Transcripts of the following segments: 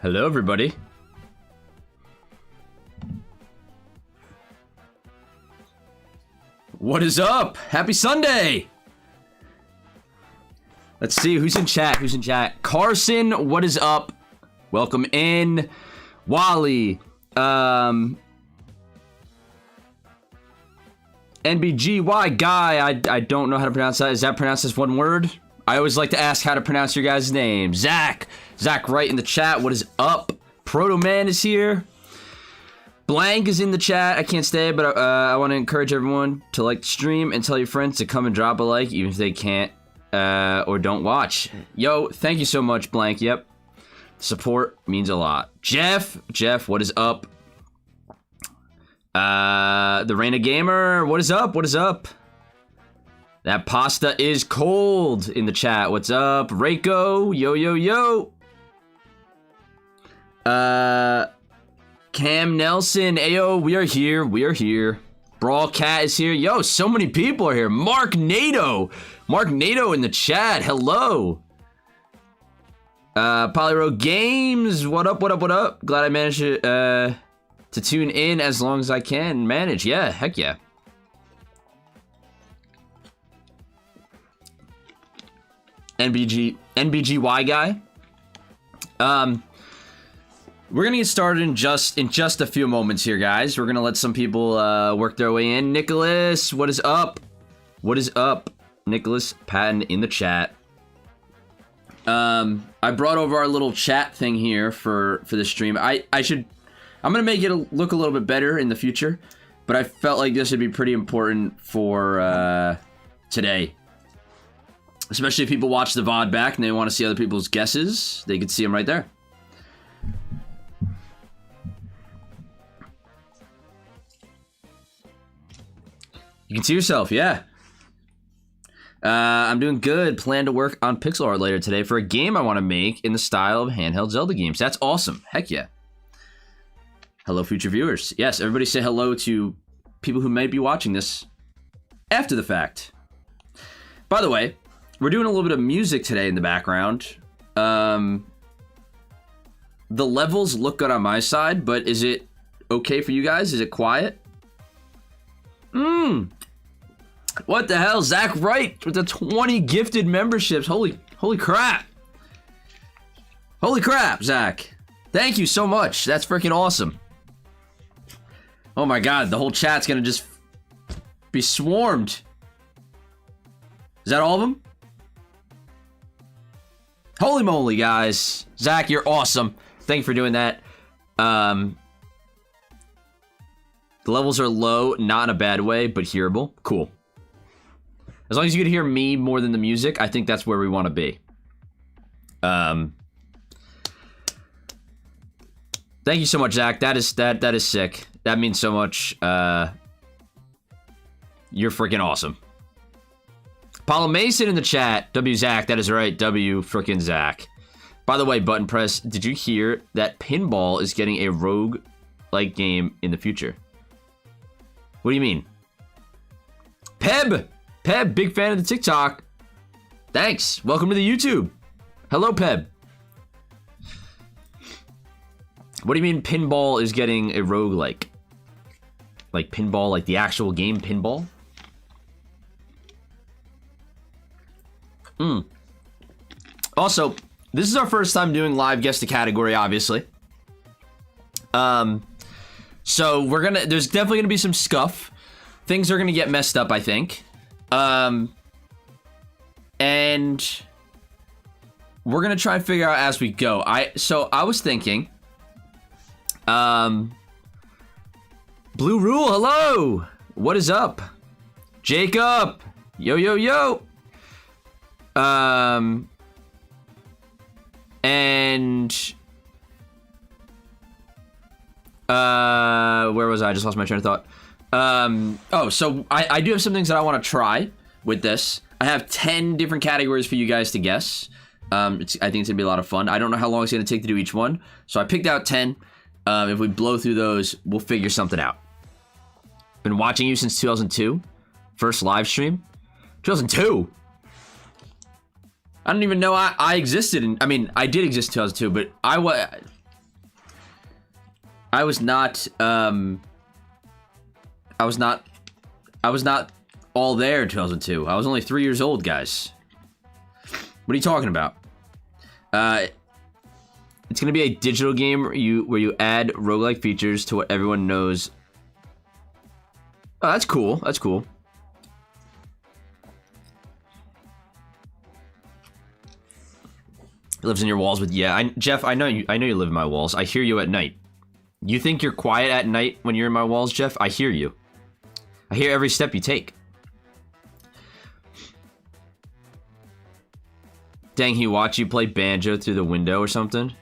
Hello, everybody. What is up? Happy Sunday! Let's see who's in chat. Who's in chat? Carson, what is up? Welcome in. Wally. NBGY guy. I don't know how to pronounce that. Is that pronounced as one word? I always like to ask how to pronounce your guys' name. Zach Wright in the chat. What is up? Proto Man is here. Blank is in the chat. I can't stay, but I want to encourage everyone to like the stream and tell your friends to come and drop a like, even if they can't or don't watch. Yo, thank you so much, Blank. Yep. Support means a lot. Jeff, what is up? The Reina Gamer, what is up? What is up? That pasta is cold in the chat. What's up? Reiko, yo. Cam Nelson, ayo, we are here. Brawl Cat is here. Yo, so many people are here. Mark Nato in the chat. Hello. Polyro Games, what up? Glad I managed to tune in as long as I can manage. Yeah, heck yeah. NBGY guy. We're gonna get started in just a few moments here, guys. We're gonna let some people work their way in. Nicholas, what is up? Nicholas Patton in the chat. I brought over our little chat thing here for the stream. I'm gonna make it look a little bit better in the future, but I felt like this would be pretty important for today. Especially if people watch the VOD back and they want to see other people's guesses, they could see them right there. You can see yourself, yeah. I'm doing good. Plan to work on pixel art later today for a game I want to make in the style of handheld Zelda games. That's awesome. Heck yeah. Hello, future viewers. Yes, everybody say hello to people who might be watching this after the fact. By the way, we're doing a little bit of music today in the background. The levels look good on my side, but is it okay for you guys? Is it quiet? What the hell? Zach Wright with the 20 gifted memberships. Holy crap. Holy crap, Zach. Thank you so much. That's freaking awesome. Oh my god, the whole chat's gonna just be swarmed. Is that all of them? Holy moly, guys. Zach, you're awesome. Thank you for doing that. The levels are low, not in a bad way, but hearable. Cool. As long as you can hear me more than the music, I think that's where we want to be. Thank you so much, Zach. That is sick. That means so much. You're freaking awesome. Paulo Mason in the chat. W Zach, that is right. W freaking Zach. By the way, Button Press, did you hear that Pinball is getting a rogue-like game in the future? What do you mean? Peb, big fan of the TikTok. Thanks. Welcome to the YouTube. Hello, Peb. What do you mean Pinball is getting a rogue-like? Like Pinball, like the actual game Pinball? Also, this is our first time doing live guess the category, obviously. So there's definitely gonna be some scuff. Things are gonna get messed up, I think. And we're gonna try and figure out as we go. So I was thinking, Blue Rule, hello. What is up? Jacob, yo. And where was I? just lost my train of thought. So I do have some things that I want to try with this. I have 10 different categories for you guys to guess. I think it's gonna be a lot of fun. I don't know how long it's gonna take to do each one, so I picked out 10. If we blow through those, we'll figure something out. Been watching you since 2002. First live stream, 2002. I don't even know I existed. I mean, I did exist in 2002, but I was not all there in 2002. I was only 3 years old, guys. What are you talking about? It's gonna be a digital game where you add roguelike features to what everyone knows. Oh, that's cool. That's cool. It lives in your walls with Jeff. I know you live in my walls. I hear you at night. You think you're quiet at night when you're in my walls, Jeff? I hear you. I hear every step you take. Dang, he watched you play banjo through the window or something?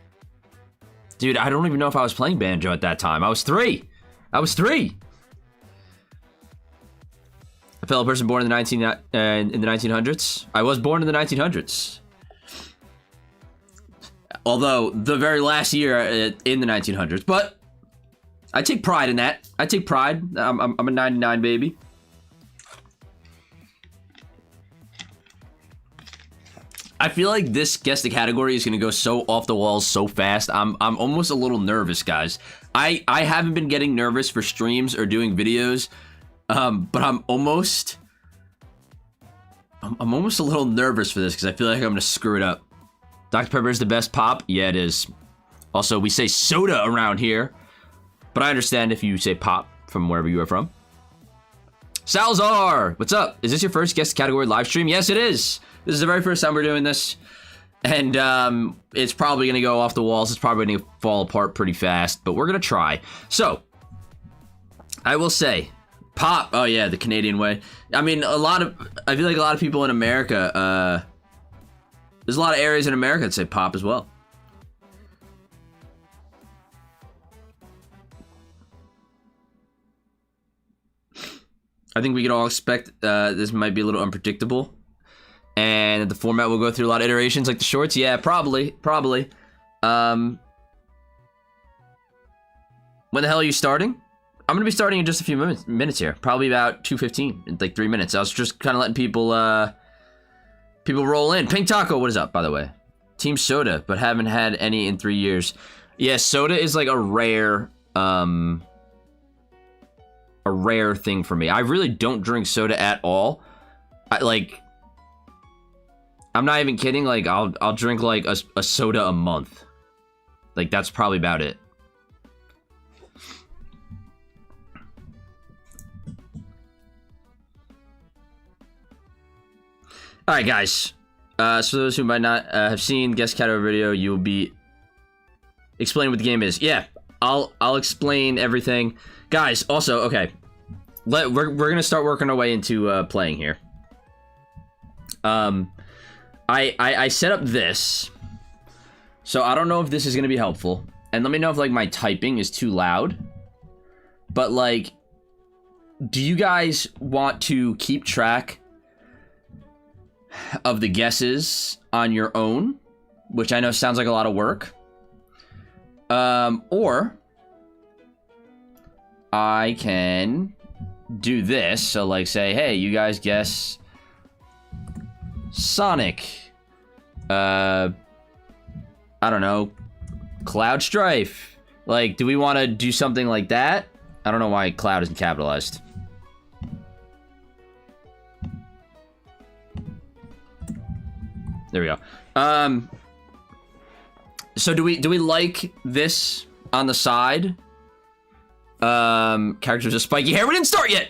Dude, I don't even know if I was playing banjo at that time. I was 3. I was 3. A fellow person born in the 1900s. I was born in the 1900s. Although the very last year in the 1900s, but I take pride in that. I take pride. I'm a 99 baby. I feel like this guess the category is gonna go so off the walls so fast. I'm almost a little nervous, guys. I haven't been getting nervous for streams or doing videos, but I'm almost a little nervous for this because I feel like I'm gonna screw it up. Dr. Pepper is the best pop. Yeah, it is. Also, we say soda around here, but I understand if you say pop from wherever you are from. Salzar, what's up? Is this your first guest category live stream? Yes, it is. This is the very first time we're doing this, and it's probably going to go off the walls. It's probably going to fall apart pretty fast, but we're going to try. So, I will say, pop. Oh, yeah, the Canadian way. I mean, I feel like a lot of people in America, there's a lot of areas in America that say pop as well. I think we could all expect this might be a little unpredictable. And the format will go through a lot of iterations like the shorts. Yeah, probably. When the hell are you starting? I'm going to be starting in just a few minutes here. Probably about 2:15, in like 3 minutes. I was just kind of letting people roll in. Pink Taco, what is up, by the way? Team Soda, but haven't had any in 3 years. Yeah, soda is like a rare thing for me. I really don't drink soda at all. I'm not even kidding. Like, I'll drink like a soda a month. Like, that's probably about it. All right, guys. So those who might not have seen guest category video, you will be explaining what the game is. Yeah, I'll explain everything, guys. Also, okay, we're gonna start working our way into playing here. I set up this, so I don't know if this is gonna be helpful, and let me know if like my typing is too loud. But like, do you guys want to keep track of the guesses on your own, which I know sounds like a lot of work, or I can do this? So like, say, hey, you guys guess Sonic, I don't know, Cloud Strife. Like, do we want to do something like that? I don't know why Cloud isn't capitalized. There we go. So do we like this on the side? Characters with spiky hair. We didn't start yet,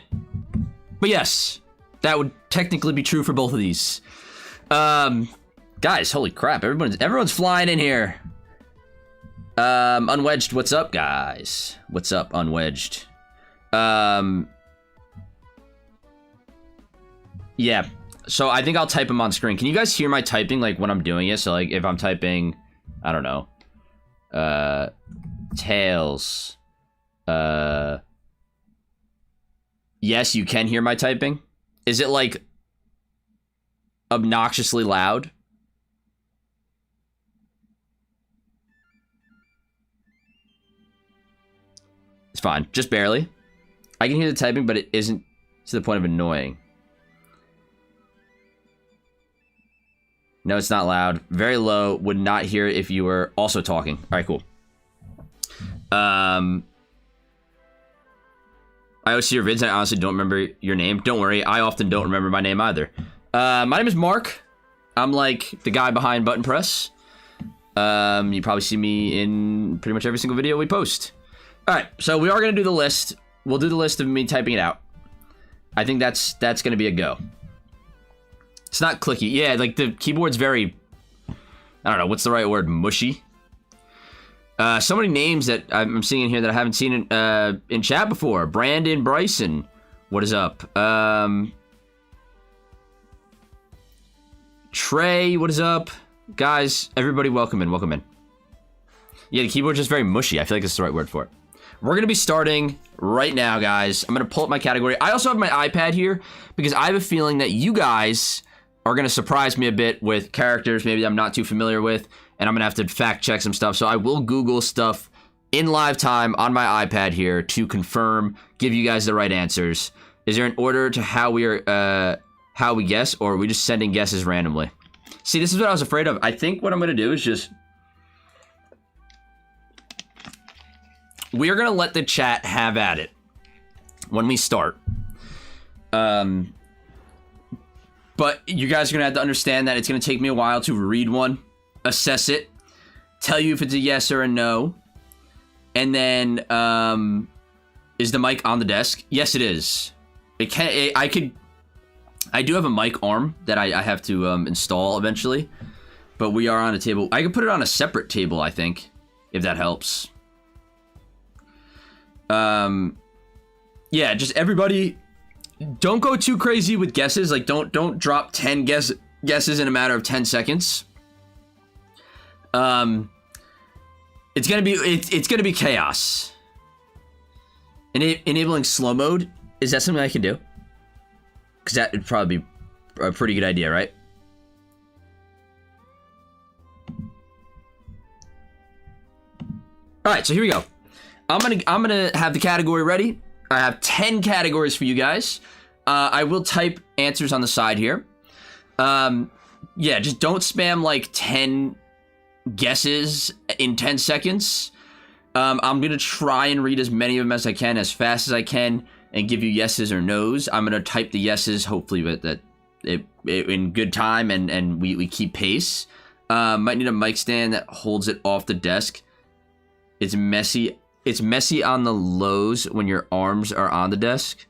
but yes, that would technically be true for both of these. Guys, holy crap! Everyone's flying in here. Unwedged, what's up, guys? What's up, Unwedged? Yeah. So I think I'll type them on screen. Can you guys hear my typing, like, when I'm doing it? So, like, if I'm typing, I don't know, Tails, yes, you can hear my typing. Is it, like, obnoxiously loud? It's fine, just barely. I can hear the typing, but it isn't to the point of annoying. No, it's not loud. Very low. Would not hear it if you were also talking. All right, cool. I always see your vids and I honestly don't remember your name. Don't worry, I often don't remember my name either. My name is Mark. I'm like the guy behind Button Press. You probably see me in pretty much every single video we post. Alright, so we are going to do the list. We'll do the list of me typing it out. I think that's going to be a go. It's not clicky. Yeah, like the keyboard's very, I don't know, what's the right word? Mushy. So many names that I'm seeing in here that I haven't seen in chat before. Brandon Bryson, what is up? Trey, what is up? Guys, everybody welcome in, welcome in. Yeah, the keyboard's just very mushy. I feel like that's the right word for it. We're going to be starting right now, guys. I'm going to pull up my category. I also have my iPad here because I have a feeling that you guys are going to surprise me a bit with characters maybe I'm not too familiar with, and I'm going to have to fact check some stuff. So I will Google stuff in live time on my iPad here to confirm, give you guys the right answers. Is there an order to how we guess, or are we just sending guesses randomly? See, this is what I was afraid of. I think what I'm going to do is just... we are going to let the chat have at it when we start. But you guys are going to have to understand that it's going to take me a while to read one, assess it, tell you if it's a yes or a no. And then, is the mic on the desk? Yes, it is. It can. I do have a mic arm that I have to install eventually. But we are on a table. I could put it on a separate table, I think, if that helps. Yeah, just everybody, don't go too crazy with guesses. Like, don't drop 10 guesses in a matter of 10 seconds. It's gonna be chaos. Enabling slow mode, is that something I can do? Because that would probably be a pretty good idea, right? All right, so here we go. I'm gonna have the category ready. I have 10 categories for you guys. I will type answers on the side here. Yeah, just don't spam like 10 guesses in 10 seconds. I'm gonna try and read as many of them as I can, as fast as I can, and give you yeses or nos. I'm gonna type the yeses, hopefully that in good time, and we keep pace. Might need a mic stand that holds it off the desk. It's messy. It's messy on the lows when your arms are on the desk.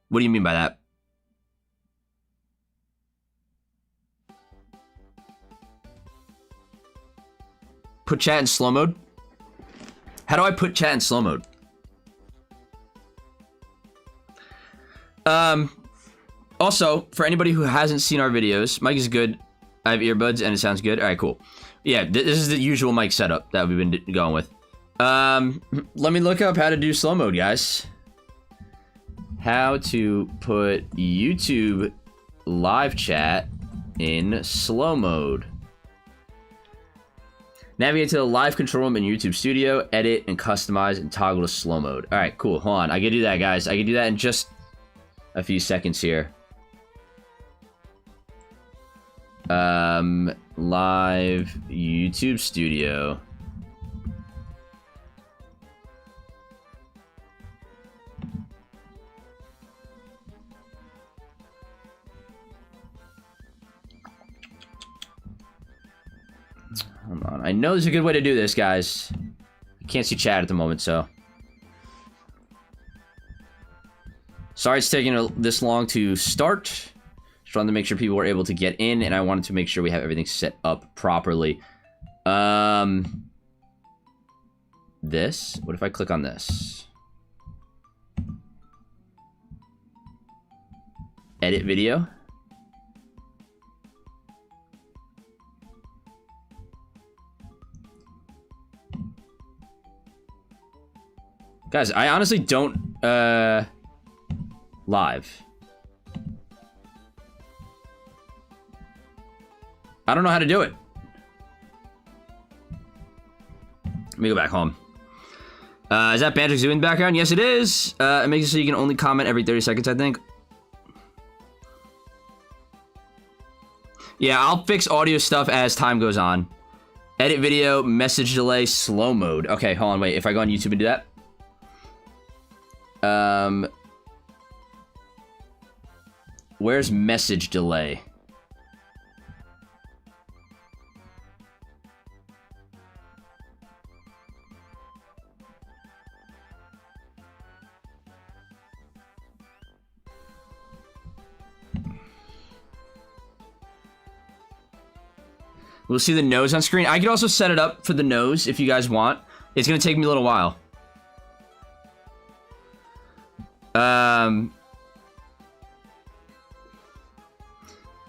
What do you mean by that? Put chat in slow mode? How do I put chat in slow mode? Also, for anybody who hasn't seen our videos, mic is good. I have earbuds and it sounds good. All right, cool. Yeah, this is the usual mic setup that we've been going with. Let me look up how to do slow mode, guys. How to put YouTube live chat in slow mode. Navigate to the live control room in YouTube Studio, edit and customize and toggle to slow mode. All right, cool. Hold on. I can do that, guys. I can do that in just a few seconds here. Live YouTube Studio. Hold on. I know there's a good way to do this, guys. I can't see chat at the moment, so. Sorry it's taking this long to start. Just wanted to make sure people were able to get in, and I wanted to make sure we have everything set up properly. This? What if I click on this? Edit video? Guys, I honestly don't, live. I don't know how to do it. Let me go back home. Is that Banjo Zoo in the background? Yes, it is. It makes it so you can only comment every 30 seconds, I think. Yeah, I'll fix audio stuff as time goes on. Edit video, message delay, slow mode. Okay, hold on, wait. If I go on YouTube and do that. Where's message delay? We'll see the nose on screen. I could also set it up for the nose if you guys want. It's going to take me a little while.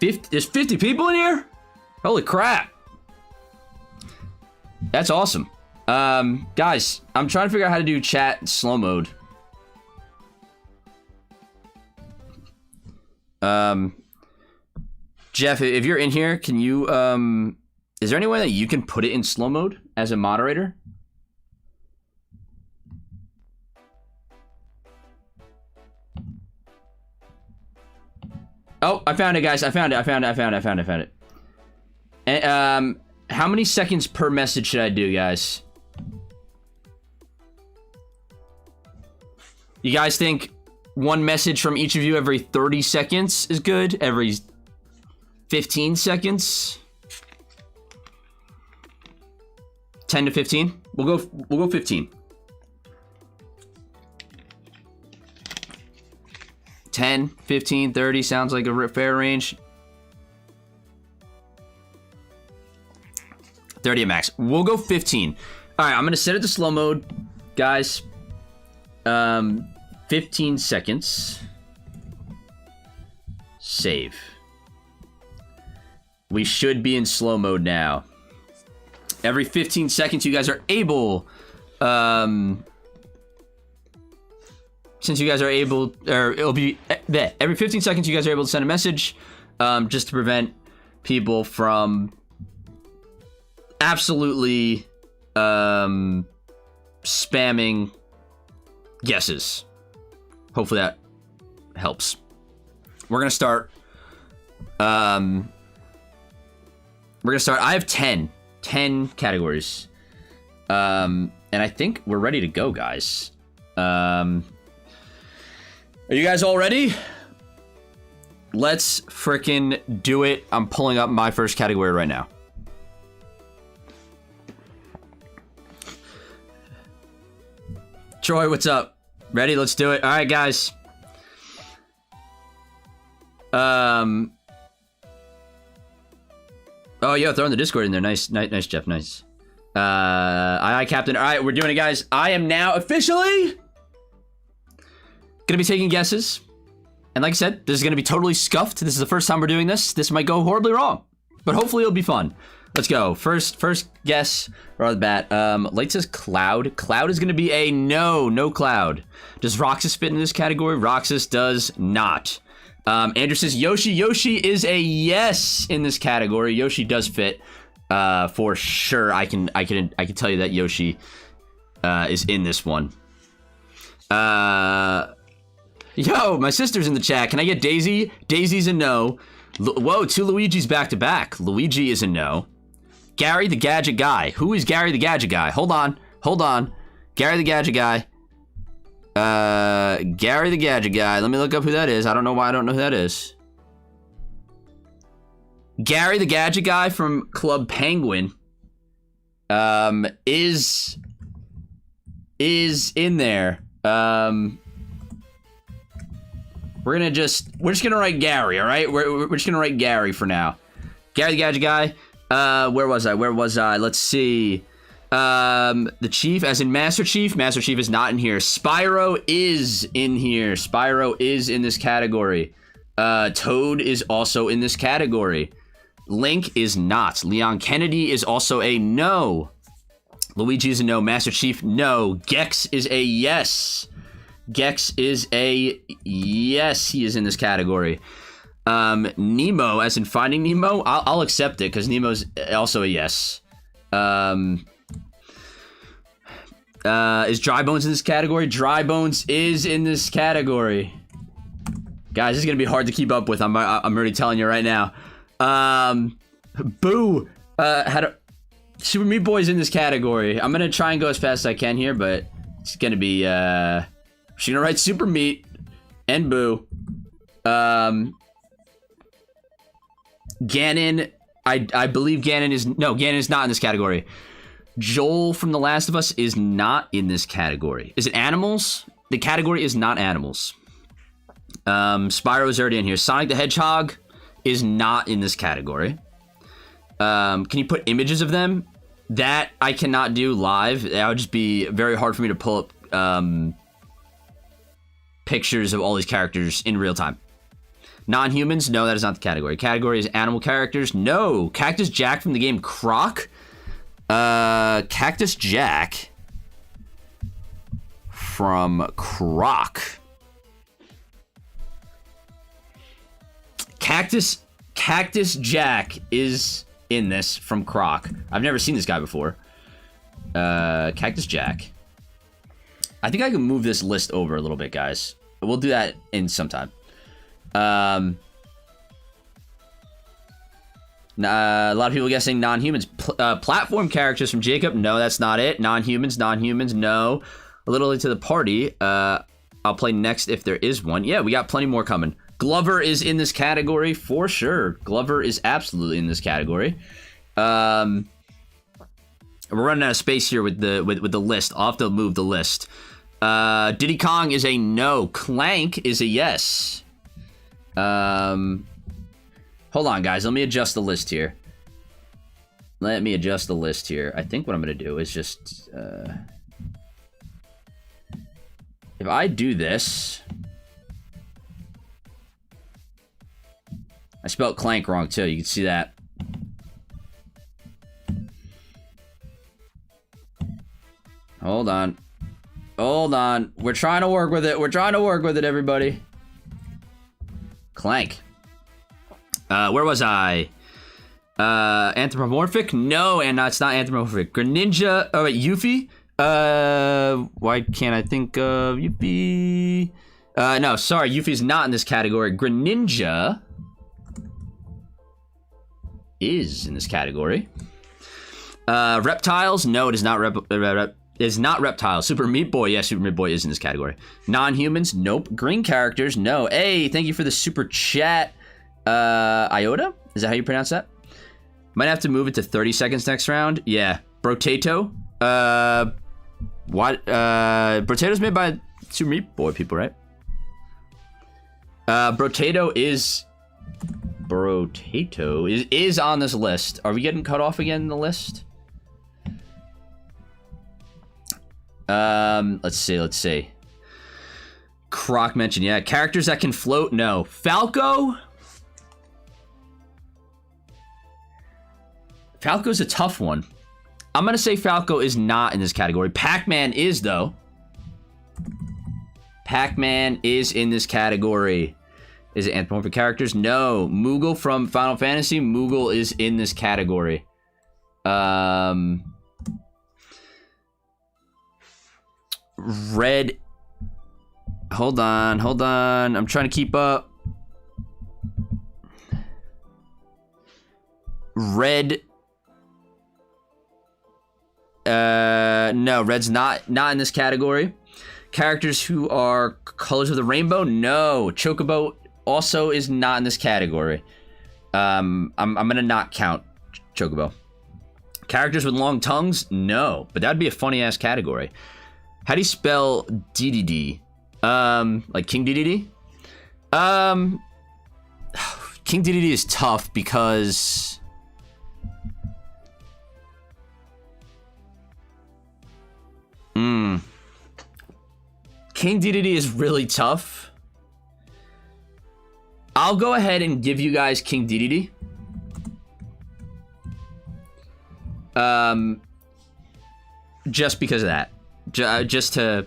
There's 50 people in here? Holy crap. That's awesome. Guys, I'm trying to figure out how to do chat slow mode. Jeff, if you're in here, can you, is there any way that you can put it in slow mode as a moderator? Oh, I found it, guys. I found it. And, how many seconds per message should I do, guys? You guys think one message from each of you every 30 seconds is good? Every 15 seconds? 10 to 15? We'll go 15. 10, 15, 30 sounds like a fair range. 30 at max. We'll go 15. All right, I'm going to set it to slow mode, guys. 15 seconds. Save. We should be in slow mode now. Every 15 seconds, you guys are able, since you guys are able, or it'll be, every 15 seconds, you guys are able to send a message, just to prevent people from absolutely, spamming guesses. Hopefully that helps. We're gonna start, I have 10 categories. And I think we're ready to go, guys. Are you guys all ready? Let's frickin' do it. I'm pulling up my first category right now. Troy, what's up? Ready? Let's do it. All right, guys. Oh, yo, throwing the Discord in there. Nice, Jeff. Nice. Aye, Captain. All right, we're doing it, guys. I am now officially gonna be taking guesses. And like I said, this is gonna be totally scuffed. This is the first time we're doing this. This might go horribly wrong, but hopefully it'll be fun. Let's go. First guess right off the bat. Light says Cloud. Cloud is gonna be a no Cloud. Does Roxas fit in this category? Roxas does not. Andrew says Yoshi. Yoshi is a yes in this category. Yoshi does fit, for sure. I can tell you that Yoshi, is in this one. Yo, my sister's in the chat. Can I get Daisy? Daisy's a no. Whoa, 2 Luigi's back to back. Luigi is a no. Gary the Gadget Guy. Who is Gary the Gadget Guy? Hold on. Gary the Gadget Guy. Gary the Gadget Guy. Let me look up who that is. I don't know why I don't know who that is. Gary the Gadget Guy from Club Penguin, is in there. We're just gonna write Gary, all right? We're just gonna write Gary for now. Gary the Gadget Guy. Where was I? Let's see. The Chief, as in Master Chief. Master Chief is not in here. Spyro is in here. Spyro is in this category. Toad is also in this category. Link is not. Leon Kennedy is also a no. Luigi is a no. Master Chief, no. Gex is a yes. Gex is a yes. He is in this category. Nemo, as in Finding Nemo, I'll accept it because Nemo's also a yes. Is Dry Bones in this category? Dry Bones is in this category. Guys, this is gonna be hard to keep up with. I'm already telling you right now. Boo. Super Meat Boy's in this category. I'm gonna try and go as fast as I can here, but it's gonna be she's gonna write Super Meat and Boo. Ganon, I believe Ganon is not in this category. Joel from The Last of Us is not in this category. Is it animals? The category is not animals. Spyro is already in here. Sonic the Hedgehog is not in this category. Can you put images of them? That I cannot do live. That would just be very hard for me to pull up pictures of all these characters in real time. Non-humans? No, that is not the category. Category is animal characters. No. Cactus Jack from the game Croc. Cactus Jack from Croc. Cactus Jack is in this from Croc. I've never seen this guy before. Cactus Jack. I think I can move this list over a little bit, guys. We'll do that in some time. A lot of people guessing non-humans. Platform characters from Jacob. No, that's not it. Non-humans. No. A little late to the party. I'll play next if there is one. Yeah, we got plenty more coming. Glover is in this category for sure. Glover is absolutely in this category. We're running out of space here with the list. I'll have to move the list. Diddy Kong is a no. Clank is a yes. Hold on, guys. Let me adjust the list here. I think what I'm going to do is just... if I do this... I spelled Clank wrong, too. You can see that. Hold on. We're trying to work with it, everybody. Clank. Where was I? Anthropomorphic? No, and it's not anthropomorphic. Greninja. Oh, wait, Yuffie? Why can't I think of Yuffie? No, sorry. Yuffie's not in this category. Greninja is in this category. Reptiles? No, it is not it's not reptiles. Super Meat Boy. Yeah, Super Meat Boy is in this category. Non-humans? Nope. Green characters? No. Hey, thank you for the super chat. Iota? Is that how you pronounce that? Might have to move it to 30 seconds next round. Yeah. Brotato? What? Brotato's made by Super Meat Boy people, right? Brotato is on this list. Are we getting cut off again in the list? Let's see. Croc mentioned, yeah. Characters that can float? No. Falco's a tough one. I'm gonna say Falco is not in this category. Pac-Man is, though. Pac-Man is in this category. Is it anthropomorphic characters? No. Moogle from Final Fantasy? Moogle is in this category. Red. Hold on. I'm trying to keep up. Red. No, Red's not in this category. Characters who are colors of the rainbow? No. Chocobo also is not in this category. I'm gonna not count Chocobo. Characters with long tongues? No. But that'd be a funny ass category. How do you spell DDD? Like King DDD? King DDD is tough because... King DDD is really tough. I'll go ahead and give you guys King DDD. Just because of that. Just to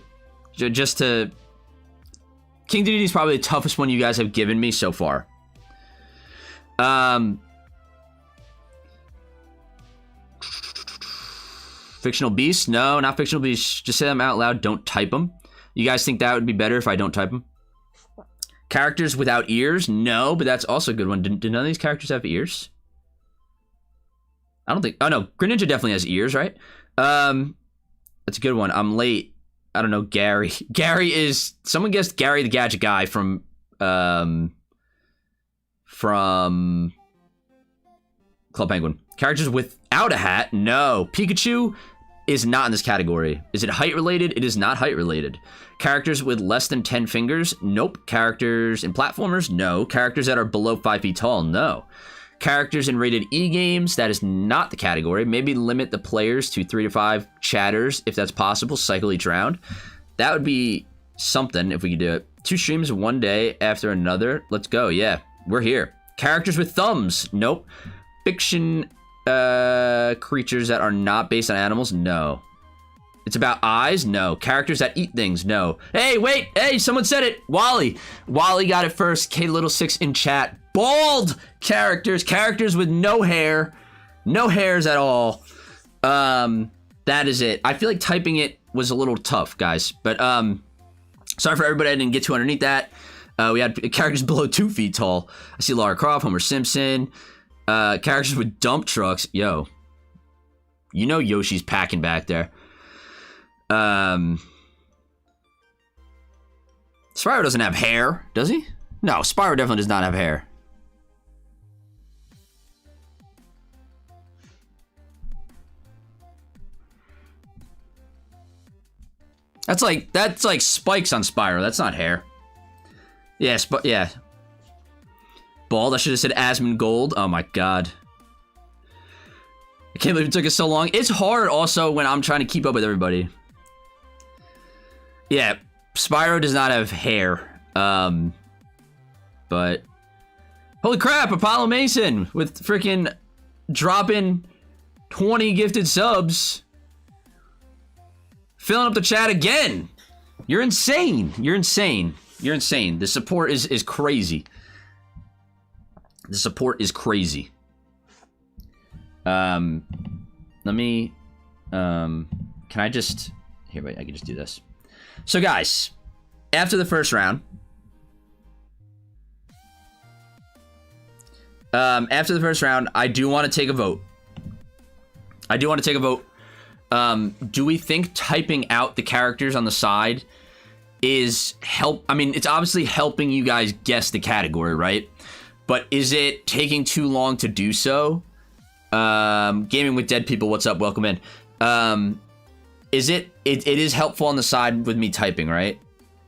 King DDD is probably the toughest one you guys have given me so far. Fictional Beasts? No, not Fictional Beasts. Just say them out loud. Don't type them. You guys think that would be better if I don't type them? Characters without ears? No, but that's also a good one. Do none of these characters have ears? I don't think. Oh no, Greninja definitely has ears, right? That's a good one. I'm late. I don't know. Gary. Gary is. Someone guessed Gary the Gadget Guy from Club Penguin. Characters without a hat? No. Pikachu is not in this category. Is it height related? It is not height related. Characters with less than 10 fingers? Nope. Characters in platformers? No. Characters that are below 5 feet tall? No. Characters in rated E games? That is not the category. Maybe limit the players to 3 to 5 chatters if that's possible. Cycle each round. That would be something if we could do it. 2 streams one day after another. Let's go. Yeah, we're here. Characters with thumbs? Nope. Fiction creatures that are not based on animals? No. It's about eyes? No. Characters that eat things? No. Hey, wait. Hey, someone said it. Wally. Wally got it first. K6 in chat. Bald characters. Characters with no hair. No hairs at all. That is it. I feel like typing it was a little tough, guys. But sorry for everybody I didn't get to underneath that. We had characters below 2 feet tall. I see Lara Croft, Homer Simpson. Characters with dump trucks. Yo. You know Yoshi's packing back there. Spyro doesn't have hair, does he? No, Spyro definitely does not have hair. That's like spikes on Spyro. That's not hair. Yes, but yeah. Bald. I should have said Asmongold. Oh my god. I can't believe it took us so long. It's hard also when I'm trying to keep up with everybody. Yeah, Spyro does not have hair. But holy crap, Apollo Mason with freaking dropping 20 gifted subs. Filling up the chat again. You're insane. You're insane. You're insane. The support is crazy. The support is crazy. Let me can I just here, wait, I can just do this. So guys, after the first round, I do want to take a vote. Do we think typing out the characters on the side is I mean, it's obviously helping you guys guess the category, right? But is it taking too long to do so? Gaming with Dead People, what's up? Welcome in. It is helpful on the side with me typing, right?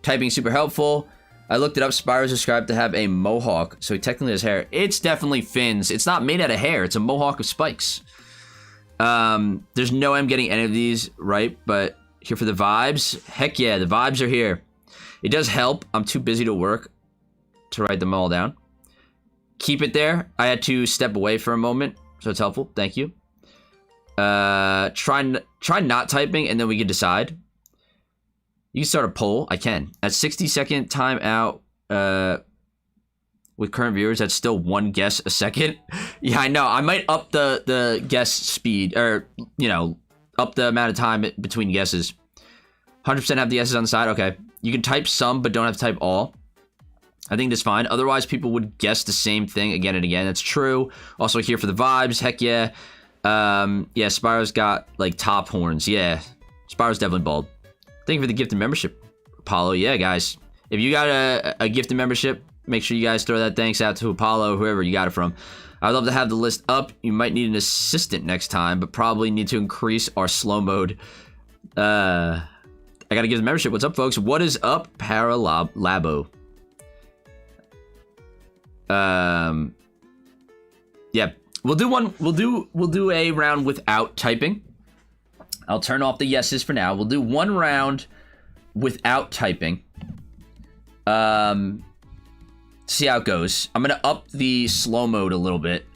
Typing super helpful. I looked it up. Spyro's described to have a mohawk, so he technically has hair. It's definitely fins. It's not made out of hair. It's a mohawk of spikes. There's no way I'm getting any of these right, but here for the vibes. Heck yeah, the vibes are here. It does help. I'm too busy to work to write them all down. Keep it there. I had to step away for a moment, so it's helpful. Thank you. Try not typing, and then we can decide. You can start a poll. I can. At 60-second timeout, with current viewers, that's still 1 guess a second. Yeah, I know. I might up the guess speed, or, you know, up the amount of time between guesses. 100% have the S's on the side. Okay. You can type some, but don't have to type all. I think that's fine. Otherwise, people would guess the same thing again and again. That's true. Also here for the vibes. Heck yeah. Yeah, Spyro's got, like, top horns. Yeah. Spyro's definitely bald. Thank you for the gifted membership, Apollo. Yeah, guys. If you got a gifted membership, make sure you guys throw that thanks out to Apollo, whoever you got it from. I'd love to have the list up. You might need an assistant next time, but probably need to increase our slow mode. I gotta give the membership. What's up, folks? What is up, Paralabo? Yeah, we'll do one. We'll do a round without typing. I'll turn off the yeses for now. We'll do one round without typing. See how it goes. I'm gonna up the slow mode a little bit.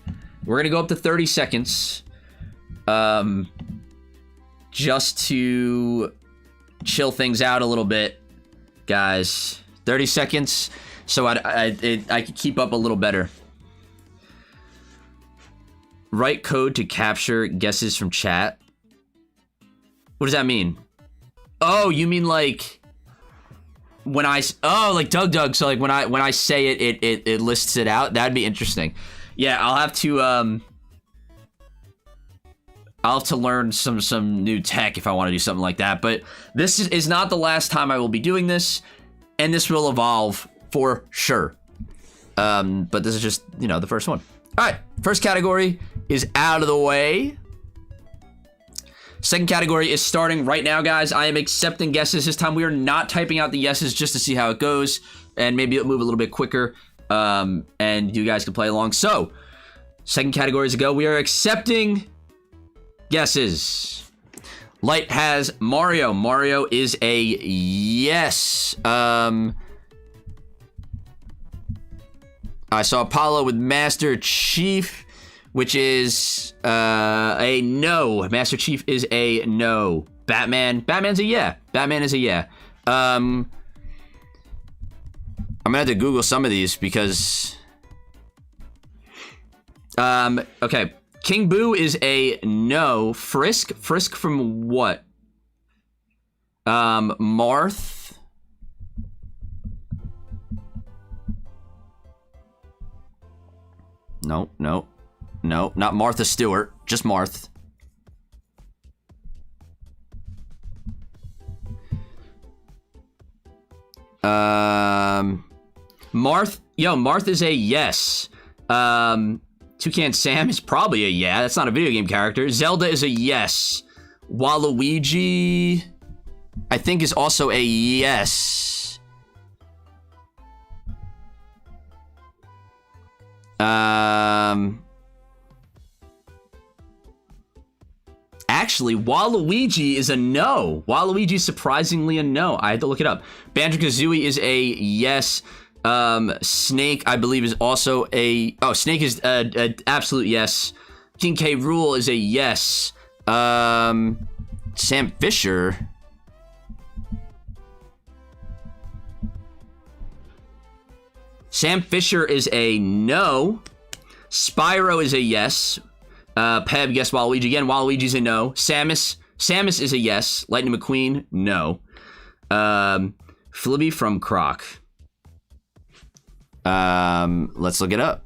We're gonna go up to 30 seconds. Just to chill things out a little bit, guys. 30 seconds, so I could keep up a little better. Write code to capture guesses from chat. What does that mean? Oh, you mean like when like Doug. So like when I say it lists it out. That'd be interesting. Yeah, I'll have to I'll have to learn some new tech if I want to do something like that. But this is not the last time I will be doing this, and this will evolve for sure. But this is just, you know, the first one. All right, first category is out of the way. Second category is starting right now, guys. I am accepting guesses. This time we are not typing out the yeses just to see how it goes, and maybe it'll move a little bit quicker, and you guys can play along. So, second category to go. We are accepting guesses. Light has Mario. Mario is a yes. I saw Apollo with Master Chief, which is a no. Master Chief is a no. Batman. Batman's a yeah. Batman is a yeah. I'm gonna have to Google some of these because. Okay. King Boo is a no. Frisk. Frisk from what? Marth. No, not Martha Stewart, just Marth. Marth, Marth is a yes. Toucan Sam is probably a yeah. That's not a video game character. Zelda is a yes. Waluigi, I think, is also a yes. Actually, Waluigi is a no. Waluigi is surprisingly a no. I had to look it up. Banjo-Kazooie is a yes. Snake, I believe, is also a... Oh, Snake is a absolute yes. King K. Rool is a yes. Sam Fisher... Sam Fisher is a no. Spyro is a yes. Peb guessed Waluigi again. Waluigi's a no. Samus is a yes. Lightning McQueen, no. Flibby from Croc. Let's look it up.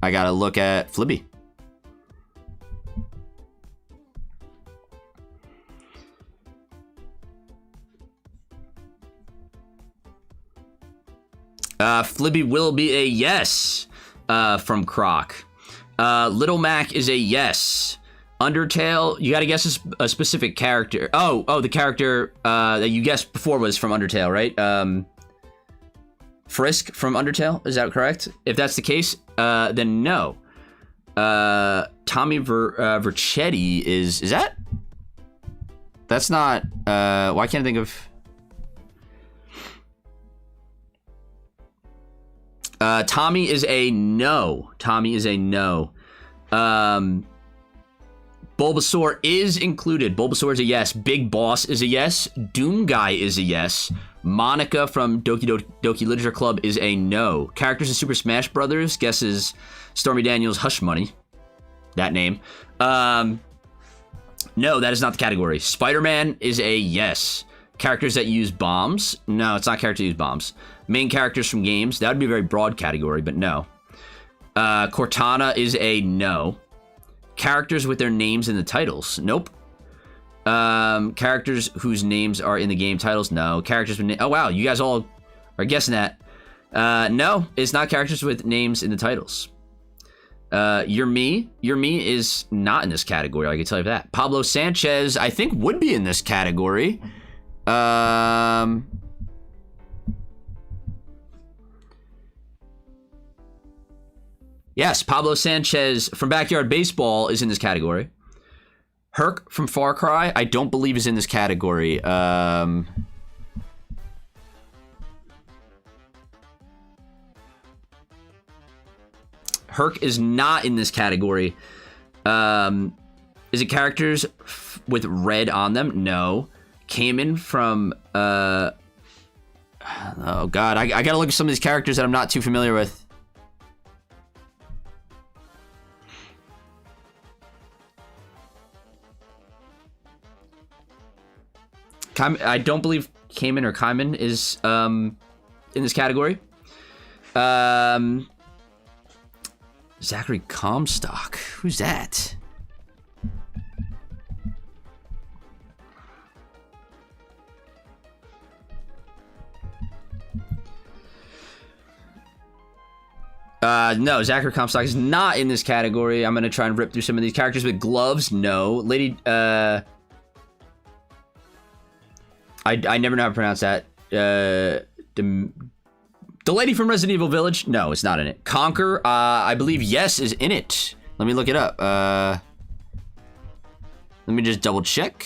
I gotta look at Flibby. Flibby will be a yes from Croc. Little Mac is a yes. Undertale, you gotta guess a specific character. Oh, the character that you guessed before was from Undertale, right? Frisk from Undertale, is that correct? If that's the case, then no. Tommy Vercetti is that? That's not, why can't I think of... Tommy is a no. Tommy is a no. Bulbasaur is included. Bulbasaur is a yes. Big Boss is a yes. Doom Guy is a yes. Monica from Doki Doki Literature Club is a no. Characters in Super Smash Brothers guesses Stormy Daniels' Hush Money. That name. No, that is not the category. Spider-Man is a yes. Characters that use bombs? No, it's not characters that use bombs. Main characters from games? That would be a very broad category, but no. Cortana is a no. Characters with their names in the titles? Nope. Characters whose names are in the game titles? No. Characters with... Oh, wow. You guys all are guessing that. No, it's not characters with names in the titles. Your Me is not in this category, I can tell you that. Pablo Sanchez, I think, would be in this category. Yes, Pablo Sanchez from Backyard Baseball is in this category. Herc from Far Cry, I don't believe is in this category. Herc is not in this category. Is it characters with red on them? No. Cayman from... oh, God. I gotta look at some of these characters that I'm not too familiar with. I don't believe Cayman or Kaiman is in this category. Zachary Comstock. Who's that? No, Zachary Comstock is not in this category. I'm gonna try and rip through some of these characters with gloves. No. Lady, I never know how to pronounce that. The lady from Resident Evil Village? No, it's not in it. Conker, I believe yes is in it. Let me look it up. Let me just double check.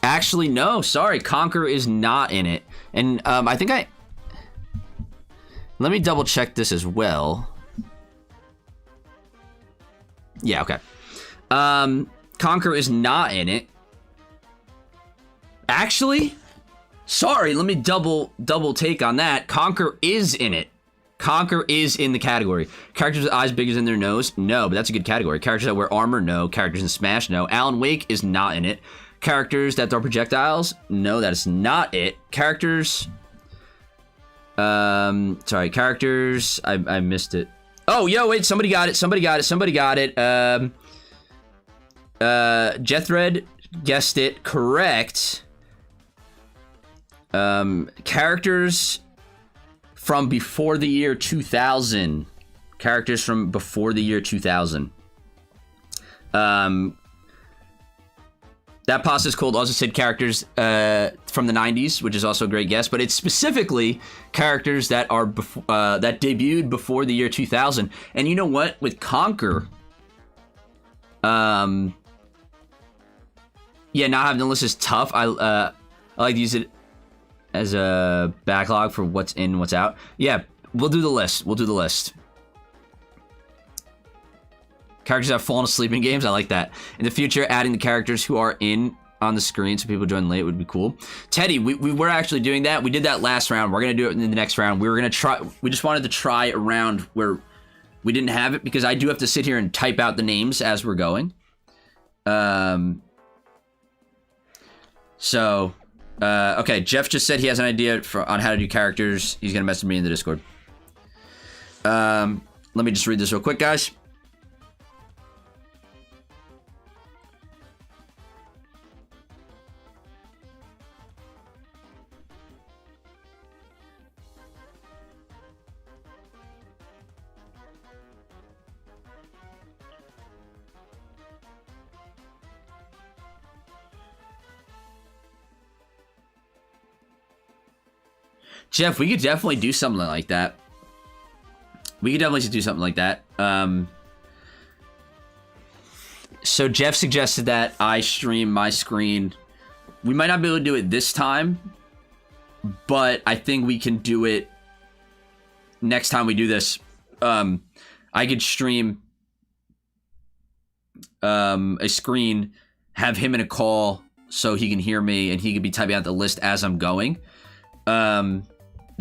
Actually, no, sorry. Conker is not in it. And I think let me double check this as well. Yeah, okay. Conker is not in it. Actually, sorry, let me double take on that. Conker is in it. Conker is in the category. Characters with eyes bigger than their nose? No, but that's a good category. Characters that wear armor? No. Characters in Smash? No. Alan Wake is not in it. Characters that throw projectiles? No, that is not it. Characters... sorry, characters... I missed it. Oh, yo, wait, somebody got it. Jethred guessed it correct. Characters from before the year 2000. Characters from before the year 2000. That pasta is cold also said characters from the 90s, which is also a great guess, but it's specifically characters that are that debuted before the year 2000. And you know what? With Conker, yeah, not having the list is tough. I like to use it as a backlog for what's in, what's out. Yeah, we'll do the list. Characters that have fallen asleep in games, I like that. In the future, adding the characters who are in on the screen so people join late would be cool. Teddy, we were actually doing that. We did that last round. We're gonna do it in the next round. We just wanted to try a round where we didn't have it because I do have to sit here and type out the names as we're going. Okay, Jeff just said he has an idea on how to do characters. He's gonna message me in the Discord. Let me just read this real quick, guys. Jeff, we could definitely do something like that. So Jeff suggested that I stream my screen. We might not be able to do it this time, but I think we can do it next time we do this. I could stream a screen, have him in a call so he can hear me and he could be typing out the list as I'm going.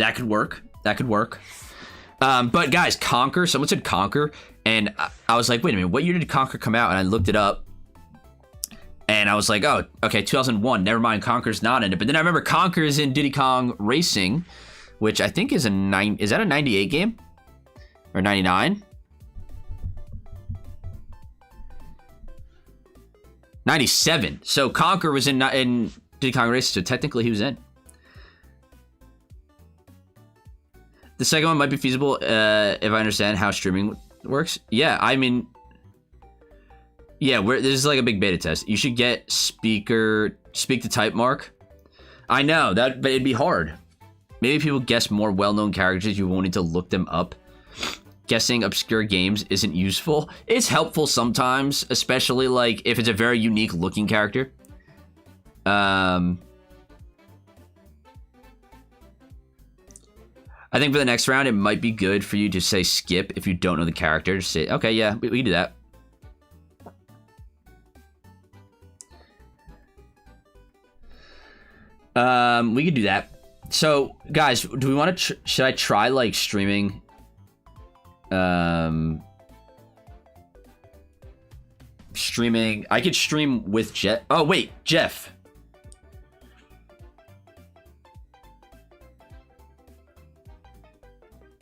That could work. But guys, Conker, someone said Conker, and I was like, wait a minute, what year did Conker come out? And I looked it up, and I was like, oh, okay, 2001, never mind, Conker's not in it. But then I remember Conker is in Diddy Kong Racing, which I think is is that a 98 game? Or 99? 97. So Conker was in Diddy Kong Racing, so technically he was in. The second one might be feasible if I understand how streaming works. Yeah, I mean, yeah, this is like a big beta test. You should get speak to type mark. I know that, but it'd be hard. Maybe people guess more well-known characters. You won't need to look them up. Guessing obscure games isn't useful. It's helpful sometimes, especially like if it's a very unique looking character. I think for the next round, it might be good for you to say skip if you don't know the character. Just say, okay, yeah, we can do that. We could do that. So, guys, do we want to? Should I try like streaming? Streaming. I could stream with Jeff. Oh wait, Jeff.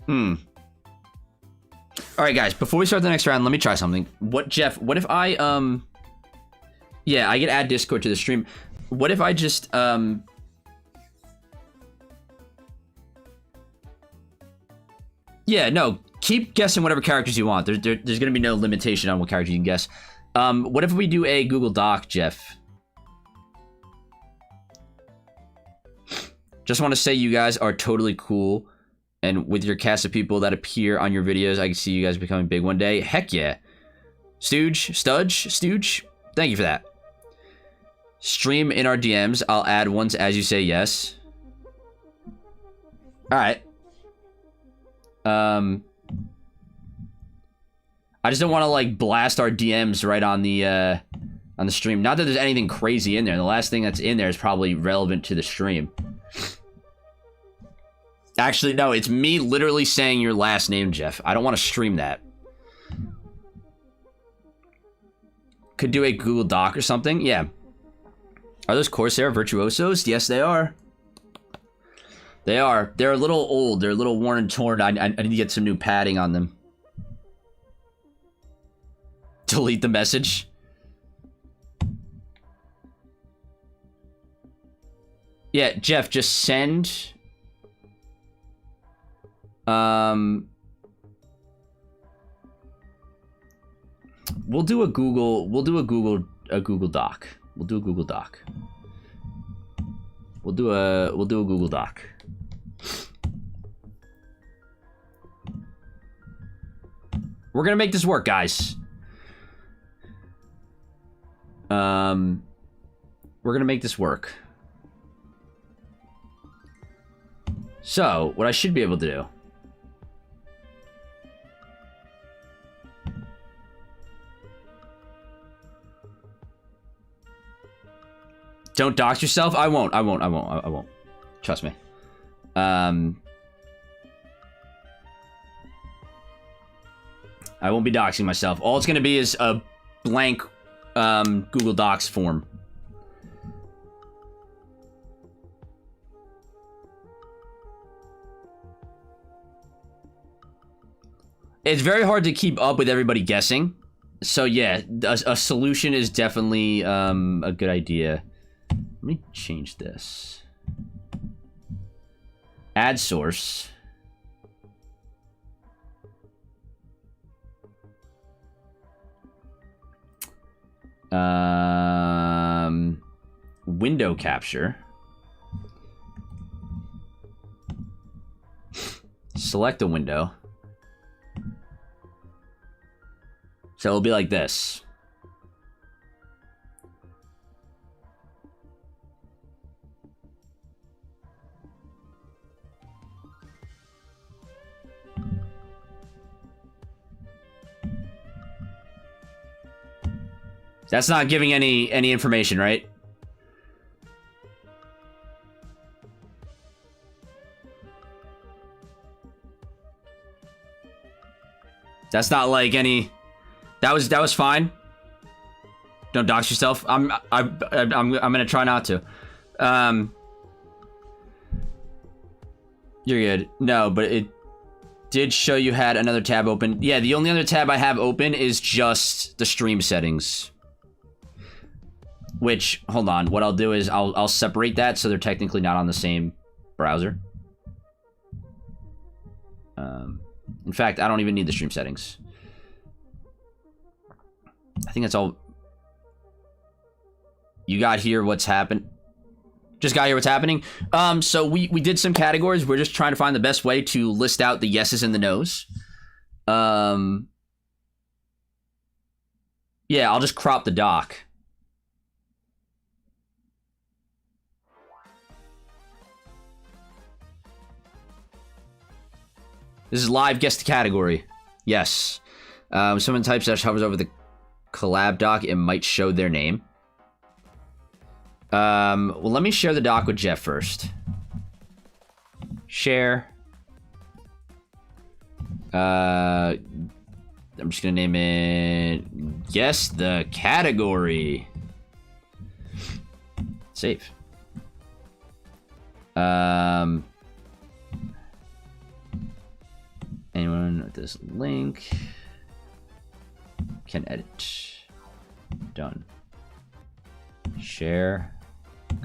All right, guys, before we start the next round, let me try something. What if I, yeah, I can add Discord to the stream. What if I just, Yeah, no, keep guessing whatever characters you want. There's going to be no limitation on what character you can guess. What if we do a Google Doc, Jeff? Just want to say you guys are totally cool. And with your cast of people that appear on your videos, I can see you guys becoming big one day. Heck yeah. Stooge, thank you for that. Stream in our DMs. I'll add ones as you say yes. Alright. I just don't want to, like, blast our DMs right on the stream. Not that there's anything crazy in there. The last thing that's in there is probably relevant to the stream. Actually, no, it's me literally saying your last name, Jeff. I don't want to stream that. Could do a Google Doc or something. Yeah. Are those Corsair Virtuosos? Yes, they are. They are. They're a little old. They're a little worn and torn. I need to get some new padding on them. Delete the message. Yeah, Jeff, just send... We'll do a Google Doc. We'll do a Google Doc. We'll do a Google Doc. We're gonna make this work, guys. We're gonna make this work. So, what I should be able to do... Don't dox yourself? I won't. Trust me. I won't be doxing myself. All it's going to be is a blank Google Docs form. It's very hard to keep up with everybody guessing. So yeah, a solution is definitely a good idea. Let me change this. Add source. Window capture. Select a window. So it'll be like this. That's not giving any information, right? That's not like any... That was fine. Don't dox yourself. I'm gonna try not to. You're good. No, but it did show you had another tab open. Yeah, the only other tab I have open is just the stream settings. Which, hold on, what I'll do is I'll separate that so they're technically not on the same browser. In fact, I don't even need the stream settings. I think that's all. You got here what's happened. Just got here what's happening. So we did some categories. We're just trying to find the best way to list out the yeses and the nos. Yeah, I'll just crop the doc. This is live guess the category. Yes. Someone types dash hovers over the collab doc, it might show their name. Well, let me share the doc with Jeff first. Share. I'm just gonna name it guess the category. Save. Anyone with this link can edit. Done. Share.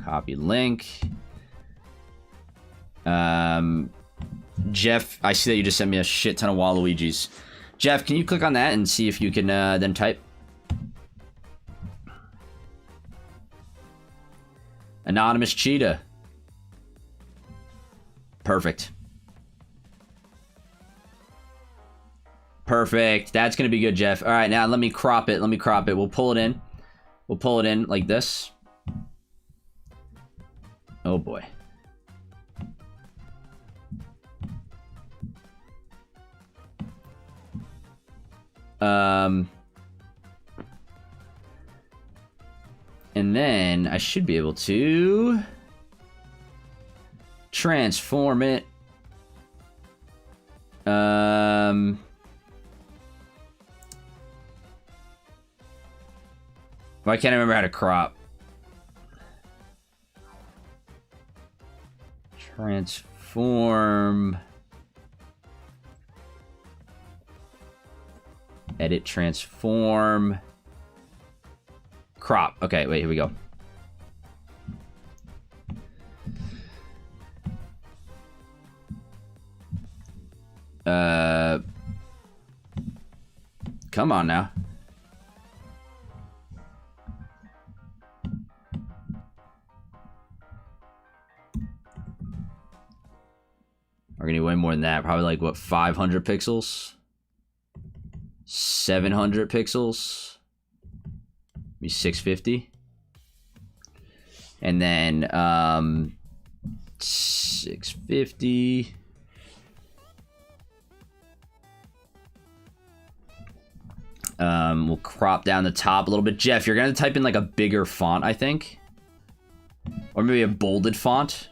Copy link. Jeff, I see that you just sent me a shit ton of Waluigis. Jeff, can you click on that and see if you can then type? Anonymous Cheetah. Perfect. Perfect. That's going to be good, Jeff. All right, now let me crop it. Let me crop it. We'll pull it in. We'll pull it in like this. Oh, boy. And then I should be able to transform it. Why can't I remember how to crop? Transform. Edit, transform. Crop. Okay, wait, here we go. Come on now. We're gonna need way more than that. Probably like, what, 500 pixels? 700 pixels? Maybe 650? And then, 650... we'll crop down the top a little bit. Jeff, you're gonna type in like a bigger font, I think. Or maybe a bolded font.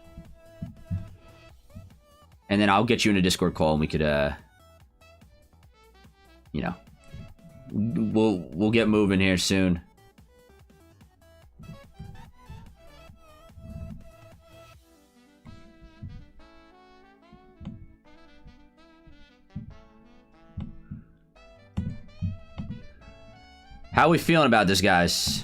And then I'll get you in a Discord call and we could, you know, we'll get moving here soon. How are we feeling about this, guys?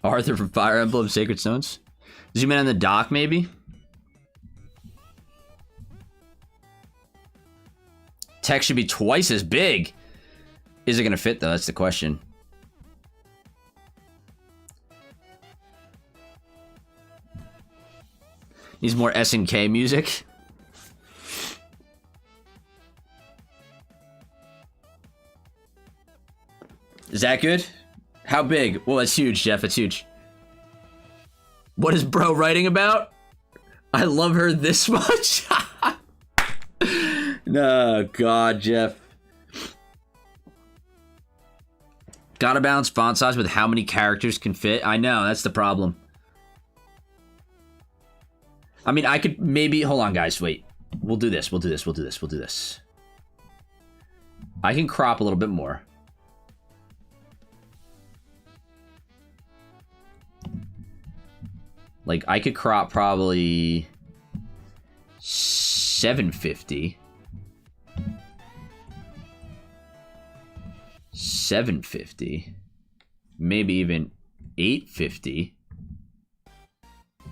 Arthur from Fire Emblem Sacred Stones. Zoom in on the dock, maybe? Text should be twice as big. Is it going to fit, though? That's the question. Needs more SNK music. Is that good? How big? Well, it's huge, Jeff. It's huge. What is bro writing about? I love her this much? No, God, Jeff. Gotta balance font size with how many characters can fit. I know, that's the problem. I mean, I could maybe... Hold on, guys. Wait. We'll do this. We'll do this. We'll do this. We'll do this. I can crop a little bit more. Like, I could crop probably 750. 750. Maybe even 850.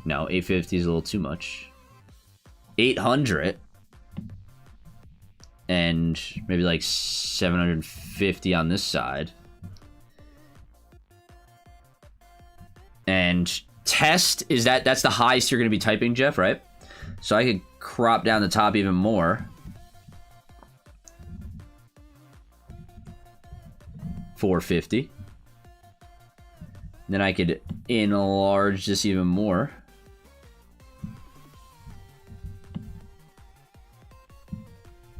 No, 850 is a little too much. 800. And maybe like 750 on this side. And test, is that's the highest you're going to be typing, Jeff, right? So I could crop down the top even more. 450. Then I could enlarge this even more.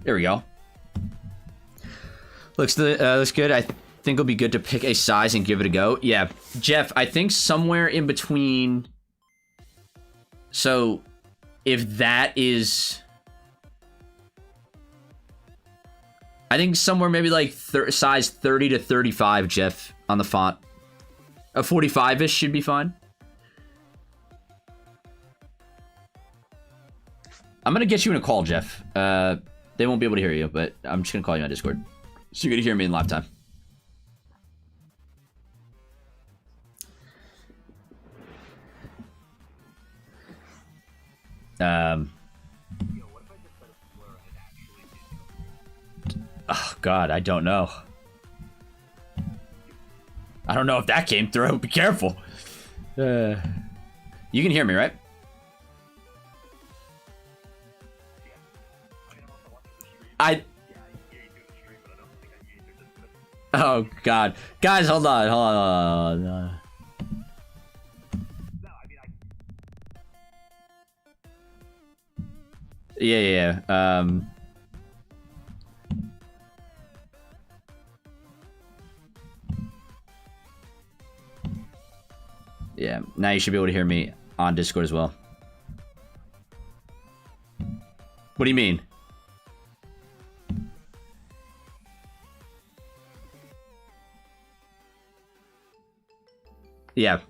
There we go. Looks good. I think it'll be good to pick a size and give it a go. Yeah, Jeff, I think somewhere in between. So, if that is, I think somewhere maybe like size 30 to 35, Jeff, on the font. A 45-ish should be fine. I'm gonna get you in a call, Jeff. They won't be able to hear you, but I'm just gonna call you on Discord. So you're gonna hear me in live time. Um. Oh God, I don't know. I don't know if that came through. Be careful. You can hear me, right? Oh God, guys, hold on. Yeah. Yeah, now you should be able to hear me on Discord as well. What do you mean? Yeah.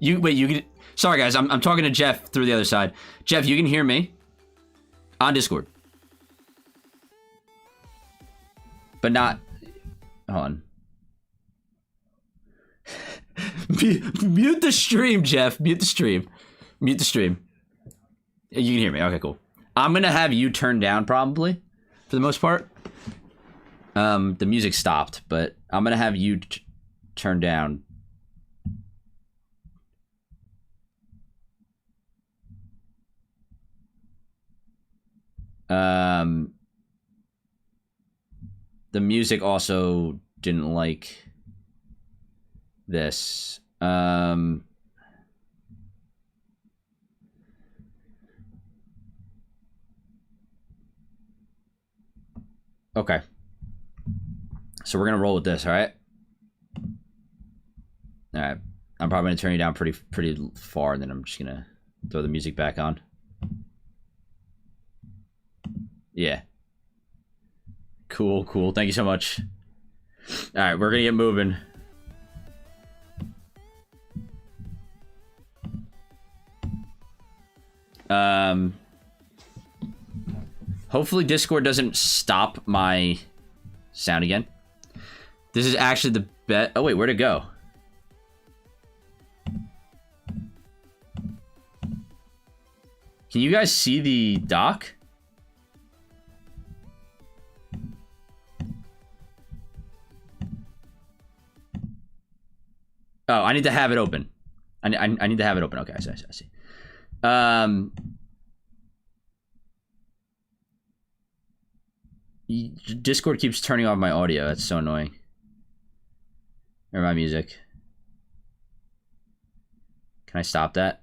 You can. Sorry, guys. I'm talking to Jeff through the other side. Jeff, you can hear me on Discord, but not. Hold on. Mute the stream, Jeff. Mute the stream. Mute the stream. You can hear me. Okay, cool. I'm gonna have you turn down probably, for the most part. The music stopped, but I'm gonna have you turn down. The music also didn't like this. Okay. So we're gonna roll with this, all right? All right. I'm probably gonna turn you down pretty far, and then I'm just gonna throw the music back on. Yeah. Cool. Thank you so much. All right, we're gonna get moving. Hopefully Discord doesn't stop my sound again. This is actually the bet. Oh wait, where'd it go? Can you guys see the dock? Oh, I need to have it open. I need to have it open. Okay, I see. Discord keeps turning off my audio. That's so annoying. Or my music. Can I stop that?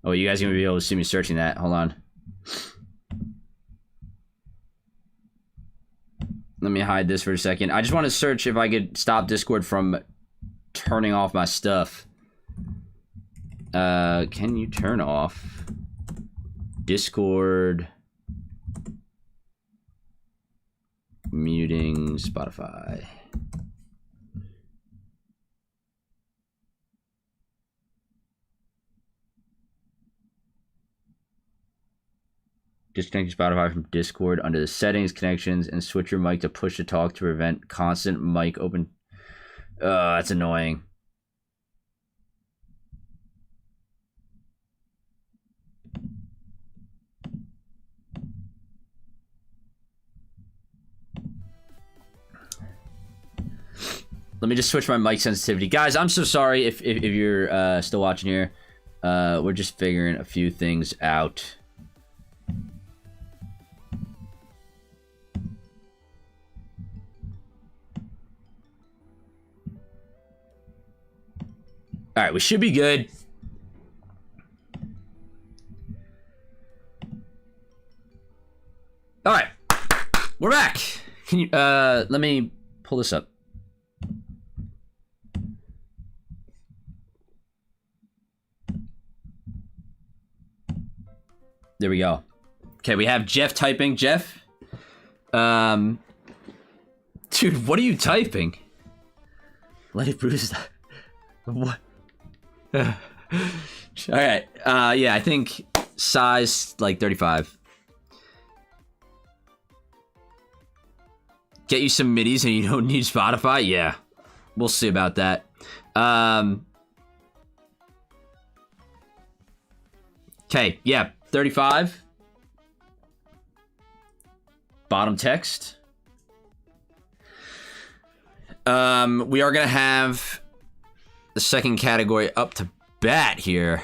Oh, you guys are gonna be able to see me searching that. Hold on. Let me hide this for a second. I just want to search if I could stop Discord from turning off my stuff. Can you turn off Discord muting Spotify? Disconnect Spotify from Discord under the settings, connections, and switch your mic to push to talk to prevent constant mic open. That's annoying. Let me just switch my mic sensitivity. Guys, I'm so sorry if you're still watching here. We're just figuring a few things out. All right, we should be good. All right, we're back. Can you let me pull this up. There we go. Okay, we have Jeff typing. Jeff, Dude, what are you typing? Let it bruise. What? Alright, yeah, I think size, like, 35. Get you some midis and you don't need Spotify? Yeah, we'll see about that. Okay, yeah, 35. Bottom text. We are gonna have the second category up to bat here.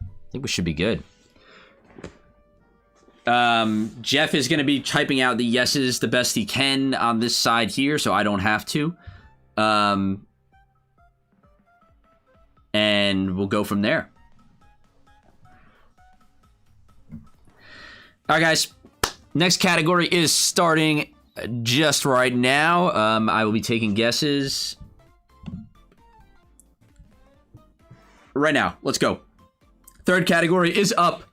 I think we should be good. Jeff is gonna be typing out the yeses the best he can on this side here, so I don't have to. And we'll go from there. All right, guys. Next category is starting just right now. I will be taking guesses right now. Let's go. Third category is up.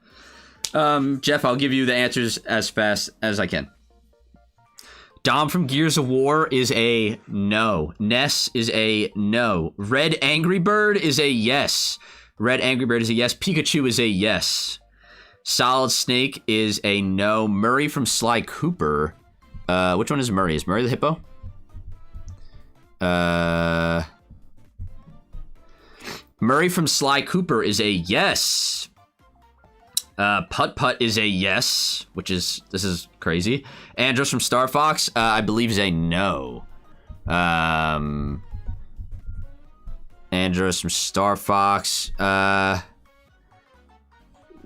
Jeff, I'll give you the answers as fast as I can. Dom from Gears of War is a no. Ness is a no. Red Angry Bird is a yes. Red Angry Bird is a yes. Pikachu is a yes. Solid Snake is a no. Murray from Sly Cooper. Which one is Murray? Is Murray the hippo? Murray from Sly Cooper is a yes. Putt Putt is a yes, this is crazy. Andros from Star Fox, I believe is a no. Andros from Star Fox, we're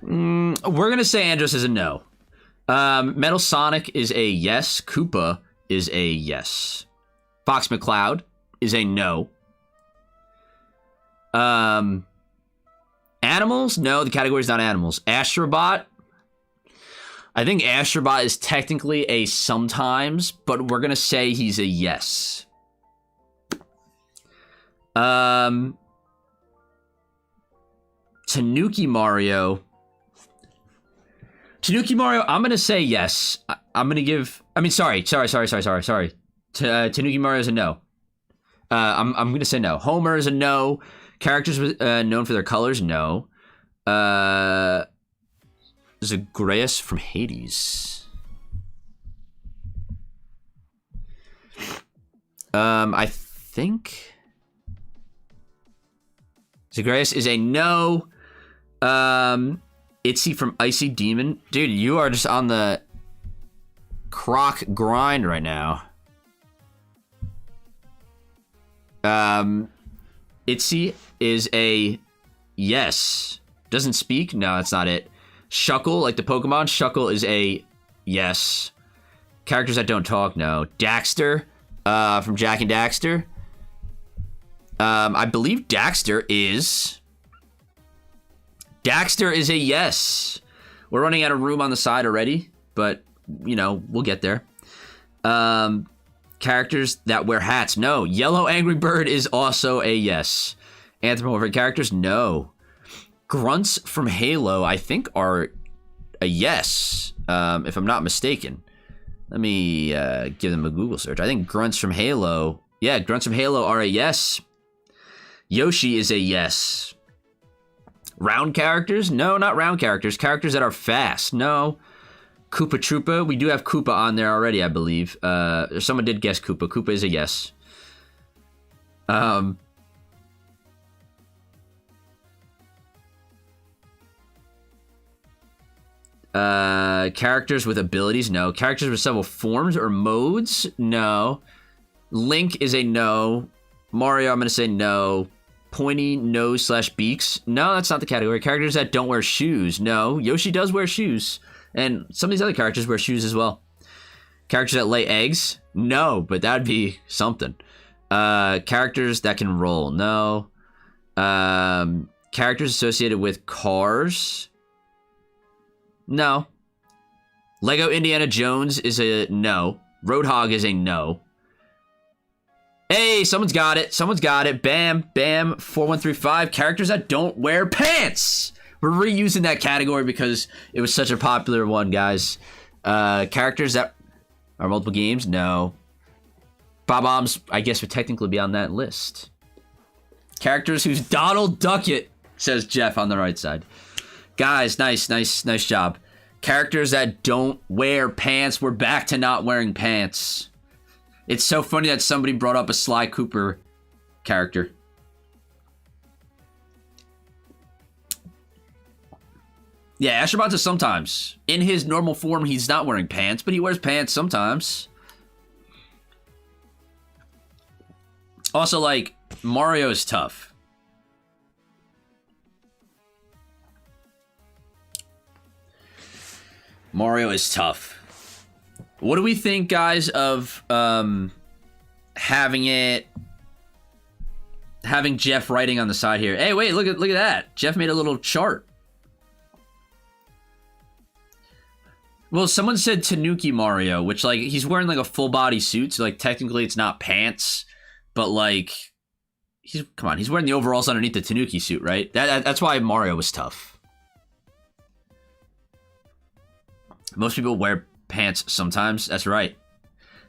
gonna say Andros is a no. Metal Sonic is a yes. Koopa is a yes. Fox McCloud is a no. Animals? No, the category is not animals. Astrobot? I think Astrobot is technically a sometimes, but we're gonna say he's a yes. Tanuki Mario. Tanuki Mario, I'm gonna say yes. I'm gonna give... sorry. Tanuki Mario is a no. I'm gonna say no. Homer is a no. Characters known for their colors, no. Zagreus from Hades. I think Zagreus is a no. Itzy from Icy Demon. Dude, you are just on the croc grind right now. Itzy is a yes. Doesn't speak? No, that's not it. Shuckle, like the Pokemon, Shuckle is a yes. Characters that don't talk, no. Daxter, from Jak and Daxter. I believe Daxter is a yes. We're running out of room on the side already, but, you know, we'll get there. Characters that wear hats, no. Yellow Angry Bird is also a yes. Anthropomorphic characters, no. Grunts from Halo, I think, are a yes, if I'm not mistaken. Let me give them a Google search. I think Grunts from Halo, yeah, Grunts from Halo are a yes. Yoshi is a yes. Round characters? No, not round characters. Characters that are fast, no. Koopa Troopa, we do have Koopa on there already, I believe. Someone did guess Koopa. Koopa is a yes. Characters with abilities, no. Characters with several forms or modes, no. Link is a no. Mario, I'm gonna say no. Pointy nose / beaks, no, that's not the category. Characters that don't wear shoes, no. Yoshi does wear shoes. And some of these other characters wear shoes as well. Characters that lay eggs? No, but that'd be something. Characters that can roll? No. Characters associated with cars? No. Lego Indiana Jones is a no. Roadhog is a no. Hey, someone's got it. Someone's got it. Bam, bam, 4135. Characters that don't wear pants. We're reusing that category because it was such a popular one, guys. Characters that are multiple games? No. Bob-ombs, I guess, would technically be on that list. Characters who's Donald Duckett, says Jeff on the right side. Guys, nice job. Characters that don't wear pants. We're back to not wearing pants. It's so funny that somebody brought up a Sly Cooper character. Yeah, Astrobot is sometimes. In his normal form, he's not wearing pants, but he wears pants sometimes. Also, like, Mario is tough. Mario is tough. What do we think, guys, of having Jeff writing on the side here? Hey, wait, look at that. Jeff made a little chart. Well, someone said Tanuki Mario, which, like, he's wearing, like, a full-body suit, so, like, technically it's not pants, but, like, he's wearing the overalls underneath the Tanuki suit, right? That's why Mario was tough. Most people wear pants sometimes. That's right.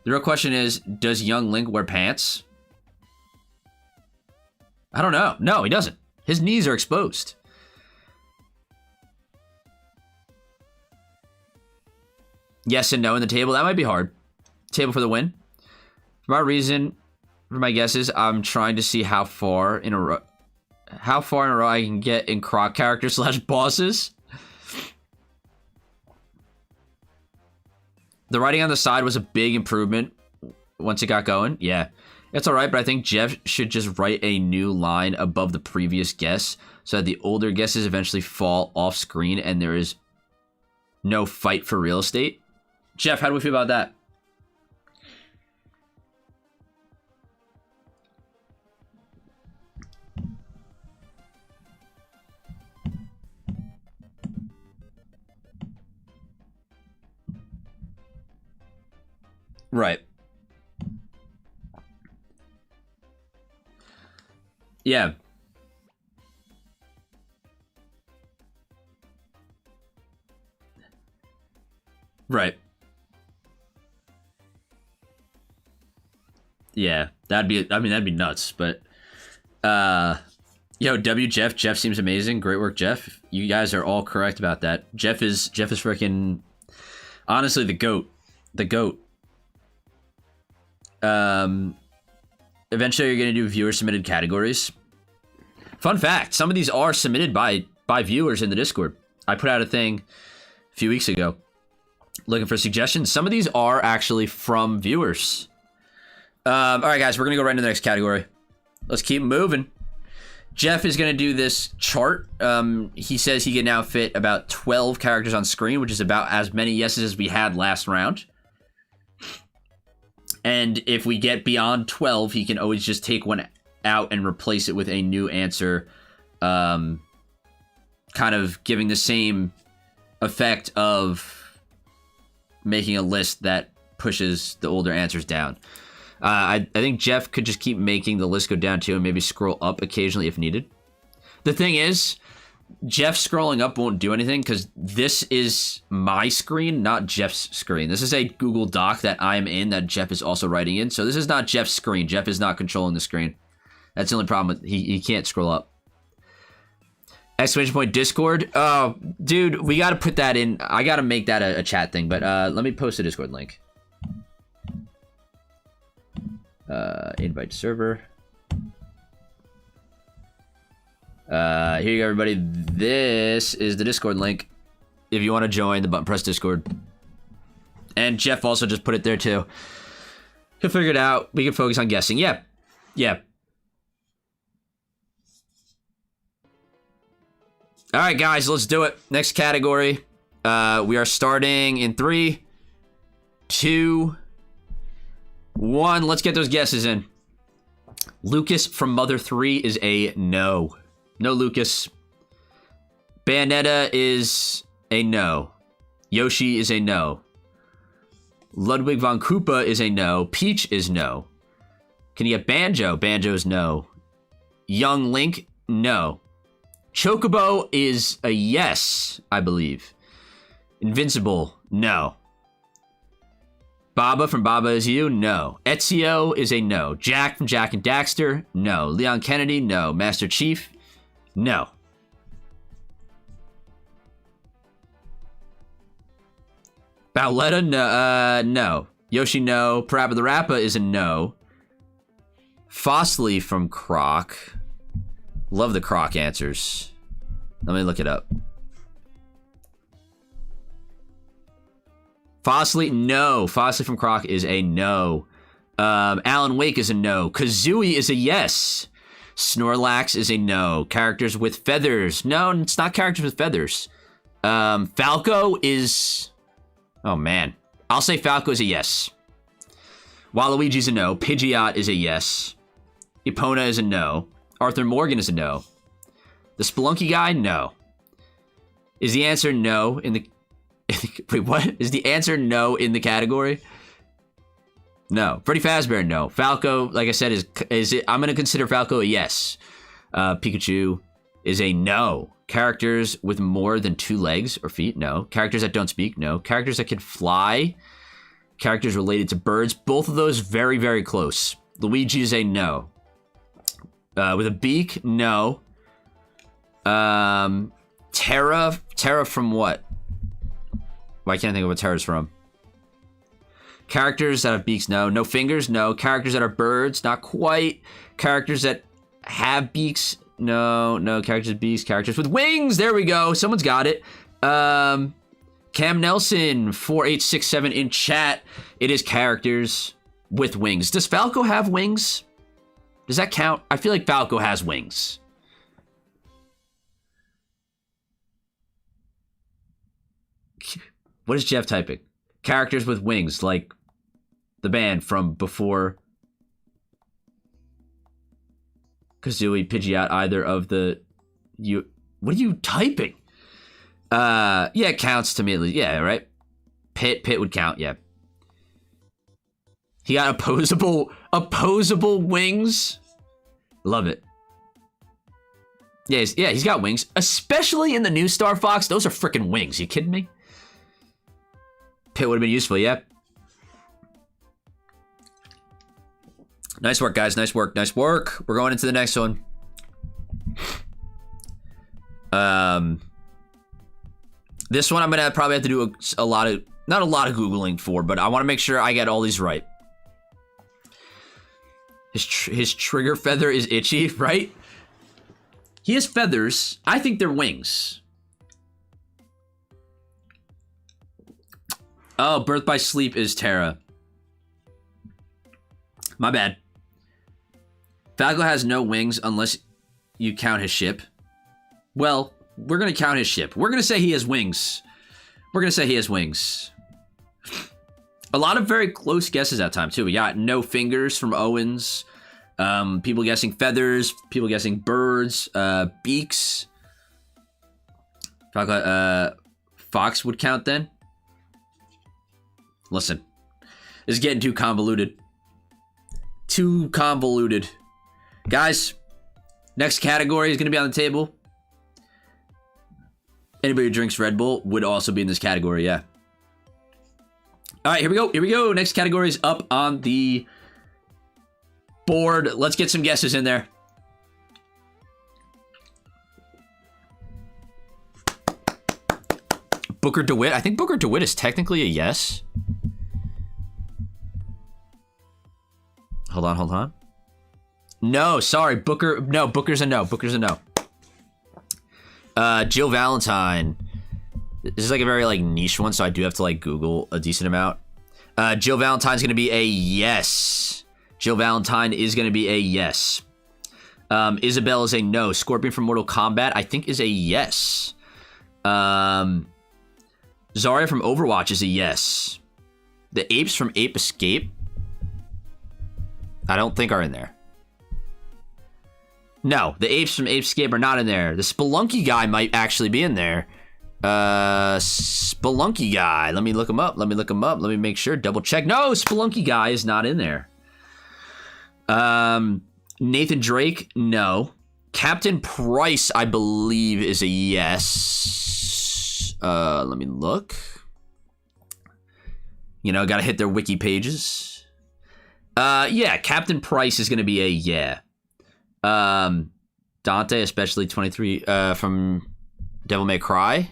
The real question is, does young Link wear pants? I don't know. No, he doesn't. His knees are exposed. Yes and no in the table. That might be hard. Table for the win. For my guesses, I'm trying to see how far in a row I can get in Croc characters / bosses. The writing on the side was a big improvement once it got going. Yeah, it's all right, but I think Jeff should just write a new line above the previous guess so that the older guesses eventually fall off screen and there is no fight for real estate. Jeff, how do we feel about that? Right. Yeah. Right. Yeah, that'd be nuts, but yo, Jeff seems amazing. Great work, Jeff. You guys are all correct about that. Jeff is freaking honestly the GOAT. The GOAT. Eventually you're going to do viewer submitted categories. Fun fact, some of these are submitted by viewers in the Discord. I put out a thing a few weeks ago looking for suggestions. Some of these are actually from viewers. All right, guys, we're going to go right into the next category. Let's keep moving. Jeff is going to do this chart. He says he can now fit about 12 characters on screen, which is about as many yeses as we had last round. And if we get beyond 12, he can always just take one out and replace it with a new answer, kind of giving the same effect of making a list that pushes the older answers down. I think Jeff could just keep making the list go down too and maybe scroll up occasionally if needed. The thing is, Jeff scrolling up won't do anything because this is my screen, not Jeff's screen. This is a Google Doc that I'm in that Jeff is also writing in. So this is not Jeff's screen. Jeff is not controlling the screen. That's the only problem. He can't scroll up. Exclamation point Discord. Oh, dude, we got to put that in. I got to make that a chat thing, but let me post a Discord link. Invite server. Here you go, everybody. This is the Discord link. If you want to join the Button Press Discord. And Jeff also just put it there too. He'll figure it out. We can focus on guessing. Yeah. Yeah. All right, guys, let's do it. Next category. We are starting in 3, 2, 1. Let's get those guesses in. Lucas from Mother 3 is a no. No Lucas. Bayonetta is a no. Yoshi is a no. Ludwig von Koopa is a no. Peach is no. Can you get Banjo? Banjo is no. Young Link, no. Chocobo is a yes, I believe. Invincible, no. Baba from Baba Is You? No. Ezio is a no. Jack from Jak and Daxter? No. Leon Kennedy? No. Master Chief? No. Bowletta? No. No. Yoshi? No. Parappa the Rappa is a no. Fossley from Croc. Love the Croc answers. Let me look it up. Fossley, no. Fossley from Croc is a no. Alan Wake is a no. Kazooie is a yes. Snorlax is a no. Characters with feathers. No, it's not characters with feathers. Falco is... Oh, man. I'll say Falco is a yes. Waluigi's a no. Pidgeot is a yes. Epona is a no. Arthur Morgan is a no. The Spelunky guy? No. Is the answer no in the... Wait, what? Is the answer no in the category? No. Freddy Fazbear, no. Falco, like I said, is it? I'm going to consider Falco a yes. Pikachu is a no. Characters with more than 2 legs or feet? No. Characters that don't speak? No. Characters that can fly? Characters related to birds? Both of those very, very close. Luigi is a no. With a beak? No. Terra from what? Why can't I think of what Terra's from? Characters that have beaks? No. No fingers? No. Characters that are birds? Not quite. Characters that have beaks? No. No. Characters with beaks. Characters with wings! There we go. Someone's got it. Cam Nelson, 4867 in chat. It is characters with wings. Does Falco have wings? Does that count? I feel like Falco has wings. What is Jeff typing? Characters with wings, like the band from before Kazooie, Pidgeot, either of the... What are you typing? Yeah, it counts to me at least. Yeah, right? Pit would count, yeah. He got opposable wings. Love it. Yeah, he's got wings. Especially in the new Star Fox. Those are freaking wings. You kidding me? Pit would have been useful, yeah. Nice work, guys. Nice work. Nice work. We're going into the next one. This one I'm going to probably have to do a lot of... Not a lot of Googling for, but I want to make sure I get all these right. His trigger feather is itchy, right? He has feathers. I think they're wings. Oh, Birth by Sleep is Terra. My bad. Falco has no wings unless you count his ship. Well, we're going to count his ship. We're going to say he has wings. We're going to say he has wings. A lot of very close guesses that time, too. We got no fingers from Owens. People guessing feathers. People guessing birds. Beaks. Fox would count then. Listen. This is getting too convoluted. Too convoluted. Guys, next category is going to be on the table. Anybody who drinks Red Bull would also be in this category, yeah. All right, here we go. Here we go. Next category is up on the board. Let's get some guesses in there. Booker DeWitt. I think Booker DeWitt is technically a yes. Hold on. No, sorry. Booker. No, Booker's a no. Booker's a no. Jill Valentine. This is like a very like niche one, so I do have to like Google a decent amount. Jill Valentine's going to be a yes. Jill Valentine is going to be a yes. Isabel is a no. Scorpion from Mortal Kombat, I think, is a yes. Zarya from Overwatch is a yes. The apes from Ape Escape, I don't think are in there. No, the apes from Ape Escape are not in there. The Spelunky guy might actually be in there. Spelunky guy. Let me look him up. Let me make sure. Double check. No, Spelunky guy is not in there. Nathan Drake, no. Captain Price, I believe, is a yes. Let me look. You know, gotta hit their wiki pages. Yeah, Captain Price is gonna be a yeah. Dante, especially 23 from Devil May Cry.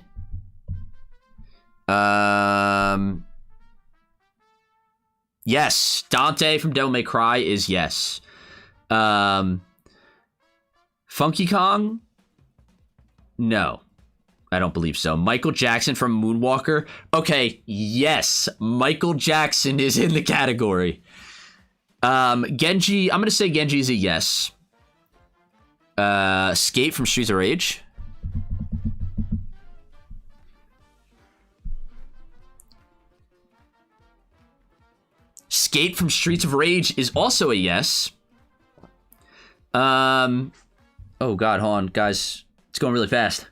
Yes, Dante from Devil May Cry is yes. Funky Kong? No, I don't believe so. Michael Jackson from Moonwalker? Okay, yes, Michael Jackson is in the category. Genji, I'm gonna say Genji is a yes. Skate from Streets of Rage? Skate from Streets of Rage is also a yes. Oh god, hold on, guys. It's going really fast.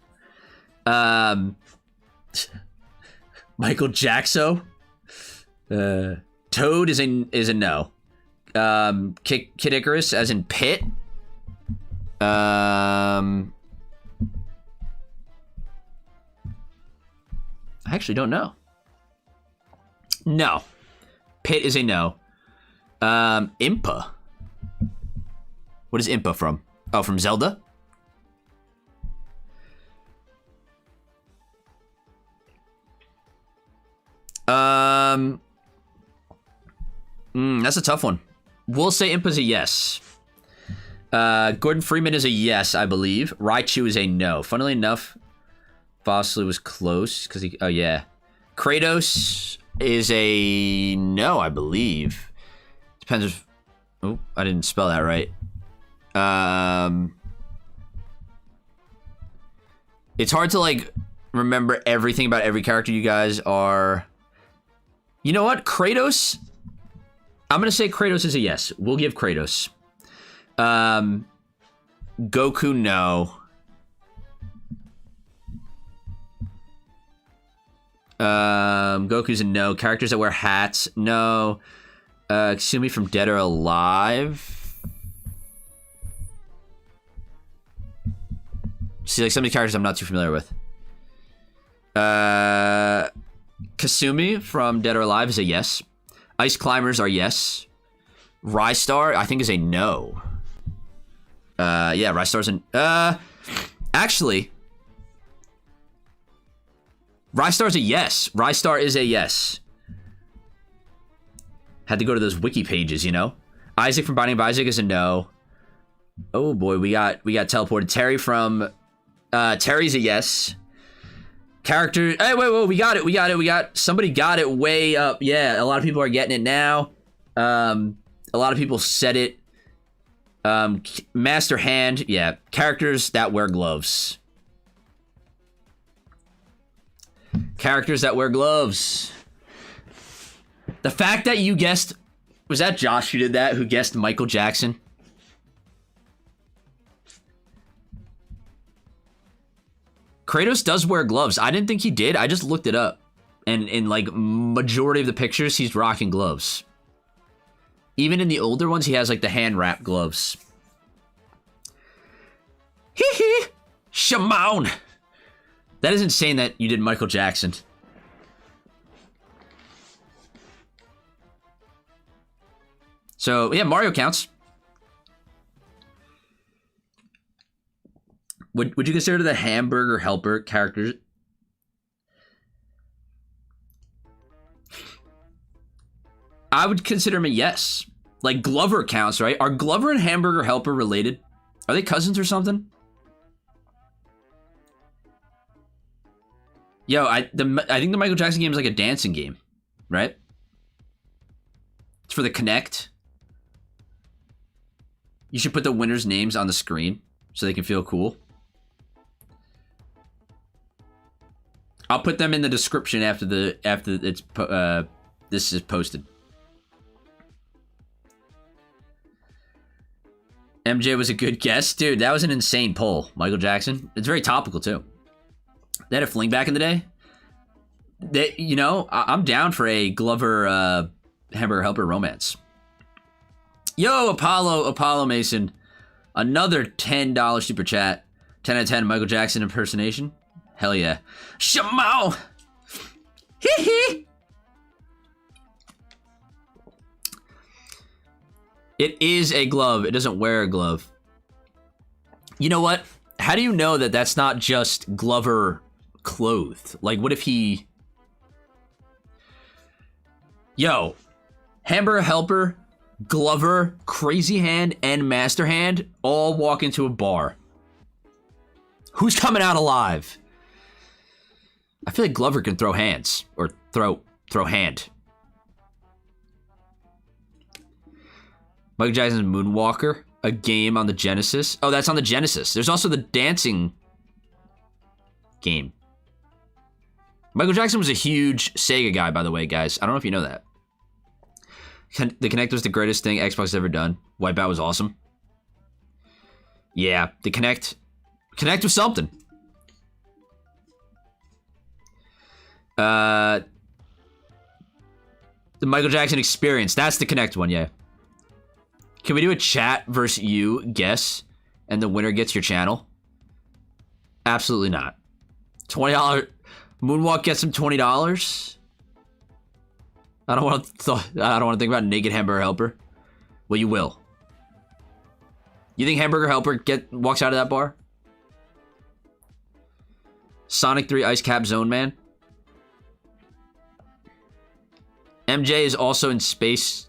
Michael Jackson. Toad is a no. Kid Icarus as in Pit. I actually don't know. No. Pit is a no. Impa. What is Impa from? Oh, from Zelda? That's a tough one. We'll say Impa's a yes. Gordon Freeman is a yes, I believe. Raichu is a no. Funnily enough, Bosley was close because he. Oh yeah, Kratos is a no, I believe. Depends if. Oh, I didn't spell that right. It's hard to like remember everything about every character you guys are. You know what? Kratos. I'm gonna say Kratos is a yes. We'll give Kratos. Goku, no. Goku's a no. Characters that wear hats, no. Kasumi from Dead or Alive. See, like some of the characters I'm not too familiar with. Kasumi from Dead or Alive is a yes. Ice Climbers are yes. Rystar, I think, is a no. Yeah, Rystar's an... actually... Rystar's a yes. Rystar is a yes. Had to go to those wiki pages, you know? Isaac from Binding of Isaac is a no. Oh boy, we got teleported. Terry from... Terry's a yes. Character... Hey, wait, we got it. Somebody got it way up. Yeah, a lot of people are getting it now. A lot of people said it. Master Hand, yeah. Characters that wear gloves. Characters that wear gloves. The fact that you guessed... Was that Josh who did that? Who guessed Michael Jackson? Kratos does wear gloves. I didn't think he did. I just looked it up. And in like majority of the pictures, he's rocking gloves. Even in the older ones, he has like the hand wrap gloves. Hee hee! Shimon! That is insane that you did Michael Jackson. So, yeah, Mario counts. Would you consider the Hamburger Helper characters? I would consider him a yes. Like, Glover counts, right? Are Glover and Hamburger Helper related? Are they cousins or something? Yo, I think the Michael Jackson game is like a dancing game, right? It's for the Kinect. You should put the winners' names on the screen so they can feel cool. I'll put them in the description after it's this is posted. MJ was a good guess. Dude, that was an insane poll. Michael Jackson. It's very topical, too. They had a fling back in the day. You know, I'm down for a Glover Hamburger Helper romance. Yo, Apollo Mason. Another $10 super chat. 10 out of 10 Michael Jackson impersonation. Hell yeah. Shamo! Hee hee! It is a glove. It doesn't wear a glove. You know what? How do you know that that's not just Glover clothed? Like, what if he... Yo, Hamburger Helper, Glover, Crazy Hand, and Master Hand all walk into a bar. Who's coming out alive? I feel like Glover can throw hands. Or throw hand. Michael Jackson's Moonwalker, a game on the Genesis. Oh, that's on the Genesis. There's also the dancing game. Michael Jackson was a huge Sega guy, by the way, guys. I don't know if you know that. The Kinect was the greatest thing Xbox has ever done. Wipeout was awesome. Yeah, the Kinect was something. The Michael Jackson Experience. That's the Kinect one, yeah. Can we do a chat versus you guess, and the winner gets your channel? Absolutely not. $20 Moonwalk gets him $20. I don't want to think about Naked Hamburger Helper. Well, you will. You think Hamburger Helper walks out of that bar? Sonic 3 Ice Cap Zone Man. MJ is also in Space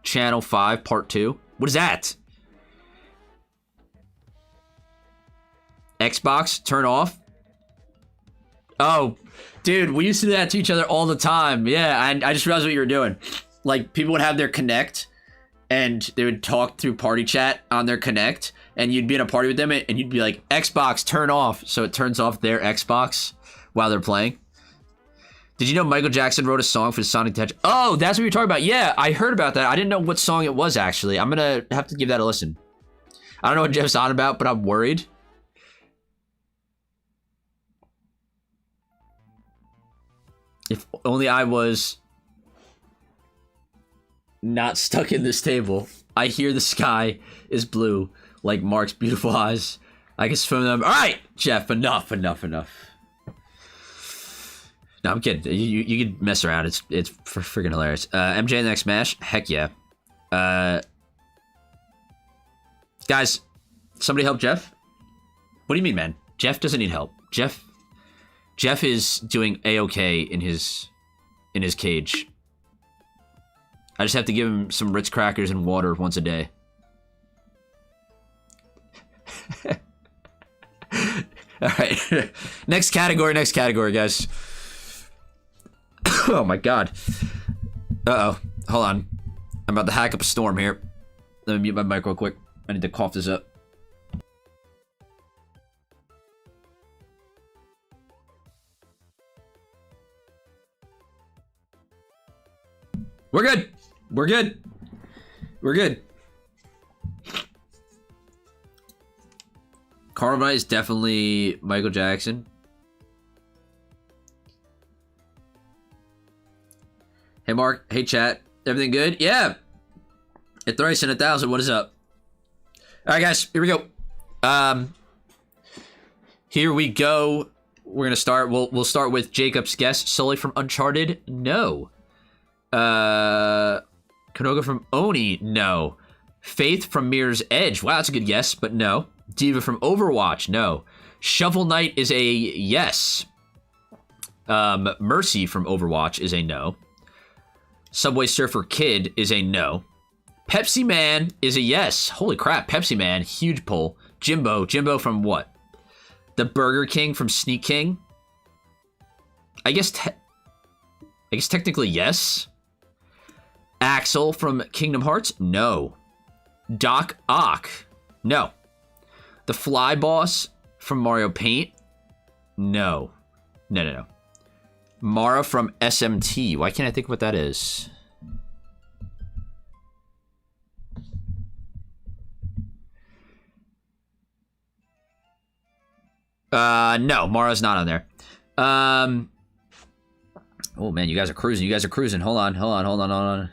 Channel 5 Part 2. What is that? Xbox, turn off. Oh, dude, we used to do that to each other all the time. Yeah, I just realized what you were doing. Like, people would have their Kinect, and they would talk through party chat on their Kinect, and you'd be in a party with them, and you'd be like, Xbox, turn off. So it turns off their Xbox while they're playing. Did you know Michael Jackson wrote a song for the Sonic the Hedgehog? Oh, that's what you're talking about. Yeah, I heard about that. I didn't know what song it was, actually. I'm going to have to give that a listen. I don't know what Jeff's on about, but I'm worried. If only I was not stuck in this table. I hear the sky is blue, like Mark's beautiful eyes. I can swim them. All right, Jeff, enough. No, I'm kidding. You can mess around. It's freaking hilarious. MJ in the next match? Heck yeah. Guys, somebody help Jeff? What do you mean, man? Jeff doesn't need help. Jeff is doing A-okay in his cage. I just have to give him some Ritz crackers and water once a day. All right. Next category, guys. Oh my god. Uh-oh. Hold on. I'm about to hack up a storm here. Let me mute my mic real quick. I need to cough this up. We're good. Carbonite is definitely Michael Jackson. Hey Mark, hey chat, everything good? Yeah. At thrice and 1,000, what is up? All right, guys, here we go. Here we go. We're gonna start. We'll start with Jacob's guess. Sully from Uncharted, no. Kanoga from Oni, no. Faith from Mirror's Edge, wow, that's a good guess, but no. Diva from Overwatch, no. Shovel Knight is a yes. Mercy from Overwatch is a no. Subway Surfer Kid is a no. Pepsi Man is a yes. Holy crap, Pepsi Man, huge pull. Jimbo from what? The Burger King from Sneak King? I guess technically yes. Axel from Kingdom Hearts? No. Doc Ock? No. The Fly Boss from Mario Paint? No. No. Mara from SMT. Why can't I think what that is? No, Mara's not on there. Oh man, you guys are cruising. Hold on.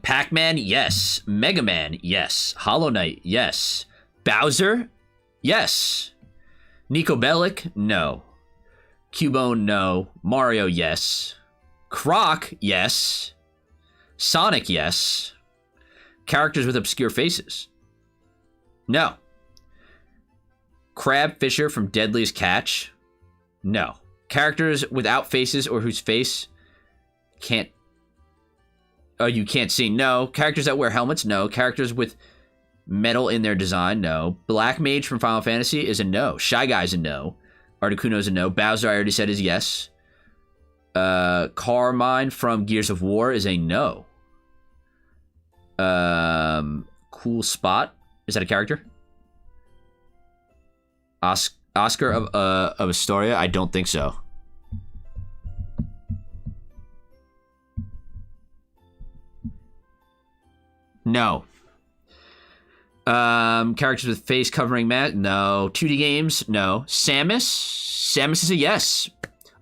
Pac-Man, yes. Mega Man, yes. Hollow Knight, yes. Bowser, yes. Nico Bellic, no. Cubone, no. Mario, yes. Croc, yes. Sonic, yes. Characters with obscure faces. No. Crab Fisher from Deadliest Catch. No. Characters without faces or whose face can't... Oh, you can't see. No. Characters that wear helmets. No. Characters with metal in their design. No. Black Mage from Final Fantasy is a no. Shy Guy's a no. Articuno's a no. Bowser, I already said, is yes. Carmine from Gears of War is a no. Cool Spot. Is that a character? Oscar of Astoria? I don't think so. No. Characters with face covering mask? No. 2D games? No. Samus? Samus is a yes.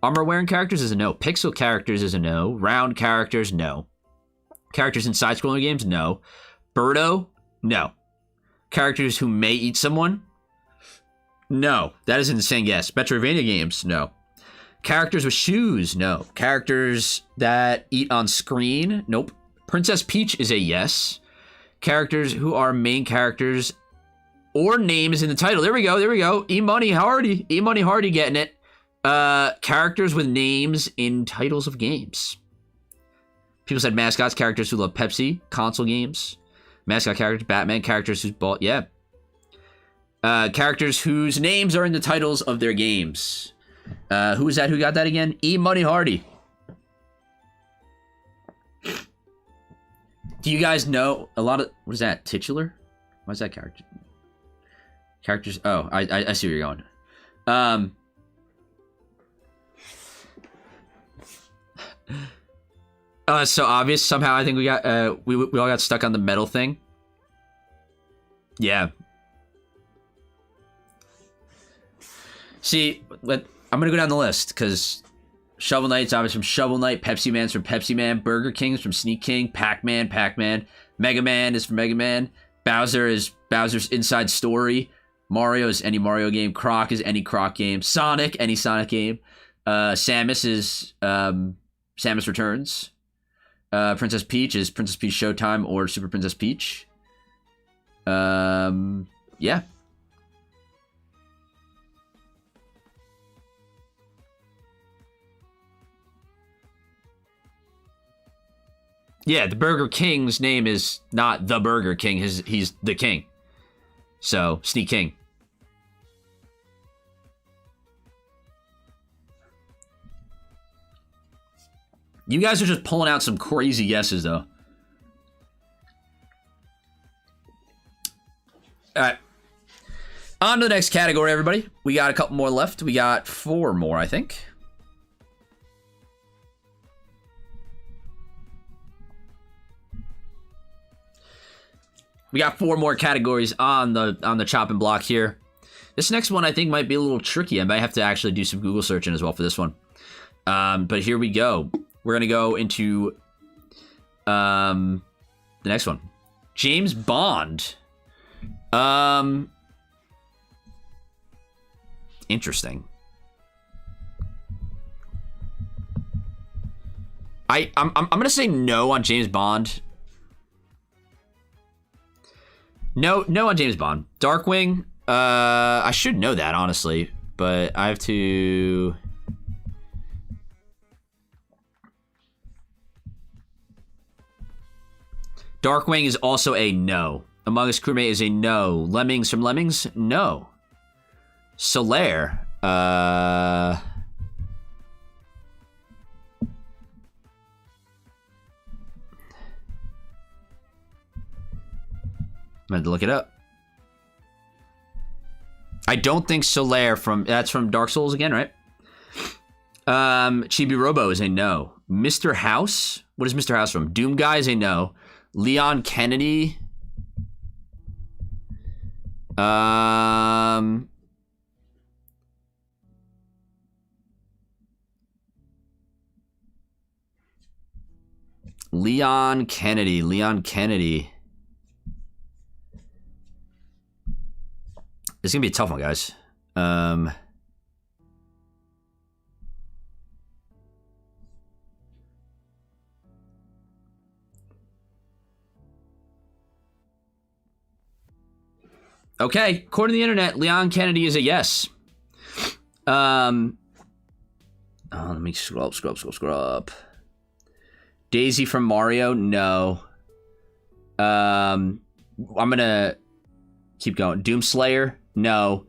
Armor wearing characters is a no. Pixel characters is a no. Round characters? No. Characters in side-scrolling games? No. Birdo? No. Characters who may eat someone? No. That is an insane guess. Metroidvania games? No. Characters with shoes? No. Characters that eat on screen? Nope. Princess Peach is a yes. Characters who are main characters or names in the title. There we go. There we go. E-Money Hardy. E-Money Hardy getting it. Characters with names in titles of games. People said mascots, characters who love Pepsi, console games. Mascot characters, Batman, characters who's bought, yeah. Characters whose names are in the titles of their games. Who is that? Who got that again? E-Money Hardy. Do you guys know a lot of... What is that? Titular? What's that character? Characters... Oh, I see where you're going. It's so obvious. Somehow I think we got... we all got stuck on the metal thing. Yeah. See, I'm going to go down the list, because... Shovel Knight's obviously from Shovel Knight. Pepsi Man's from Pepsi Man. Burger King's from Sneak King. Pac-Man, Pac-Man. Mega Man is from Mega Man. Bowser is Bowser's Inside Story. Mario is any Mario game. Croc is any Croc game. Sonic, any Sonic game. Samus is Samus Returns. Princess Peach is Princess Peach Showtime or Super Princess Peach. Yeah. Yeah, the Burger King's name is not the Burger King. He's the king. So, Sneak King. You guys are just pulling out some crazy guesses, though. All right. On to the next category, everybody. We got a couple more left. We got 4 more, I think. We got 4 more categories on the chopping block here. This next one I think might be a little tricky. I might have to actually do some Google searching as well for this one. But here we go. We're gonna go into the next one. James Bond. Interesting. I'm gonna say no on James Bond. No on James Bond. Darkwing, I should know that, honestly, but I have to... Darkwing is also a no. Among Us crewmate is a no. Lemmings from Lemmings? No. Solaire, I'm gonna look it up. I don't think Solaire that's from Dark Souls again, right? Chibi Robo is a no. Mr. House? What is Mr. House from? Doom Guy is a no. Leon Kennedy. Leon Kennedy. It's gonna be a tough one, guys. Okay, according to the internet, Leon Kennedy is a yes. Let me scroll up. Daisy from Mario, no. I'm gonna keep going. Doomslayer, no.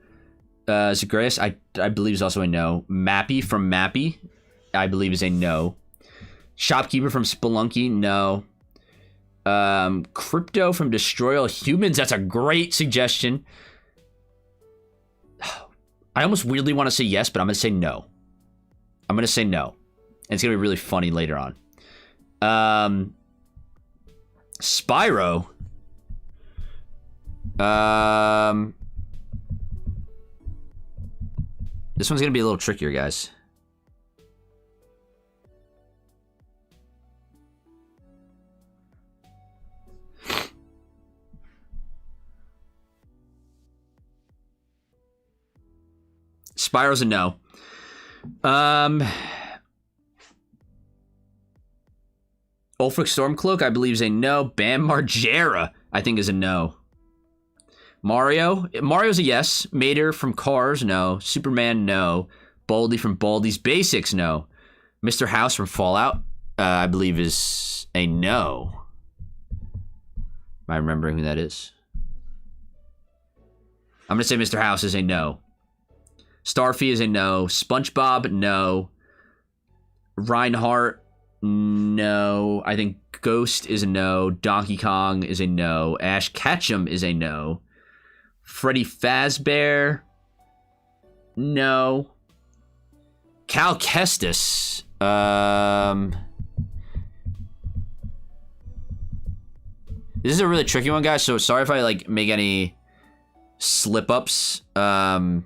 Zagreus, I believe is also a no. Mappy from Mappy, I believe is a no. Shopkeeper from Spelunky, no. Crypto from Destroy All Humans, that's a great suggestion. I almost weirdly want to say yes, but I'm gonna say no. I'm gonna say no. And it's gonna be really funny later on. Spyro. This one's gonna be a little trickier, guys. Spyro's a no. Ulfric Stormcloak, I believe, is a no. Bam Margera, I think, is a no. Mario's a yes. Mater from Cars, no. Superman, no. Baldy from Baldi's Basics, no. Mr. House from Fallout, I believe, is a no. Am I remembering who that is? I'm going to say Mr. House is a no. Starfy is a no. SpongeBob, no. Reinhardt, no. I think Ghost is a no. Donkey Kong is a no. Ash Ketchum is a no. Freddy Fazbear, no. Cal Kestis, this is a really tricky one, guys, so sorry if I like make any slip-ups and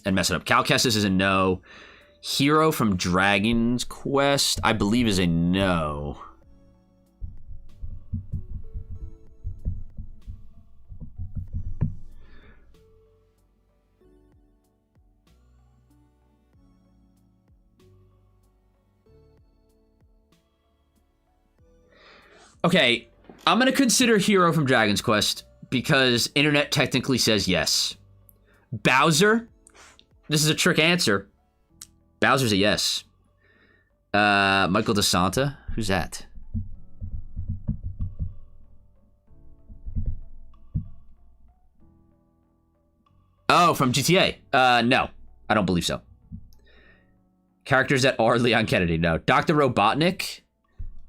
mess it up. Cal Kestis is a no. Hero from Dragon's Quest, I believe, is a no. Okay, I'm going to consider Hero from Dragon's Quest because internet technically says yes. Bowser, this is a trick answer. Bowser's a yes. Michael DeSanta, who's that? Oh, from GTA. No, I don't believe so. Characters that are Leon Kennedy, no. Dr. Robotnik,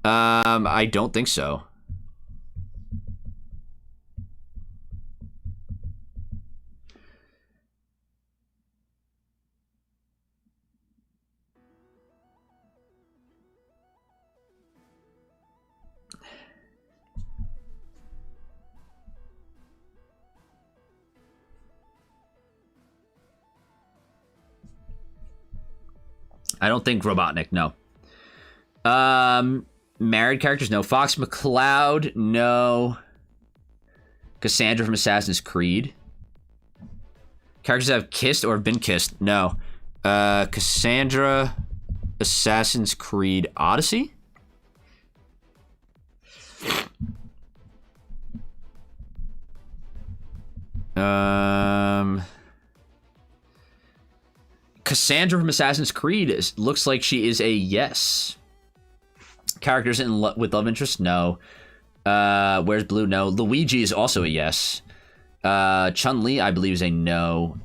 I don't think so. I don't think Robotnik, no. Married characters, no. Fox McCloud, no. Cassandra from Assassin's Creed. Characters that have kissed or have been kissed, no. Cassandra, Assassin's Creed Odyssey? Cassandra from Assassin's Creed looks like she is a yes. Characters with love interest, no. Where's Blue? No. Luigi is also a yes. Chun-Li, I believe, is a no.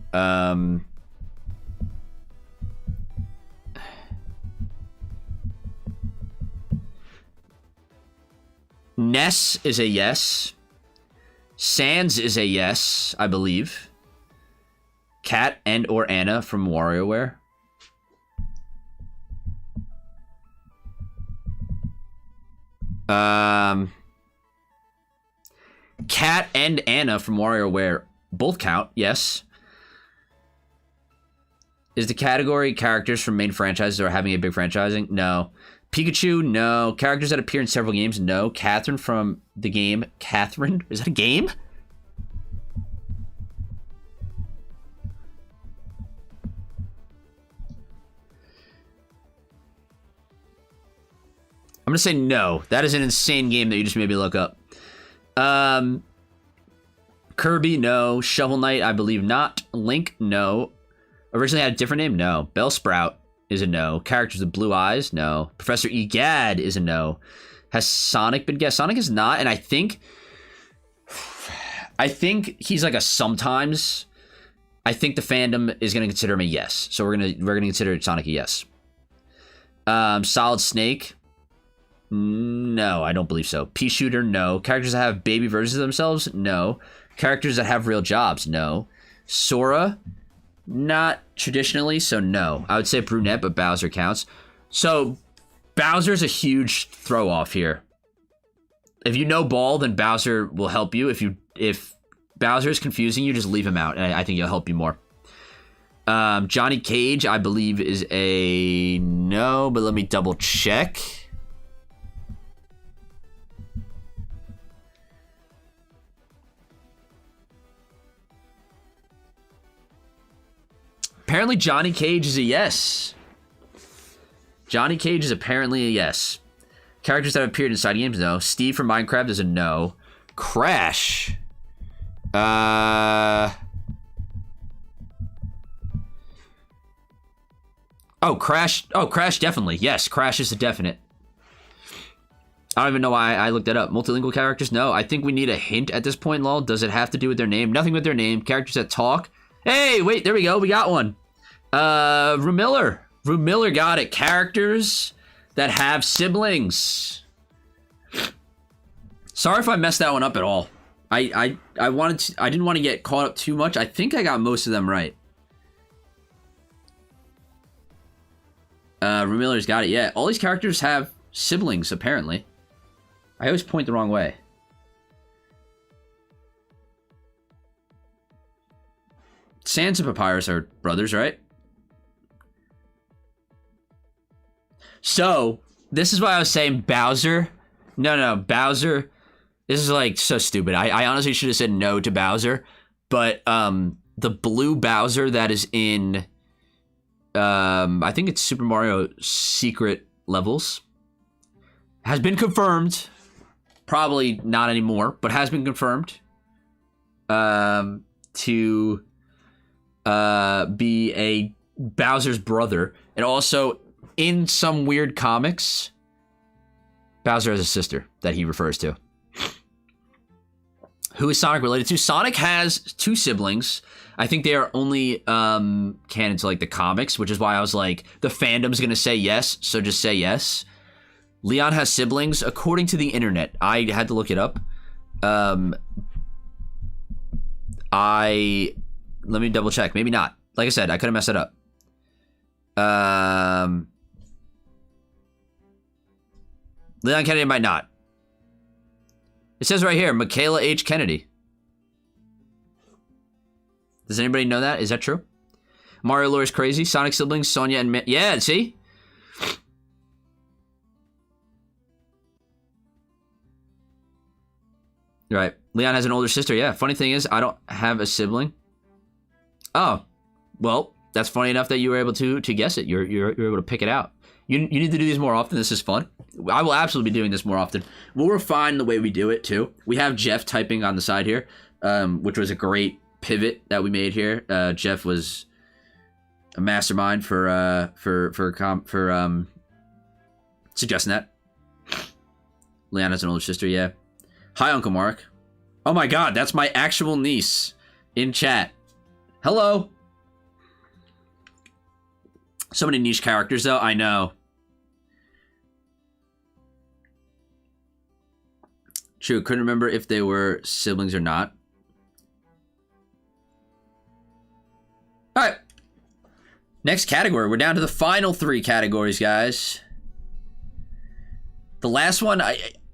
Ness is a yes. Sans is a yes, I believe. Kat and or Anna from WarioWare. Kat and Anna from WarioWare both count, yes. Is the category characters from main franchises or having a big franchising? No. Pikachu, no. Characters that appear in several games, no. Catherine from the game. Catherine? Is that a game? I'm going to say no. That is an insane game that you just made me look up. Kirby, no. Shovel Knight, I believe not. Link, no. Originally had a different name, no. Bellsprout is a no. Characters with blue eyes, no. Professor Egad is a no. Has Sonic been guessed? Sonic is not, and I think he's like a sometimes. I think the fandom is gonna consider him a yes. So we're gonna consider Sonic a yes. Solid Snake. No, I don't believe so. Pea Shooter, no. Characters that have baby versions of themselves, no. Characters that have real jobs, no. Sora, not traditionally, so no. I would say Brunette, but Bowser counts. So Bowser's a huge throw off here. If you know Ball, then Bowser will help you. If Bowser is confusing you, just leave him out, and I think he'll help you more. Johnny Cage, I believe, is a no, but let me double check. Apparently Johnny Cage is a yes. Johnny Cage is apparently a yes. Characters that have appeared inside games, no. Steve from Minecraft is a no. Crash. Oh, Crash. Oh, Crash definitely. Yes, Crash is a definite. I don't even know why I looked that up. Multilingual characters? No, I think we need a hint at this point, lol. Does it have to do with their name? Nothing with their name. Characters that talk. Hey, wait, there we go. We got one. Rue Miller. Rue Miller got it. Characters that have siblings. Sorry if I messed that one up at all. I didn't want to get caught up too much. I think I got most of them right. Rue Miller's got it. Yeah, all these characters have siblings, apparently. I always point the wrong way. Sans and Papyrus are brothers, right? So, this is why I was saying Bowser. No, Bowser. This is like so stupid. I honestly should have said no to Bowser. But the blue Bowser that is in, I think it's Super Mario Secret Levels, has been confirmed. Probably not anymore, but has been confirmed to be a Bowser's brother. And also, in some weird comics, Bowser has a sister that he refers to. Who is Sonic related to? Sonic has two siblings. I think they are only canon to like the comics, which is why I was like, the fandom's gonna say yes, so just say yes. Leon has siblings, according to the internet. I had to look it up. Let me double check. Maybe not. Like I said, I could have messed it up. Leon Kennedy might not. It says right here, Michaela H. Kennedy. Does anybody know that? Is that true? Mario Lore is crazy. Sonic siblings, Sonia and... Yeah, see? Right. Leon has an older sister. Yeah. Funny thing is, I don't have a sibling. Oh. Well, that's funny enough that you were able to guess it. You're able to pick it out. You need to do these more often. This is fun. I will absolutely be doing this more often. We'll refine the way we do it, too. We have Jeff typing on the side here, which was a great pivot that we made here. Jeff was a mastermind for suggesting that. Leon has an older sister, yeah. Hi, Uncle Mark. Oh my god, that's my actual niece in chat. Hello. So many niche characters, though. I know. True, couldn't remember if they were siblings or not. Alright. Next category. We're down to the final three categories, guys. The last one,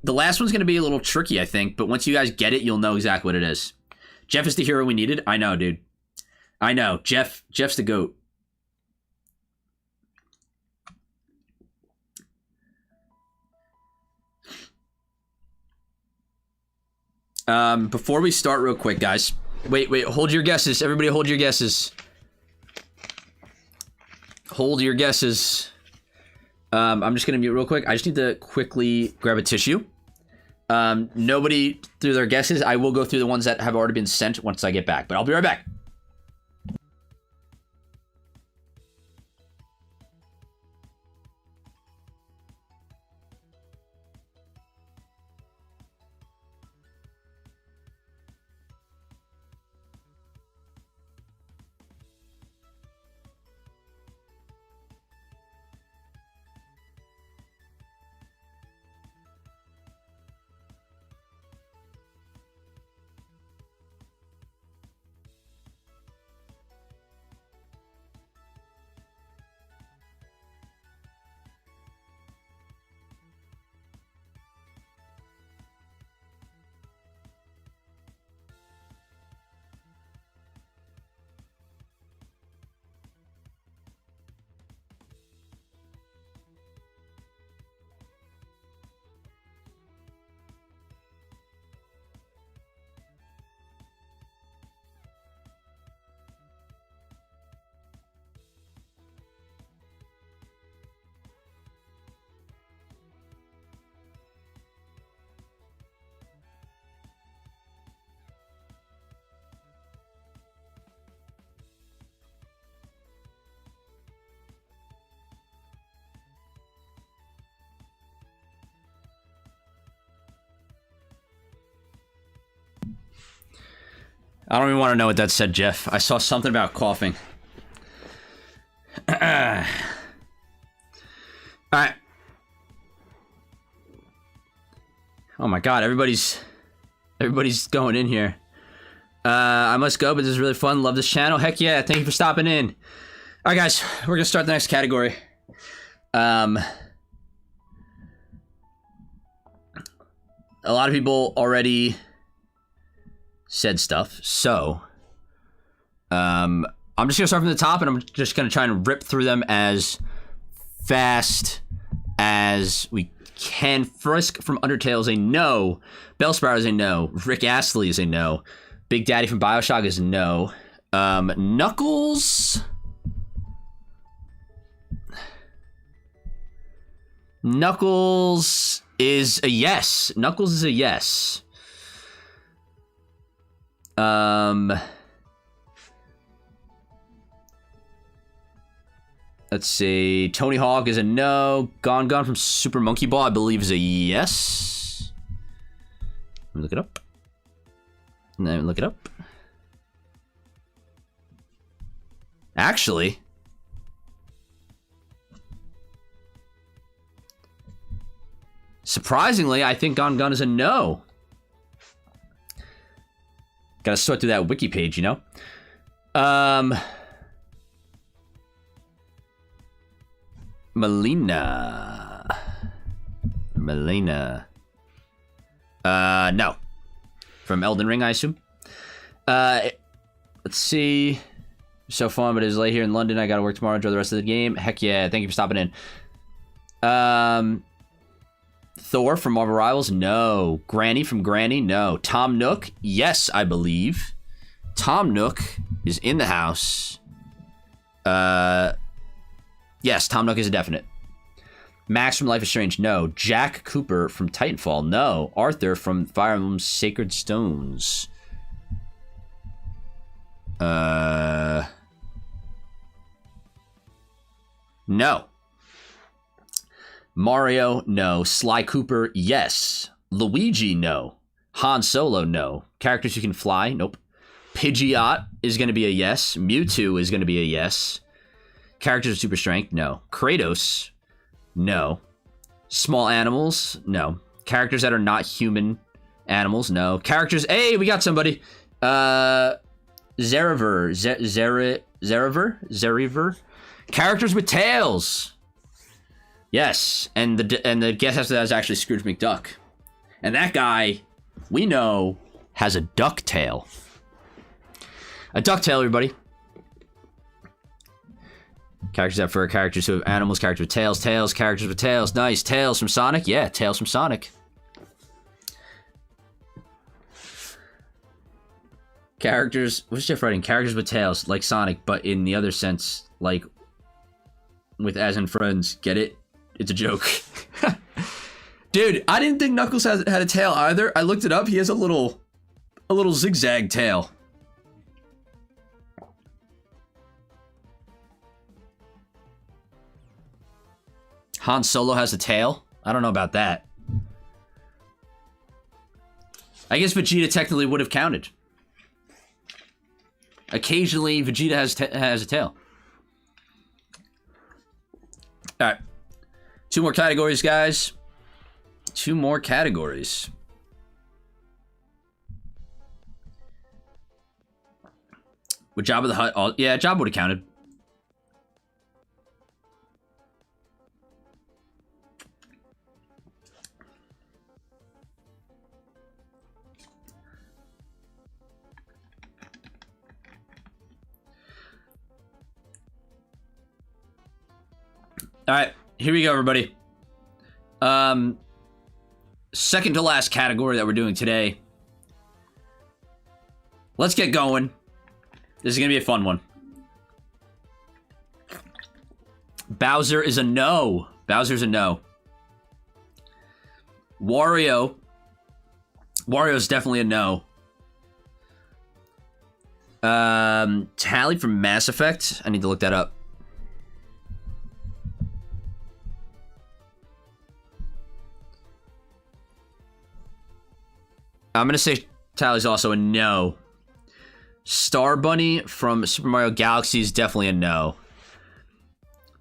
the last one's going to be a little tricky, I think. But once you guys get it, you'll know exactly what it is. Jeff is the hero we needed. I know, dude. I know. Jeff's the GOAT. Before we start real quick, guys. Wait, hold your guesses. Everybody hold your guesses. Hold your guesses. I'm just going to mute real quick. I just need to quickly grab a tissue. Nobody threw their guesses. I will go through the ones that have already been sent once I get back, but I'll be right back. I don't even want to know what that said, Jeff. I saw something about coughing. All right. Oh my God, everybody's going in here. I must go, but this is really fun. Love this channel. Heck yeah, thank you for stopping in. All right, guys, we're gonna start the next category. A lot of people already said stuff, so I'm just gonna start from the top, and I'm just gonna try and rip through them as fast as we can. Frisk from Undertale is a no. Bellsprout is a no. Rick Astley is a no. Big Daddy from Bioshock is a no. Knuckles is a yes. Knuckles is a yes. Let's see. Tony Hawk is a no. Gon Gon from Super Monkey Ball, I believe, is a yes. Let me look it up. And then look it up. Actually, surprisingly, I think Gon Gon is a no. Gotta sort through that wiki page, you know? Melina. No. From Elden Ring, I assume. Let's see. So fun, but it is late here in London. I gotta work tomorrow. Enjoy the rest of the game. Heck yeah. Thank you for stopping in. Thor from Marvel Rivals, no. Granny from Granny, no. Tom Nook, yes, I believe. Tom Nook is in the house. Yes, Tom Nook is a definite. Max from Life is Strange, no. Jack Cooper from Titanfall, no. Arthur from Fire Emblem Sacred Stones. No. Mario, no. Sly Cooper, yes. Luigi, no. Han Solo, no. Characters who can fly, nope. Pidgeot is going to be a yes. Mewtwo is going to be a yes. Characters with super strength, no. Kratos, no. Small animals, no. Characters that are not human animals, no. Characters, hey, we got somebody. Zeriver. Characters with tails. Yes, and the guess after that is actually Scrooge McDuck. And that guy, we know, has a duck tail. A duck tail, everybody. Characters that for characters who have animals, characters with tails, characters with tails. Nice. Tails from Sonic? Yeah, Tails from Sonic. Characters, what's Jeff writing? Characters with tails, like Sonic, but in the other sense, like with as in friends. Get it? It's a joke. Dude, I didn't think Knuckles had a tail either. I looked it up. He has a little zigzag tail. Han Solo has a tail? I don't know about that. I guess Vegeta technically would have counted. Occasionally, Vegeta has a tail. All right. 2 more categories, guys. 2 more categories. Would Jabba the Hutt... yeah, Jabba would have counted. All right, here we go, everybody. Second to last category that we're doing today. Let's get going. This is gonna be a fun one. Bowser is a no. Bowser's a no. Wario. Wario's definitely a no. Tally from Mass Effect. I need to look that up. I'm going to say Tally's also a no. Star Bunny from Super Mario Galaxy is definitely a no.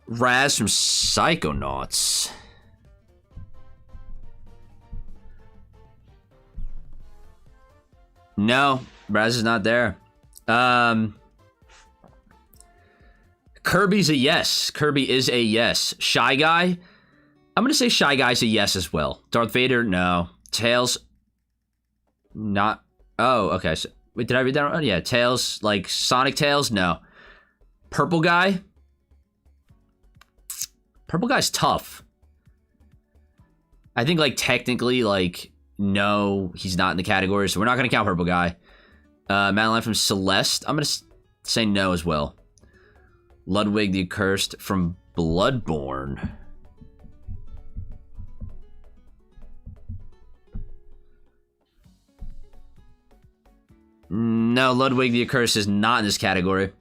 Raz from Psychonauts. No, Raz is not there. Kirby's a yes. Kirby is a yes. Shy Guy? I'm going to say Shy Guy's a yes as well. Darth Vader? No. Tails? Not. Oh, okay. So, wait, did I read that wrong? Yeah, Tails, like Sonic Tails? No. Purple Guy? Purple Guy's tough. I think, like, technically, like, no, he's not in the category, so we're not going to count Purple Guy. Madeline from Celeste? I'm going to say no as well. Ludwig the Accursed from Bloodborne. No, Ludwig the Accursed is not in this category.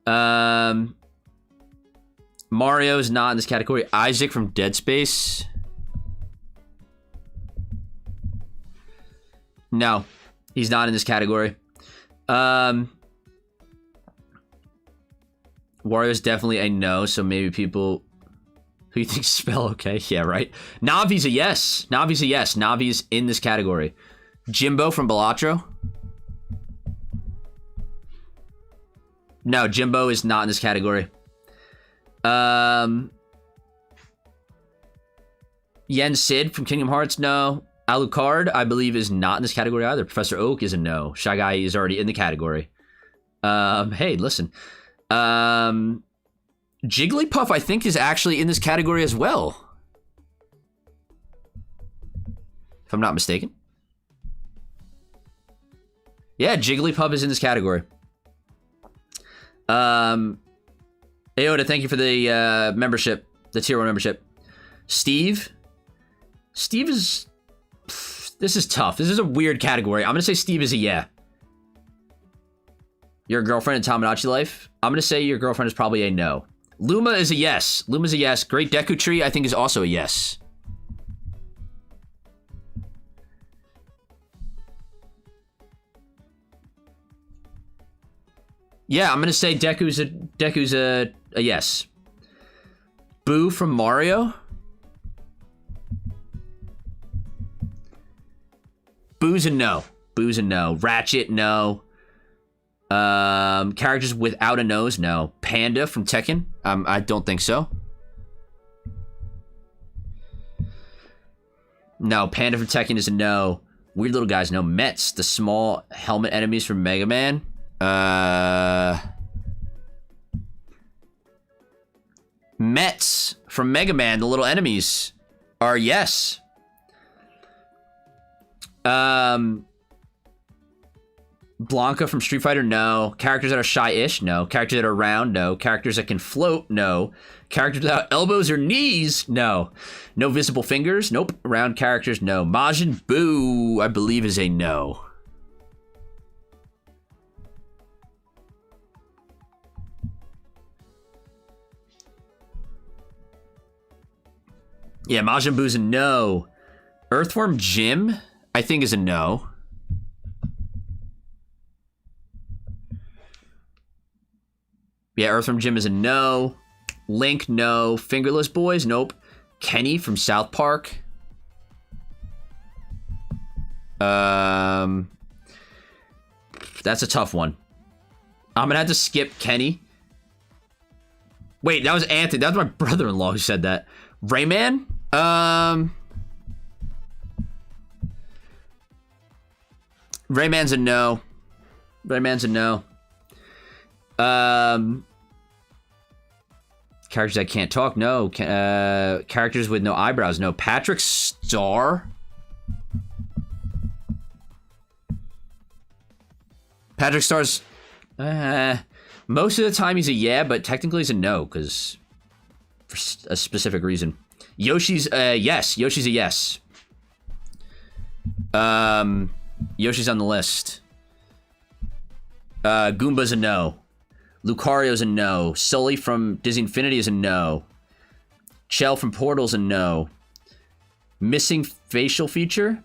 Mario's not in this category. Isaac from Dead Space. No, he's not in this category. Wario's definitely a no, so maybe people who you think spell okay. Yeah, right. Navi's a yes. Navi's a yes. Navi's in this category. Jimbo from Balatro. No, Jimbo is not in this category. Yen Sid from Kingdom Hearts, no. Alucard, I believe, is not in this category either. Professor Oak is a no. Shy Guy is already in the category. Hey, listen. Jigglypuff, I think, is actually in this category as well. If I'm not mistaken. Yeah, Jigglypuff is in this category. Ayoda, thank you for the membership, the tier 1 membership. Steve is... This is tough. This is a weird category. I'm going to say Steve is a yeah. Your girlfriend in Tamagotchi Life? I'm going to say your girlfriend is probably a no. Luma is a yes. Luma's a yes. Great Deku Tree, I think, is also a yes. Yeah, I'm going to say Deku's a yes. Boo from Mario? Boo's a no. Boo's a no. Ratchet, no. Characters without a nose, no. Panda from Tekken? I don't think so. No, Panda from Tekken is a no. Weird Little Guys, no. Mets, the small helmet enemies from Mega Man. Mets from Mega Man, the little enemies, are yes. Blanca from Street Fighter, no. Characters that are shy-ish, no. Characters that are round, no. Characters that can float, no. Characters without elbows or knees, no. No visible fingers, nope. Round characters, no. Majin Buu, I believe, is a no. Yeah, Majin Buu's a no. Earthworm Jim, I think, is a no. Yeah, Earthworm Jim is a no. Link, no. Fingerless Boys, nope. Kenny from South Park. That's a tough one. I'm gonna have to skip Kenny. Wait, that was Anthony. That was my brother-in-law who said that. Rayman? Rayman's a no. Rayman's a no. Characters that can't talk, no. Characters with no eyebrows, no. Patrick Star? Patrick Star's... most of the time he's a yeah, but technically he's a no, because... for a specific reason. Yoshi's a yes. Yoshi's a yes. Yoshi's on the list. Goomba's a no. Lucario's a no. Sully from Disney Infinity is a no. Chell from Portal's a no. Missing facial feature?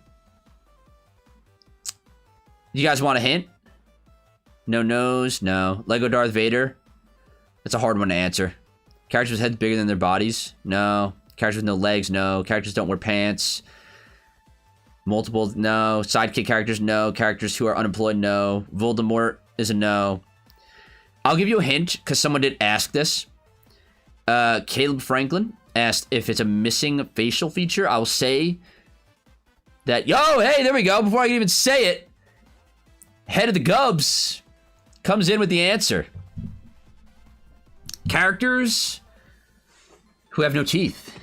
You guys want a hint? No nose? No. Lego Darth Vader? That's a hard one to answer. Characters with heads bigger than their bodies? No. Characters with no legs? No. Characters don't wear pants? Multiple? No. Sidekick characters? No. Characters who are unemployed? No. Voldemort is a no. I'll give you a hint, because someone did ask this. Caleb Franklin asked if it's a missing facial feature. I'll say that... Yo, hey, there we go. Before I can even say it, Head of the Gubs comes in with the answer. Characters who have no teeth.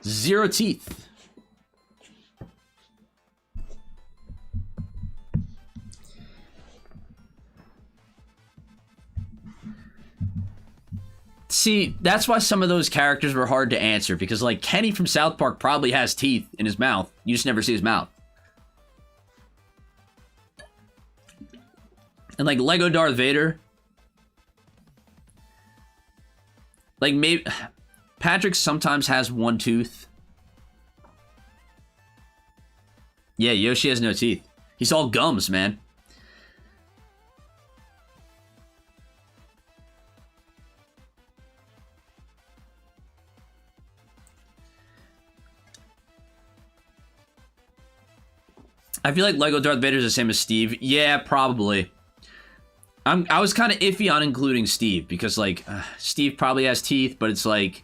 0 teeth. See, that's why some of those characters were hard to answer, because, like, Kenny from South Park probably has teeth in his mouth. You just never see his mouth. And, like, Lego Darth Vader... like, maybe... Patrick sometimes has 1 tooth. Yeah, Yoshi has no teeth. He's all gums, man. I feel like Lego Darth Vader is the same as Steve. Yeah, probably. I was kind of iffy on including Steve because, like, Steve probably has teeth, but it's like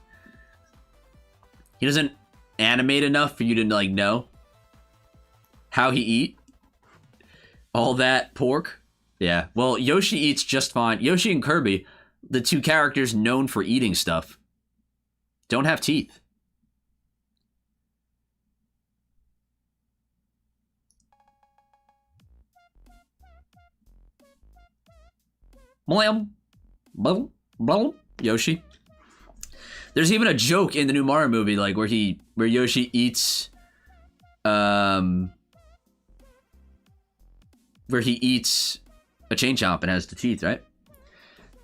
he doesn't animate enough for you to, like, know how he eat all that pork. Yeah, well, Yoshi eats just fine. Yoshi and Kirby, the 2 characters known for eating stuff, don't have teeth. Blam, blam, blam, Yoshi. There's even a joke in the new Mario movie, like where Yoshi eats, where he eats a chain chomp and has the teeth, right?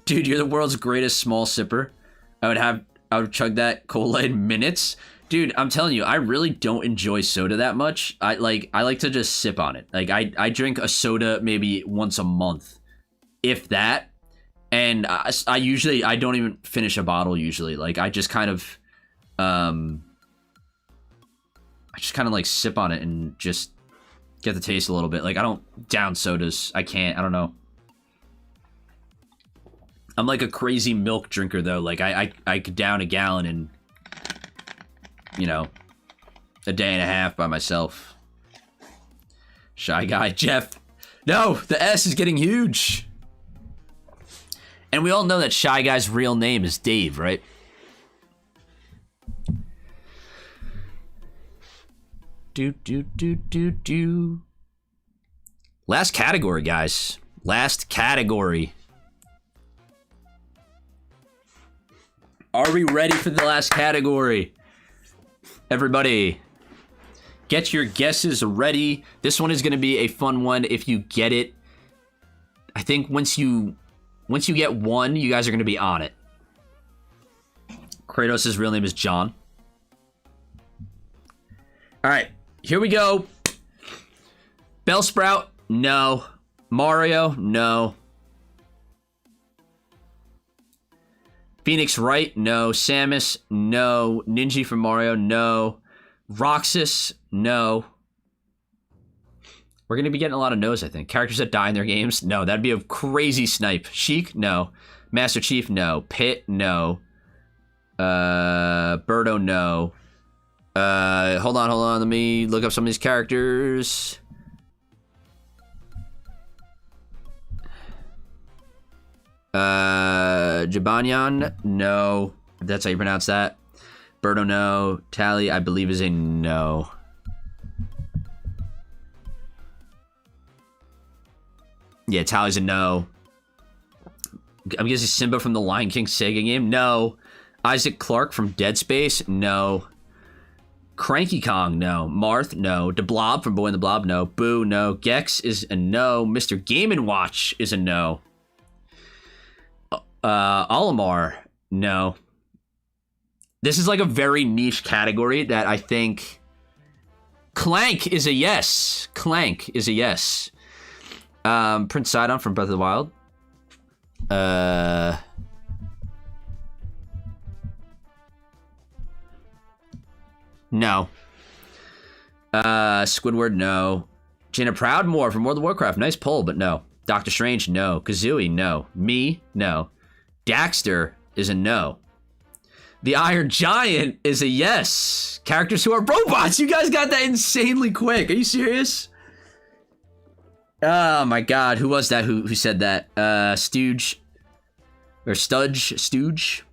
Dude, you're the world's greatest small sipper. I would chug that cola in minutes. Dude, I'm telling you, I really don't enjoy soda that much. I like to just sip on it. Like I drink a soda maybe once a month, if that. And I don't even finish a bottle usually. Like I just kind of like sip on it and just get the taste a little bit. Like I don't down sodas. I can't. I don't know. I'm like a crazy milk drinker though. Like I could down a gallon in, you know, a day and a half by myself. Shy guy Jeff. No, the S is getting huge. And we all know that Shy Guy's real name is Dave, right? Do. Last category, guys. Last category. Are we ready for the last category? Everybody, get your guesses ready. This one is going to be a fun one if you get it. I think once you get one, you guys are going to be on it. Kratos' real name is John. All right, here we go. Bellsprout, no. Mario, no. Phoenix Wright, no. Samus, no. Ninja from Mario, no. Roxas, no. We're going to be getting a lot of no's, I think. Characters that die in their games, no. That'd be a crazy snipe. Sheik, no. Master Chief, no. Pit, no. Birdo, no. Hold on. Let me look up some of these characters. Jibanyan, no. If that's how you pronounce that. Birdo, no. Tally, I believe, is a no. Yeah, Tally's a no. I'm guessing Simba from the Lion King Sega game? No. Isaac Clarke from Dead Space? No. Cranky Kong? No. Marth? No. The Blob from Boy and the Blob? No. Boo? No. Gex is a no. Mr. Game & Watch is a no. Olimar? No. This is like a very niche category that I think... Clank is a yes. Clank is a yes. Prince Sidon from Breath of the Wild. No. Squidward, no. Jaina Proudmoore from World of Warcraft. Nice poll, but no. Doctor Strange, no. Kazooie, no. Me, no. Daxter is a no. The Iron Giant is a yes. Characters who are robots. You guys got that insanely quick. Are you serious? Oh my god. Who was that who said that? Stooge. Or Stooge.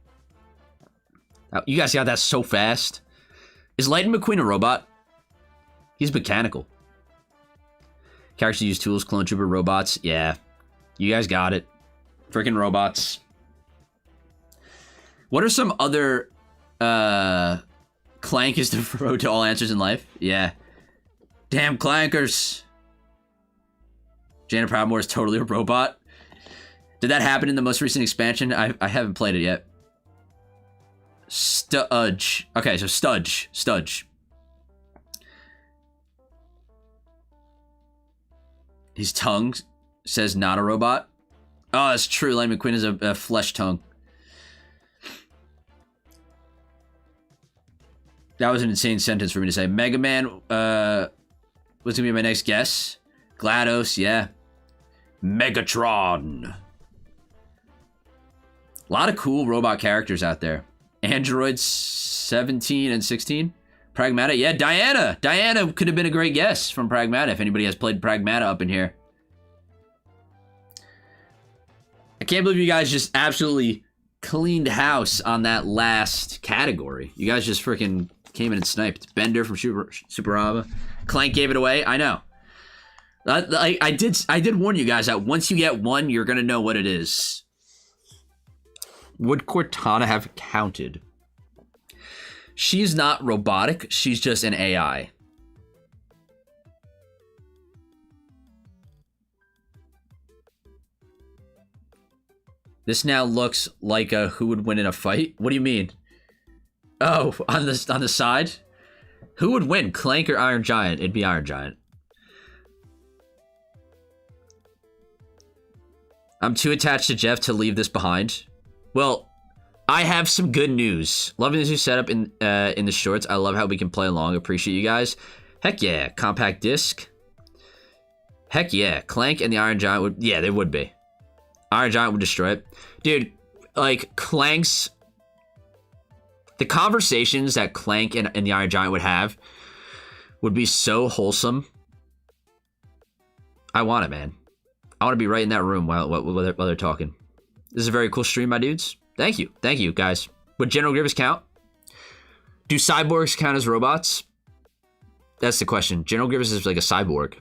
Oh, you guys got that so fast. Is Lightning McQueen a robot? He's mechanical. Characters use tools, clone trooper, robots. Yeah. You guys got it. Freaking robots. What are some other... Clank is the road to all answers in life? Yeah. Damn clankers. Jaina Proudmoore is totally a robot. Did that happen in the most recent expansion? I haven't played it yet. Studge. Okay, so Studge. His tongue says not a robot. Oh, that's true. Lightning McQueen is a flesh tongue. That was an insane sentence for me to say. Mega Man was going to be my next guess. GLaDOS, yeah. Megatron. A lot of cool robot characters out there. Androids 17 and 16. Pragmata, yeah, Diana. Diana could have been a great guess from Pragmata if anybody has played Pragmata up in here. I can't believe you guys just absolutely cleaned house on that last category. You guys just freaking came in and sniped. Bender from Superava. Clank gave it away. I know. I did warn you guys that once you get one, you're gonna know what it is. Would Cortana have counted? She's not robotic. She's just an AI. This now looks like a who would win in a fight. What do you mean? Oh, on the side? Who would win, Clank or Iron Giant? It'd be Iron Giant. I'm too attached to Jeff to leave this behind. Well, I have some good news. Loving this new setup in the shorts. I love how we can play along. Appreciate you guys. Heck yeah, compact disc. Heck yeah, Clank and the Iron Giant would. Yeah, they would be. Iron Giant would destroy it, dude. Like Clank's. The conversations that Clank and the Iron Giant would have would be so wholesome. I want it, man. I want to be right in that room while they're talking. This is a very cool stream, my dudes. Thank you, guys. Would General Grievous count? Do cyborgs count as robots? That's the question. General Grievous is like a cyborg.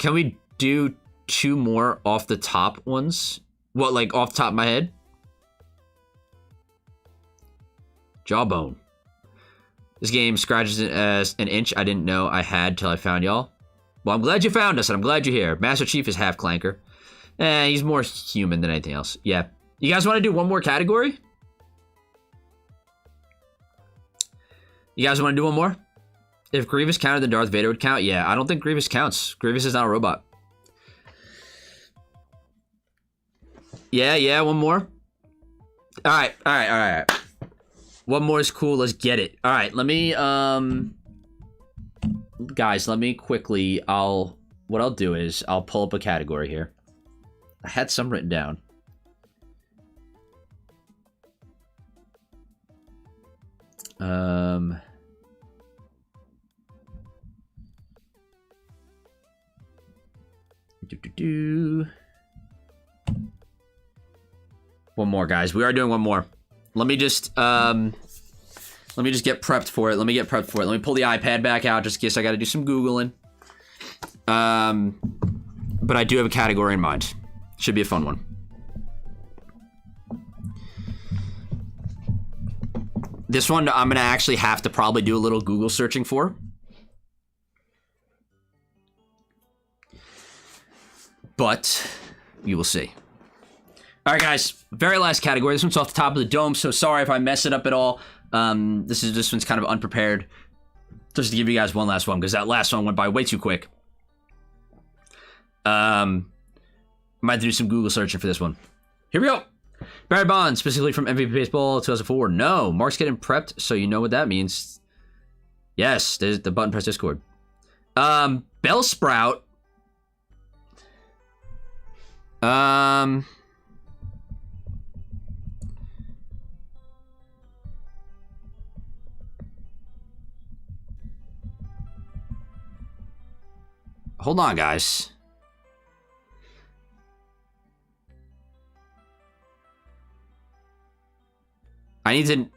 Can we do 2 more off the top ones? What, like off the top of my head? Jawbone. This game scratches it as an inch I didn't know I had till I found y'all. Well, I'm glad you found us, and I'm glad you're here. Master Chief is half clanker. He's more human than anything else. Yeah. You guys want to do one more category? You guys want to do one more? If Grievous counted, then Darth Vader would count. Yeah, I don't think Grievous counts. Grievous is not a robot. Yeah, one more. All right. One more is cool. Let's get it. All right, let me, guys, let me quickly, what I'll do is I'll pull up a category here. I had some written down. One more, guys. We are doing one more. Let me just get prepped for it. Let me pull the iPad back out just in case I got to do some Googling. But I do have a category in mind. Should be a fun one. This one I'm going to actually have to probably do a little Google searching for. But you will see. All right, guys. Very last category. This one's off the top of the dome, so sorry if I mess it up at all. This one's kind of unprepared. Just to give you guys one last one, because that last one went by way too quick. Might do some Google searching for this one. Here we go. Barry Bonds, specifically from MVP Baseball 2004. No. Mark's getting prepped, so you know what that means. Yes, there's the button press Discord. Bellsprout. Hold on, guys. I need to...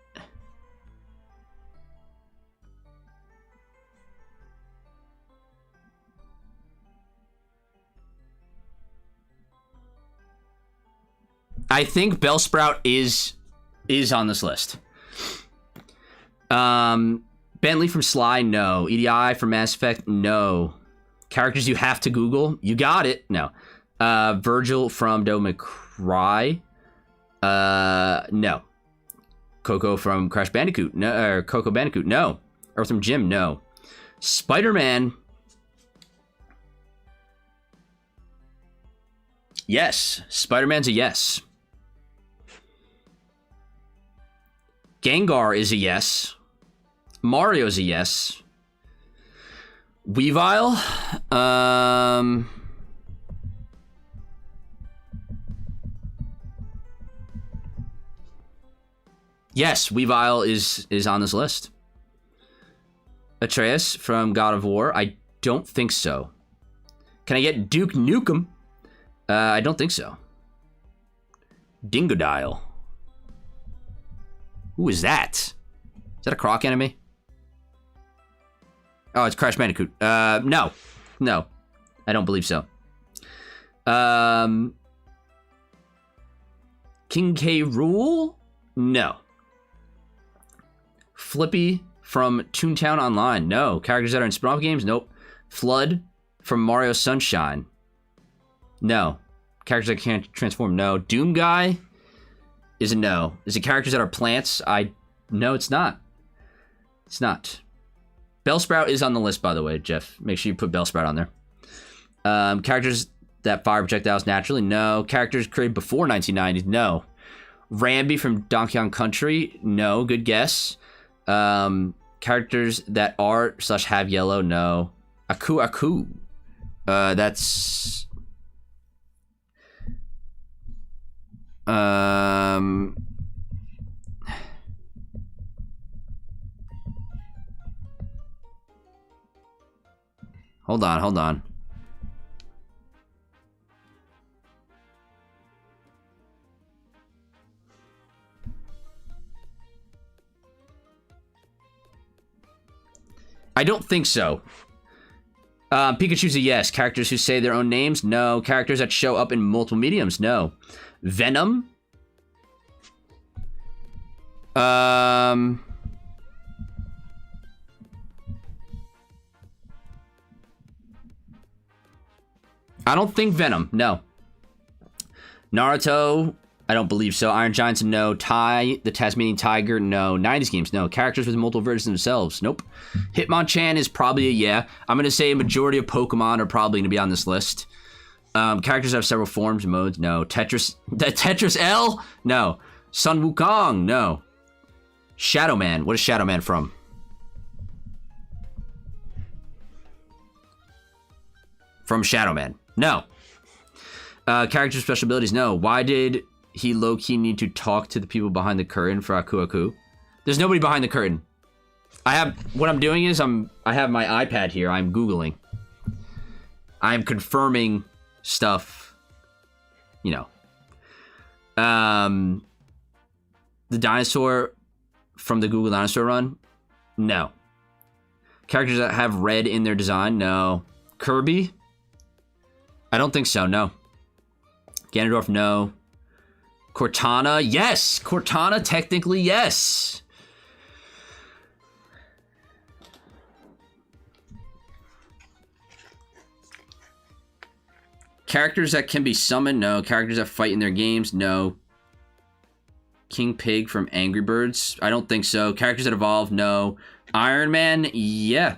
I think Bellsprout is on this list. Bentley from Sly, no. EDI from Mass Effect, no. Characters you have to Google, you got it, no. Virgil from Devil May Cry, no. Coco from Crash Bandicoot, no. Or Coco Bandicoot, no. Earthworm Jim, no. Spider-Man, yes. Spider-Man's a yes. Gengar is a yes. Mario's a yes. Weavile, yes, Weavile is on this list. Atreus from God of War, I don't think so. Can I get Duke Nukem? I don't think so. Dingodile. Who is that? Is that a Croc enemy? Oh, it's Crash Bandicoot. No. No. I don't believe so. King K. Rool? No. Flippy from Toontown Online? No. Characters that are in spin-off games? Nope. Flood from Mario Sunshine? No. Characters that can't transform? No. Doom Guy? Is a no. Is it characters that are plants? No, it's not. It's not. Bellsprout is on the list, by the way, Jeff. Make sure you put Bellsprout on there. Characters that fire projectiles naturally? No. Characters created before 1990s? No. Rambi from Donkey Kong Country? No. Good guess. Characters that are / have yellow? No. Aku Aku. That's... Hold on. I don't think so. Pikachu's a yes. Characters who say their own names? No. Characters that show up in multiple mediums? No. Venom? I don't think Venom. No. Naruto? I don't believe so. Iron Giants? No. Tai, the Tasmanian Tiger? No. 90s games? No. Characters with multiple versions themselves? Nope. Hitmonchan is probably a yeah. I'm going to say a majority of Pokemon are probably going to be on this list. Characters have several forms and modes? No. Tetris L? No. Sun Wukong? No. Shadow Man? What is Shadow Man from? From Shadow Man? No. Character special abilities? No. Why did he low-key need to talk to the people behind the curtain for Aku Aku? There's nobody behind the curtain. What I'm doing is I have my iPad here. I'm Googling. I'm confirming stuff. You know. The dinosaur from the Google Dinosaur Run? No. Characters that have red in their design? No. Kirby? I don't think so, no. Ganondorf? No. Cortana? Yes! Cortana, technically, yes! Characters that can be summoned? No. Characters that fight in their games? No. King Pig from Angry Birds? I don't think so. Characters that evolve? No. Iron Man? Yeah.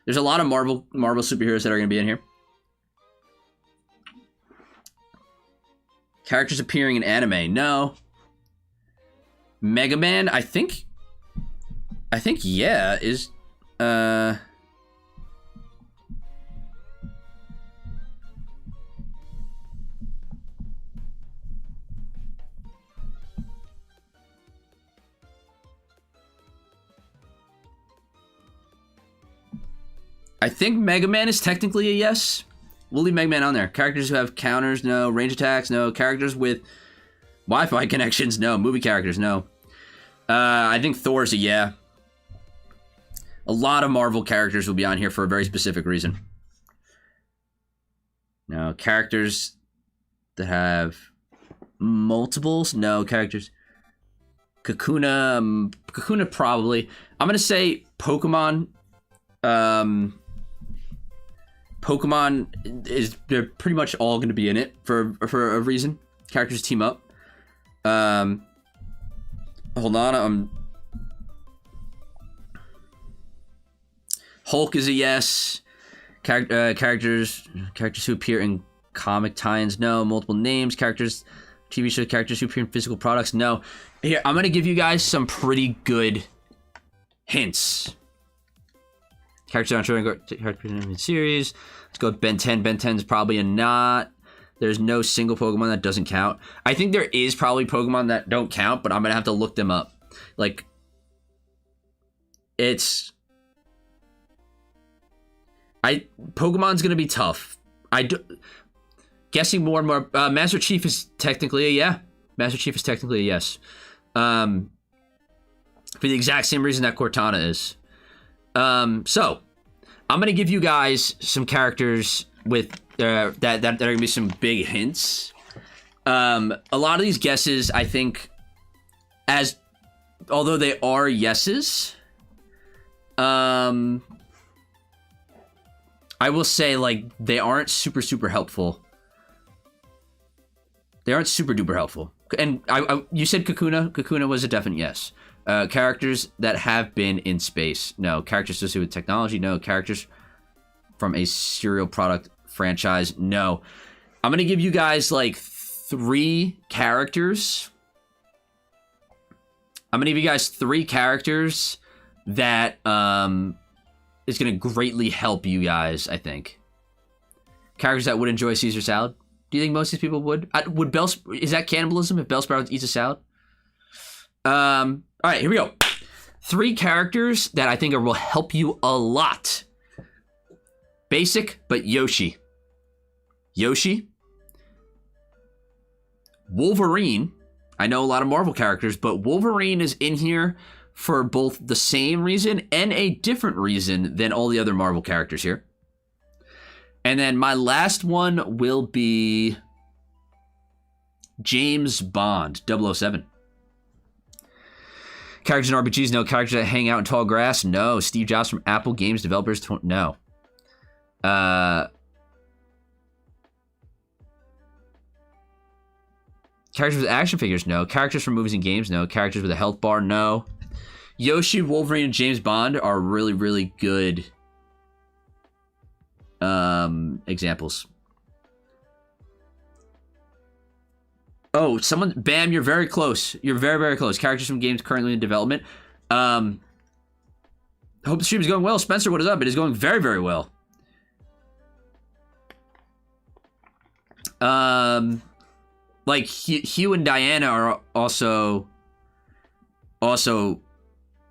There's a lot of Marvel superheroes that are going to be in here. Characters appearing in anime? No. Mega Man? I think yeah, is I think Mega Man is technically a yes. We'll leave Mega Man on there. Characters who have counters, no. Range attacks, no. Characters with Wi-Fi connections, no. Movie characters, no. I think Thor's a yeah. A lot of Marvel characters will be on here for a very specific reason. No. Characters that have multiples, no. Characters. Kakuna probably. I'm going to say Pokemon. Pokemon they're pretty much all going to be in it for a reason. Characters team up. Hold on. Hulk is a yes. Characters who appear in comic tie-ins, no. Multiple names. Characters, TV show characters who appear in physical products, no. Here, I'm going to give you guys some pretty good hints. Characters on showing characters in the series. Let's go with Ben 10. Ben 10 is probably a not. There's no single Pokemon that doesn't count. I think there is probably Pokemon that don't count, but I'm going to have to look them up. Like, Pokemon's going to be tough. Guessing more and more. Master Chief is technically a yeah. Master Chief is technically a yes. For the exact same reason that Cortana is. So, I'm going to give you guys some characters with that are going to be some big hints. A lot of these guesses, I think, although they are yeses, I will say, like, they aren't super helpful. They aren't super duper helpful. And you said Kakuna. Kakuna was a definite yes. Characters that have been in space, no. Characters associated with technology, no. Characters from a serial product franchise, no. I'm going to give you guys like 3 characters. I'm going to give you guys 3 characters that is going to greatly help you guys, I think. Characters that would enjoy Caesar salad. Do you think most of these people would? Is that cannibalism if Bellsprout eats a salad? All right, here we go. 3 characters that I think will help you a lot. Basic, but Yoshi. Wolverine. I know a lot of Marvel characters, but Wolverine is in here for both the same reason and a different reason than all the other Marvel characters here. And then my last one will be James Bond, 007. Characters in RPGs, no. Characters that hang out in tall grass, no. Steve Jobs from Apple Games Developers, no. Characters with action figures, no. Characters from movies and games, no. Characters with a health bar, no. Yoshi, Wolverine, and James Bond are really, really good examples. Oh, someone, Bam, you're very close. You're very, very close. Characters from games currently in development. Hope the stream is going well. Spencer, what is up? It is going very, very well. Like Hugh and Diana are also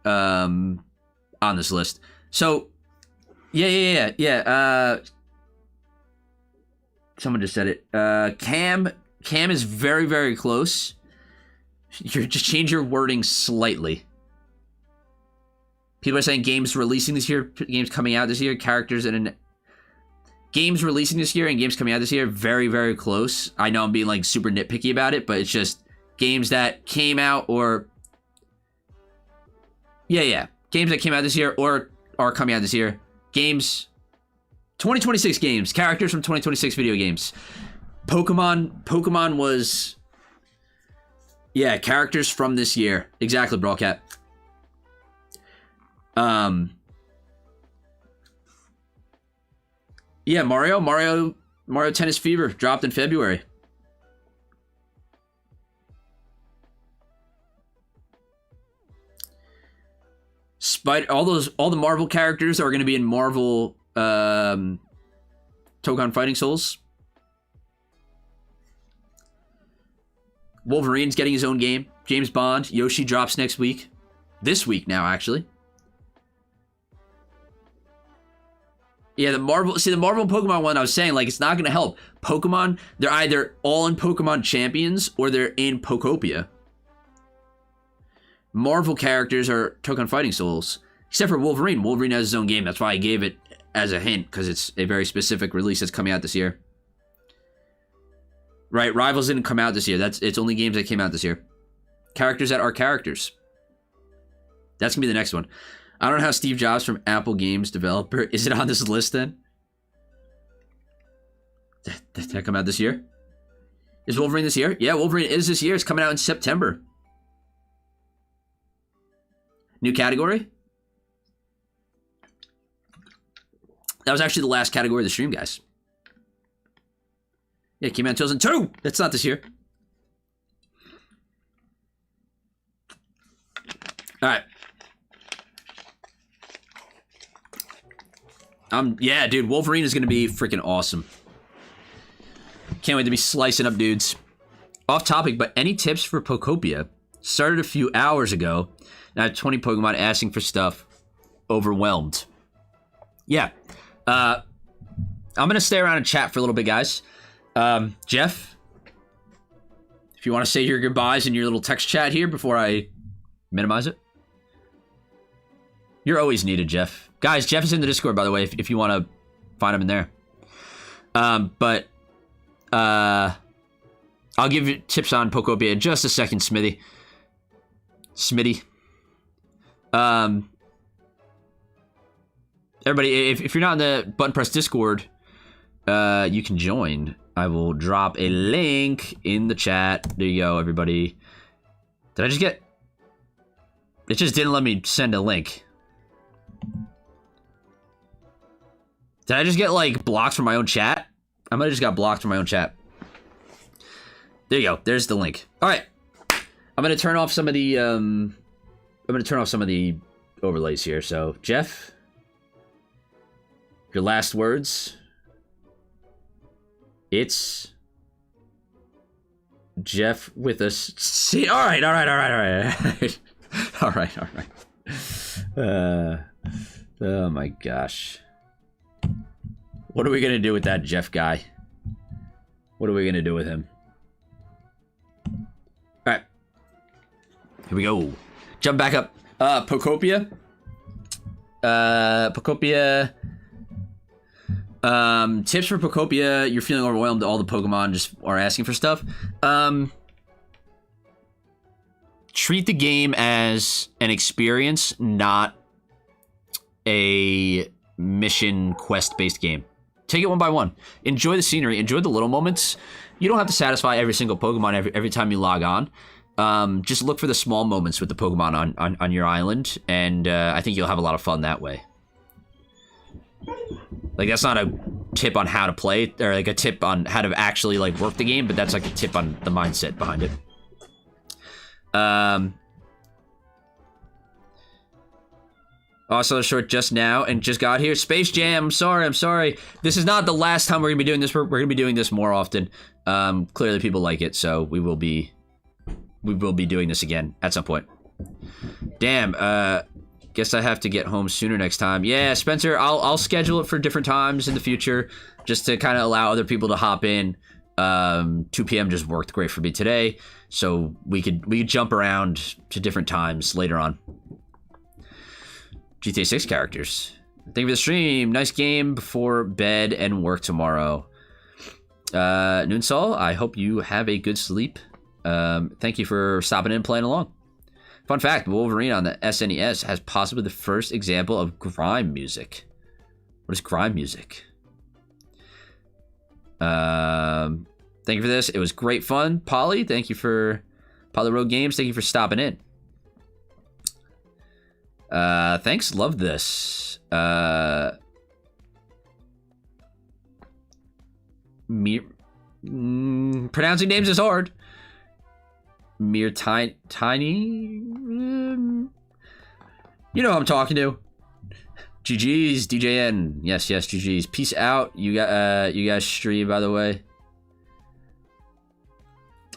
on this list. So yeah. Someone just said it. Cam is very, very close. You just change your wording slightly. People are saying games releasing this year, games coming out this year, characters in games releasing this year and games coming out this year, very, very close. I know I'm being like super nitpicky about it, but it's just games that came out or games that came out this year or are coming out this year. Games 2026 games, characters from 2026 video games. Pokemon was characters from this year. Exactly, Brawlcat. Yeah, Mario Tennis Fever dropped in February. All the Marvel characters are going to be in Marvel Tokon Fighting Souls. Wolverine's getting his own game. James Bond. Yoshi drops next week. This week now, actually. Yeah, the Marvel and Pokemon one I was saying, like, it's not going to help. Pokemon, they're either all in Pokemon Champions or they're in Pokopia. Marvel characters are Tokon Fighting Souls. Except for Wolverine. Wolverine has his own game. That's why I gave it as a hint, because it's a very specific release that's coming out this year. Right, Rivals didn't come out this year. It's only games that came out this year. Characters that are characters. That's going to be the next one. I don't know how Steve Jobs from Apple Games Developer. Is it on this list then? Did that come out this year? Is Wolverine this year? Yeah, Wolverine is this year. It's coming out in September. New category? That was actually the last category of the stream, guys. Yeah, it came out in 2002. That's not this year. All right. Yeah, dude, Wolverine is going to be freaking awesome. Can't wait to be slicing up dudes. Off topic, but any tips for Pokopia? Started a few hours ago, and I have 20 Pokemon asking for stuff. Overwhelmed. Yeah. I'm going to stay around and chat for a little bit, guys. Jeff, if you want to say your goodbyes in your little text chat here before I minimize it. You're always needed, Jeff. Guys, Jeff is in the Discord, by the way, if you want to find him in there. I'll give you tips on Pokopia in just a second, Smitty. Everybody, if you're not in the Button Press Discord, you can join. I will drop a link in the chat. There you go, everybody. Did I just get... It just didn't let me send a link. Did I just get, like, blocked from my own chat? I might have just got blocked from my own chat. There you go. There's the link. All right. I'm going to turn off some of the, overlays here. So, Jeff, your last words. It's Jeff with us. See, all right. Oh my gosh. What are we gonna do with that Jeff guy? What are we gonna do with him? All right. Here we go. Jump back up. Pokopia. Tips for Pokopia. You're feeling overwhelmed. All the Pokemon just are asking for stuff. Treat the game as an experience, not a mission quest-based game. Take it one by one. Enjoy the scenery. Enjoy the little moments. You don't have to satisfy every single Pokemon every time you log on. Just look for the small moments with the Pokemon on your island, and I think you'll have a lot of fun that way. Like, that's not a tip on how to play, or like a tip on how to actually like work the game, but that's like a tip on the mindset behind it. Also short just now and just got here. Space Jam, I'm sorry. This is not the last time we're gonna be doing this. We're gonna be doing this more often. Clearly people like it, so we will be doing this again at some point. Damn, guess I have to get home sooner next time. Yeah, Spencer, I'll schedule it for different times in the future, just to kind of allow other people to hop in. 2 p.m. just worked great for me today, so we could jump around to different times later on. GTA 6 characters. Thank you for the stream. Nice game before bed and work tomorrow. Noonsol, I hope you have a good sleep. Thank you for stopping in and playing along. Fun fact, Wolverine on the SNES has possibly the first example of grime music. What is grime music? Thank you for this. It was great fun. Polly, thank you for Polly Road Games. Thank you for stopping in. Thanks. Love this. Pronouncing names is hard. Mere tiny. You know who I'm talking to. GG's, DJN. Yes, GG's. Peace out. You guys stream, by the way.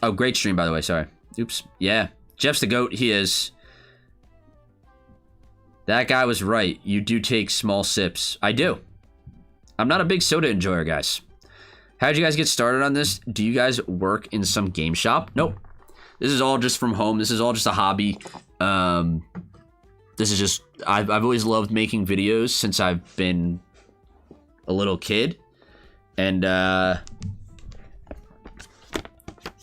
Oh, great stream, by the way. Sorry. Oops. Yeah. Jeff's the GOAT. He is. That guy was right. You do take small sips. I do. I'm not a big soda enjoyer, guys. How did you guys get started on this? Do you guys work in some game shop? Nope. This is all just from home. This is all just a hobby. This is just... I've always loved making videos since I've been a little kid. And,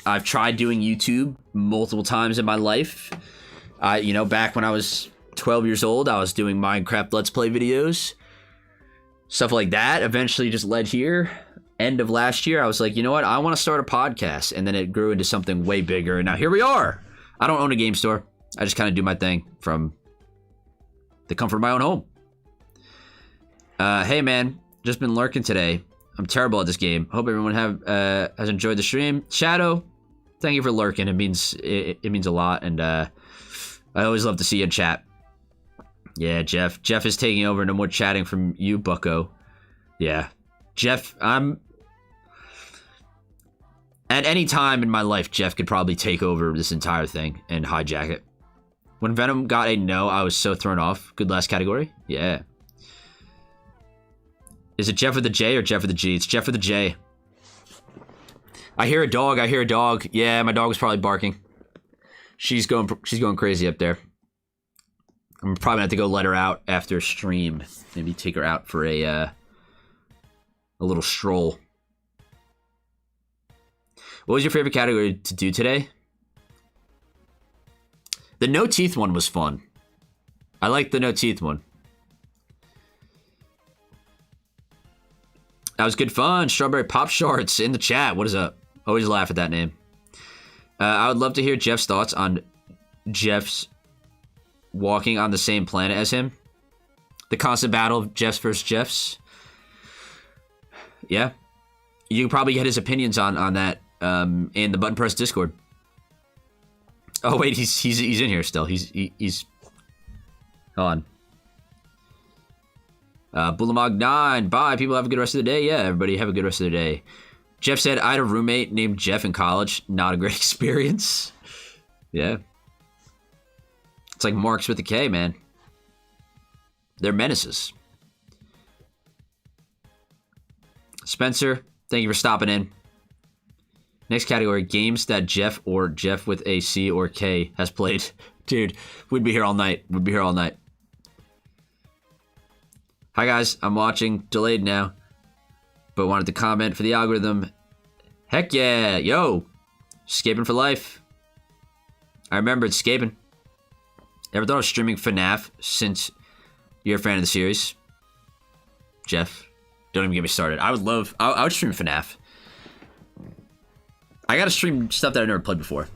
I've tried doing YouTube multiple times in my life. Back when I was 12 years old, I was doing Minecraft Let's Play videos. Stuff like that eventually just led here. End of last year, I was like, you know what? I want to start a podcast. And then it grew into something way bigger. And now here we are. I don't own a game store. I just kind of do my thing from the comfort of my own home. Hey, man. Just been lurking today. I'm terrible at this game. Hope everyone has enjoyed the stream. Shadow, thank you for lurking. It means a lot. And I always love to see you in chat. Yeah, Jeff. Jeff is taking over. No more chatting from you, bucko. Yeah. Jeff, at any time in my life, Jeff could probably take over this entire thing and hijack it. When Venom got a no, I was so thrown off. Good last category? Yeah. Is it Jeff with a J or Jeff with a G? It's Jeff with a J. I hear a dog. Yeah, my dog was probably barking. She's going crazy up there. I'm probably gonna have to go let her out after stream. Maybe take her out for a little stroll. What was your favorite category to do today? The no teeth one was fun. I like the no teeth one. That was good fun. Strawberry Pop Sharts in the chat. What is up? Always laugh at that name. I would love to hear Jeff's thoughts on Jeff's walking on the same planet as him. The constant battle of Jeffs versus Jeffs. Yeah. You can probably get his opinions on that in the Button Press Discord. Oh wait, he's in here still. He's hold on. Bullamog 9. Bye. People have a good rest of the day. Yeah, everybody have a good rest of the day. Jeff said, I had a roommate named Jeff in college. Not a great experience. Yeah. It's like Marks with a K, man. They're menaces. Spencer, thank you for stopping in. Next category, games that Jeff or Jeff with a C or K has played. Dude, we'd be here all night. Hi guys, I'm watching delayed now. but wanted to comment for the algorithm. Heck yeah, yo, Scaping for life. I remember it's Scaping. Ever thought of streaming FNAF since you're a fan of the series? Jeff, don't even get me started. I would stream FNAF. I gotta stream stuff that I've never played before.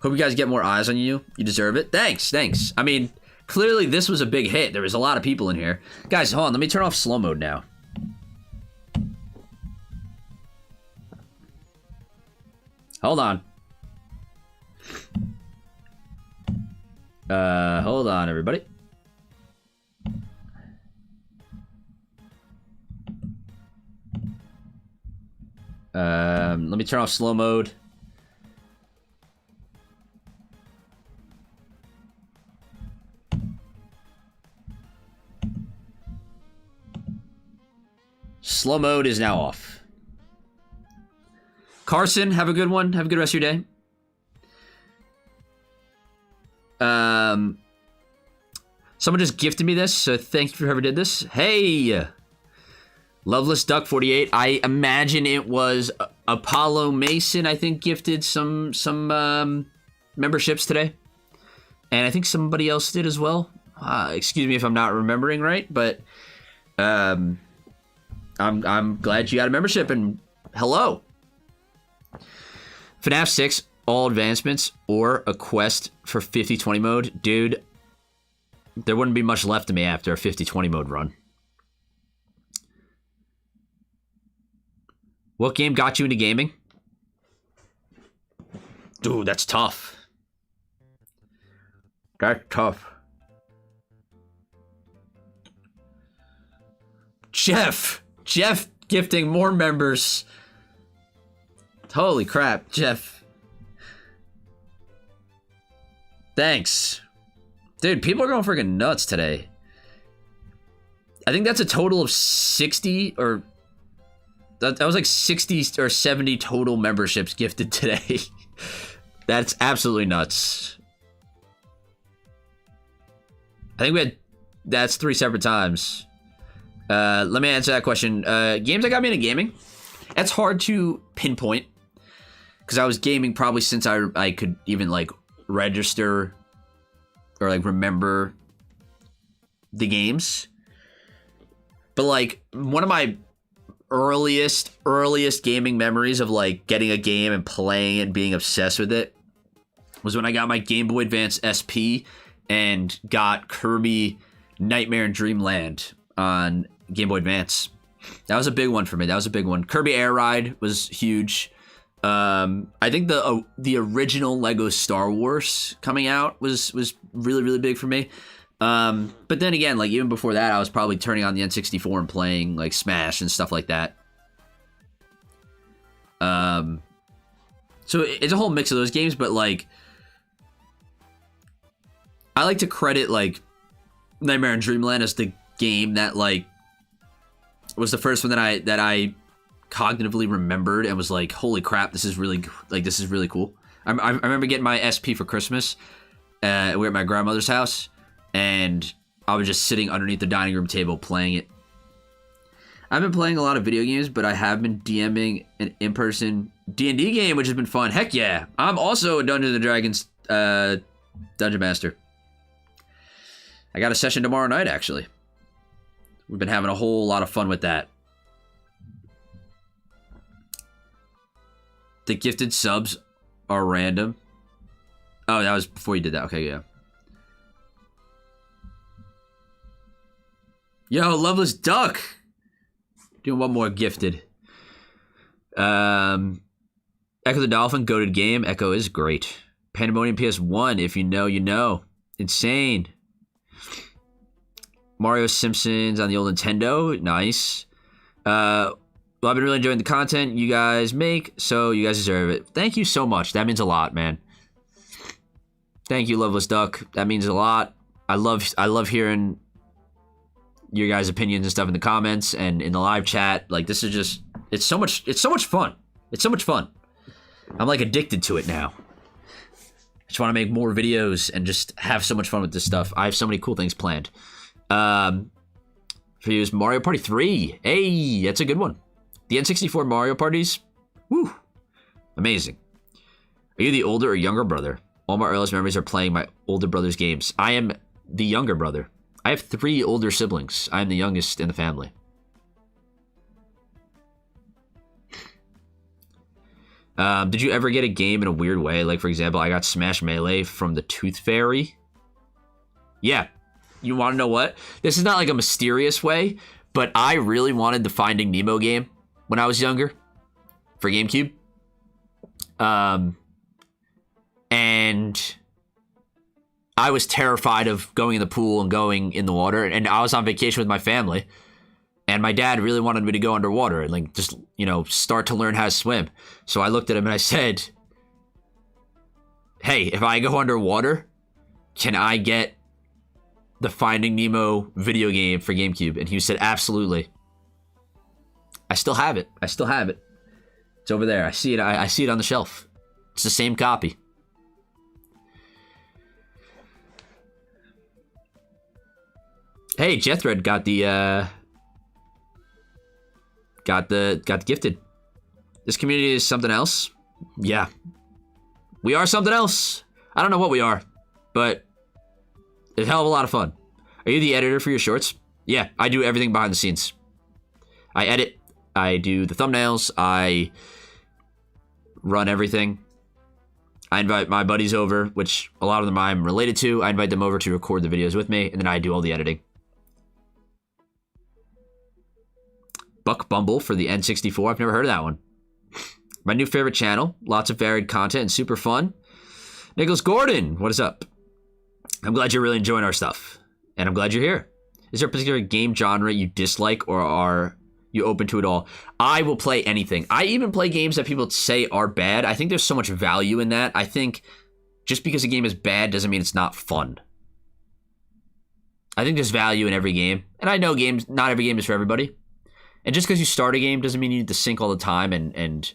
Hope you guys get more eyes on you. You deserve it. Thanks. I mean, clearly this was a big hit. There was a lot of people in here. Guys, hold on. Let me turn off slow mode now. Hold on. Hold on, everybody. Let me turn off slow mode. Slow mode is now off. Carson, have a good one. Have a good rest of your day. Someone just gifted me this, so thank you for whoever did this. Hey, Loveless Duck 48. I imagine it was Apollo Mason. I think gifted some memberships today, and I think somebody else did as well. Excuse me if I'm not remembering right, but I'm glad you got a membership, and hello. FNAF 6, all advancements, or a quest for 50-20 mode. Dude, there wouldn't be much left of me after a 50-20 mode run. What game got you into gaming? Dude, that's tough. That's tough. Jeff gifting more members. Holy crap, Jeff. Thanks. Dude, people are going freaking nuts today. I think that's a total of 60 or... That was like 60 or 70 total memberships gifted today. That's absolutely nuts. I think we had... That's 3 separate times. Let me answer that question. Games that got me into gaming? That's hard to pinpoint. Because I was gaming probably since I could even, like, register or, like, remember the games. But, like, one of my earliest gaming memories of, like, getting a game and playing it and being obsessed with it was when I got my Game Boy Advance SP and got Kirby Nightmare in Dreamland on Game Boy Advance. That was a big one for me. That was a big one. Kirby Air Ride was huge. I think the original Lego Star Wars coming out was really, really big for me. But then again, like even before that, I was probably turning on the N64 and playing like Smash and stuff like that. So it's a whole mix of those games, but like I like to credit like Nightmare in Dreamland as the game that like was the first one that I cognitively remembered and was like, holy crap, this is really cool. I remember getting my SP for Christmas. We were at my grandmother's house, and I was just sitting underneath the dining room table playing it. I've been playing a lot of video games, but I have been DMing an in-person D&D game, which has been fun. Heck yeah! I'm also a Dungeons & Dragons Dungeon Master. I got a session tomorrow night, actually. We've been having a whole lot of fun with that. The gifted subs are random. Oh, that was before you did that. Okay, yeah. Yo, Loveless Duck. Doing one more gifted. Echo the Dolphin, goated game. Echo is great. Pandemonium PS1, if you know, you know. Insane. Mario Simpsons on the old Nintendo. Nice. Well, I've been really enjoying the content you guys make, so you guys deserve it. Thank you so much. That means a lot, man. Thank you, Loveless Duck. That means a lot. I love hearing your guys' opinions and stuff in the comments and in the live chat. Like this is just it's so much fun. It's so much fun. I'm like addicted to it now. I just want to make more videos and just have so much fun with this stuff. I have so many cool things planned. For you is Mario Party 3. Hey, that's a good one. The N64 Mario parties, woo, amazing. Are you the older or younger brother? All my earliest memories are playing my older brother's games. I am the younger brother. I have 3 older siblings. I am the youngest in the family. Did you ever get a game in a weird way? Like, for example, I got Smash Melee from the Tooth Fairy. Yeah. You want to know what? This is not like a mysterious way, but I really wanted the Finding Nemo game when I was younger for GameCube. And I was terrified of going in the pool and going in the water. And I was on vacation with my family. And my dad really wanted me to go underwater and like just, you know, start to learn how to swim. So I looked at him and I said, hey, if I go underwater, can I get the Finding Nemo video game for GameCube? And he said, absolutely. I still have it. I still have it. It's over there. I see it. I see it on the shelf. It's the same copy. Hey, Jethred got the got the gifted. This community is something else. Yeah. We are something else. I don't know what we are, but it's a hell of a lot of fun. Are you the editor for your shorts? Yeah, I do everything behind the scenes. I edit, I do the thumbnails, I run everything. I invite my buddies over, which a lot of them I'm related to. I invite them over to record the videos with me, and then I do all the editing. Buck Bumble for the N64. I've never heard of that one. My new favorite channel. Lots of varied content and super fun. Nicholas Gordon, what is up? I'm glad you're really enjoying our stuff. And I'm glad you're here. Is there a particular game genre you dislike, or are you open to it all? I will play anything. I even play games that people say are bad. I think there's so much value in that. I think just because a game is bad doesn't mean it's not fun. I think there's value in every game. And I know games, not every game is for everybody. And just because you start a game doesn't mean you need to sink all the time and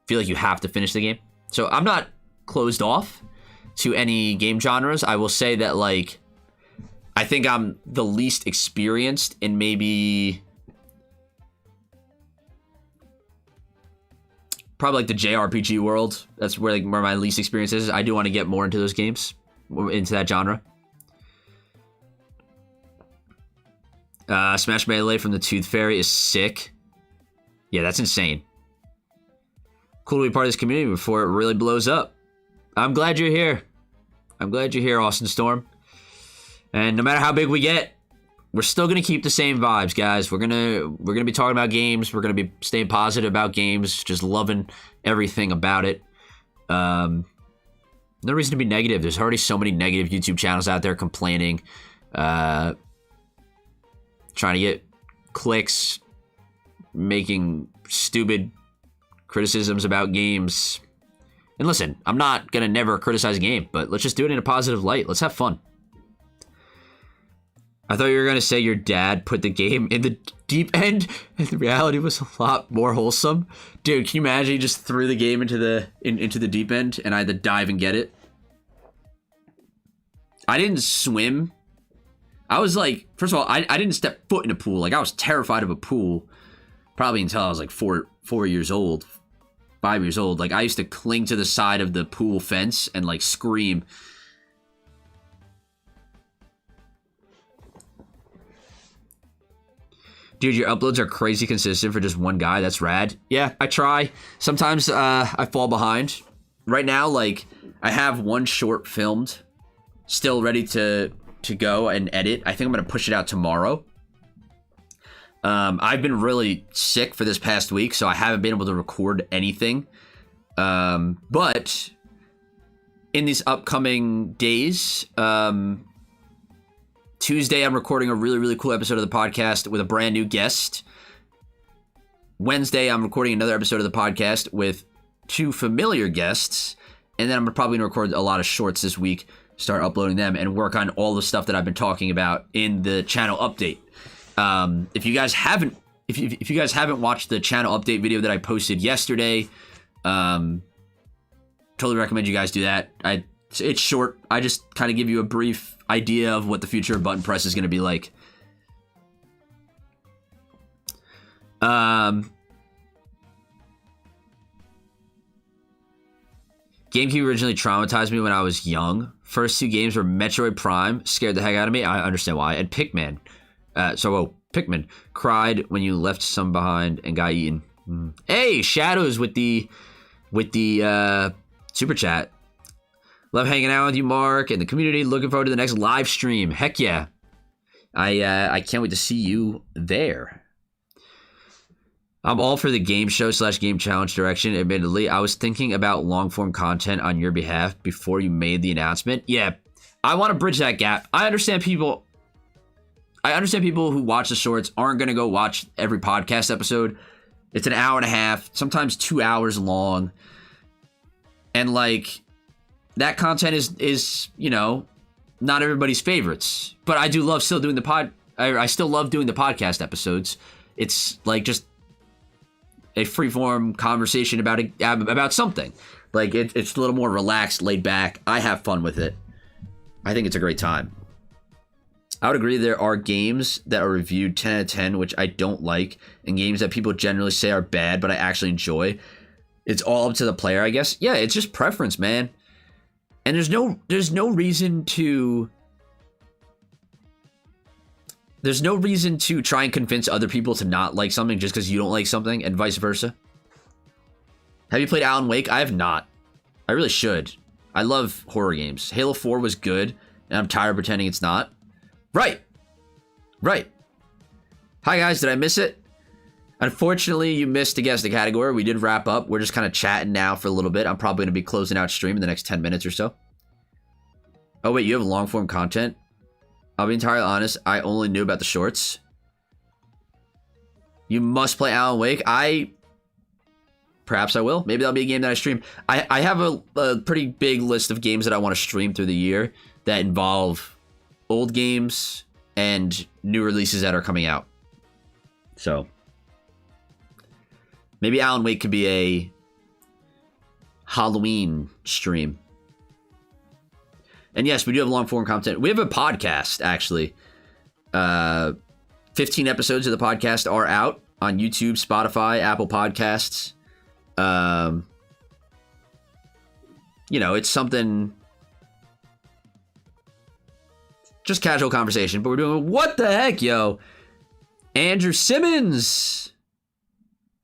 feel like you have to finish the game. So I'm not closed off to any game genres. I will say that, like, I think I'm the least experienced in maybe probably like the JRPG world. That's where my least experience is. I do want to get more into those games, into that genre. Smash Melee from the Tooth Fairy is sick. Yeah, that's insane. Cool to be part of this community before it really blows up. I'm glad you're here. I'm glad you're here, Austin Storm. And no matter how big we get, we're still gonna keep the same vibes, guys. We're gonna be talking about games. We're gonna be staying positive about games. Just loving everything about it. No reason to be negative. There's already so many negative YouTube channels out there complaining. Trying to get clicks, making stupid criticisms about games. And listen, I'm not gonna never criticize a game, but let's just do it in a positive light. Let's have fun. I thought you were gonna say your dad put the game in the deep end, and the reality was a lot more wholesome. Dude, can you imagine he just threw the game into the deep end, and I had to dive and get it? I didn't swim. I was like, first of all, I didn't step foot in a pool. Like, I was terrified of a pool, probably until I was like 4 years old, 5 years old. Like, I used to cling to the side of the pool fence and like scream. Dude, your uploads are crazy consistent for just one guy. That's rad. Yeah, I try. Sometimes I fall behind. Right now, like, I have one short filmed, still ready to go and edit. I think I'm going to push it out tomorrow. I've been really sick for this past week, so I haven't been able to record anything. But in these upcoming days, Tuesday, I'm recording a really, really cool episode of the podcast with a brand new guest. Wednesday, I'm recording another episode of the podcast with 2 familiar guests. And then I'm probably going to record a lot of shorts this week, start uploading them, and work on all the stuff that I've been talking about in the channel update. If you guys haven't watched the channel update video that I posted yesterday, totally recommend you guys do that. It's short. I just kind of give you a brief idea of what the future of Button Press is going to be like. GameCube originally traumatized me when I was young. First 2 games were Metroid Prime, scared the heck out of me. I understand why. And Pikmin. Pikmin cried when you left some behind and got eaten. Hey, Shadows with the super chat. Love hanging out with you, Mark, and the community. Looking forward to the next live stream. Heck yeah. I can't wait to see you there. I'm all for the game show / game challenge direction. Admittedly, I was thinking about long form content on your behalf before you made the announcement. Yeah, I want to bridge that gap. I understand people who watch the shorts aren't going to go watch every podcast episode. It's an hour and a half, sometimes 2 hours long. And like that content is, you know, not everybody's favorites. But I do love still doing I still love doing the podcast episodes. It's like just a freeform conversation about something. Like it's a little more relaxed, laid back. I have fun with it. I think it's a great time. I would agree there are games that are reviewed 10 out of 10, which I don't like, and games that people generally say are bad, but I actually enjoy. It's all up to the player, I guess. Yeah, it's just preference, man. And there's no reason to try and convince other people to not like something just because you don't like something, and vice versa. Have you played Alan Wake? I have not. I really should. I love horror games. Halo 4 was good, and I'm tired of pretending it's not. Right. Hi, guys. Did I miss it? Unfortunately, you missed to guess the category. We did wrap up. We're just kind of chatting now for a little bit. I'm probably going to be closing out stream in the next 10 minutes or so. Oh, wait. You have long-form content? I'll be entirely honest. I only knew about the shorts. You must play Alan Wake. Perhaps I will. Maybe that'll be a game that I stream. I have a pretty big list of games that I want to stream through the year that involve old games and new releases that are coming out. So maybe Alan Wake could be a Halloween stream. And yes, we do have long form content. We have a podcast, actually. 15 episodes of the podcast are out on YouTube, Spotify, Apple Podcasts. You know, it's something, just casual conversation, but we're doing, what the heck, yo? Andrew Simmons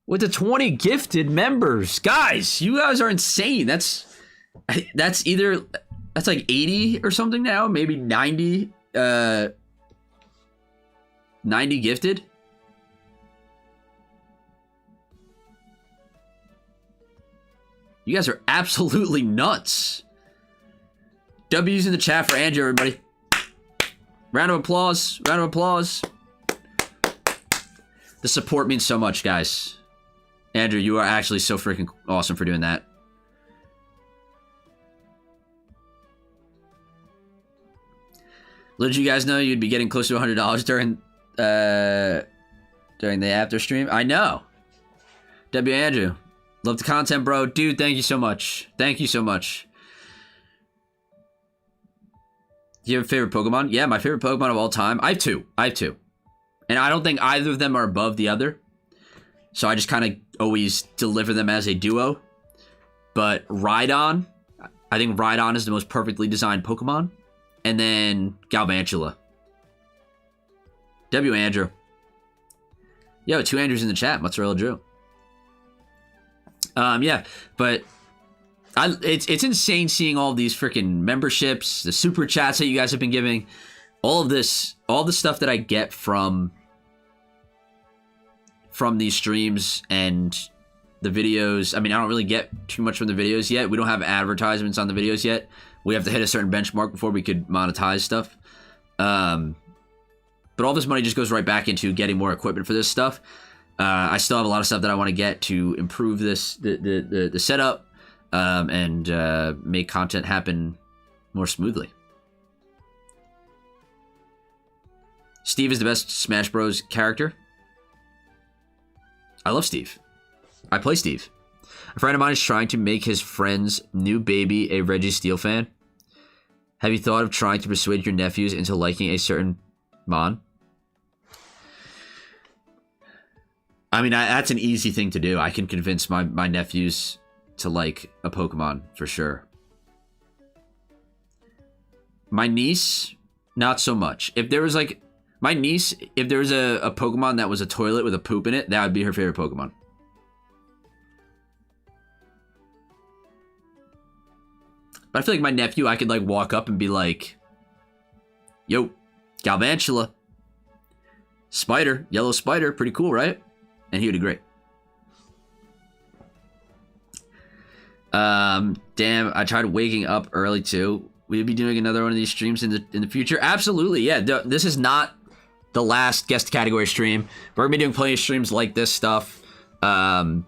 with the 20 gifted members. Guys, you guys are insane. That's like 80 or something now, maybe 90 gifted. You guys are absolutely nuts. W's in the chat for Andrew, everybody. Round of applause. The support means so much, guys. Andrew, you are actually so freaking awesome for doing that. Little did you guys know you'd be getting close to $100 during the after stream? I know. W. Andrew, love the content, bro. Dude, thank you so much. Thank you so much. Do you have a favorite Pokemon? Yeah, my favorite Pokemon of all time. I have two. And I don't think either of them are above the other. So I just kind of always deliver them as a duo. But Rhydon, I think Rhydon is the most perfectly designed Pokemon. And then Galvantula. W. Andrew. Yo, 2 Andrews in the chat. Mozzarella Drew. Yeah, but it's insane seeing all these freaking memberships, the super chats that you guys have been giving, all of this, all the stuff that I get from these streams and the videos. I mean, I don't really get too much from the videos yet. We don't have advertisements on the videos yet. We have to hit a certain benchmark before we could monetize stuff. But all this money just goes right back into getting more equipment for this stuff. I still have a lot of stuff that I want to get to improve this, the setup, and make content happen more smoothly. Steve is the best Smash Bros. Character. I love Steve. I play Steve. A friend of mine is trying to make his friend's new baby a Reggie Steele fan. Have you thought of trying to persuade your nephews into liking a certain Mon? I mean, that's an easy thing to do. I can convince my nephews to like a Pokemon for sure. My niece, not so much. If there was like, my niece, if there was a Pokemon that was a toilet with a poop in it, that would be her favorite Pokemon. But I feel like my nephew, I could like walk up and be like, yo, Galvantula. Spider, yellow spider, pretty cool, right? And he would agree. Damn, I tried waking up early too. We'll be doing another one of these streams in the future. Absolutely, yeah. This is not the last guest category stream. We're gonna be doing plenty of streams like this stuff. Don't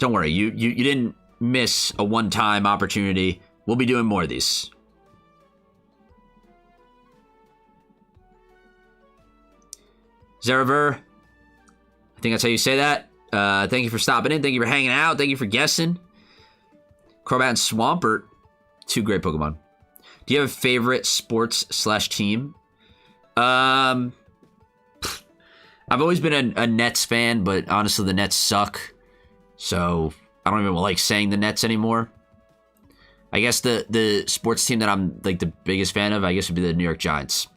worry, you didn't miss a one-time opportunity. We'll be doing more of these. Zeraver, I think that's how you say that. Thank you for stopping in. Thank you for hanging out. Thank you for guessing. Crobat and Swampert, 2 great Pokemon. Do you have a favorite sports/team? I've always been a Nets fan, but honestly, the Nets suck. So I don't even like saying the Nets anymore. I guess the sports team that I'm like the biggest fan of, I guess, would be the New York Giants.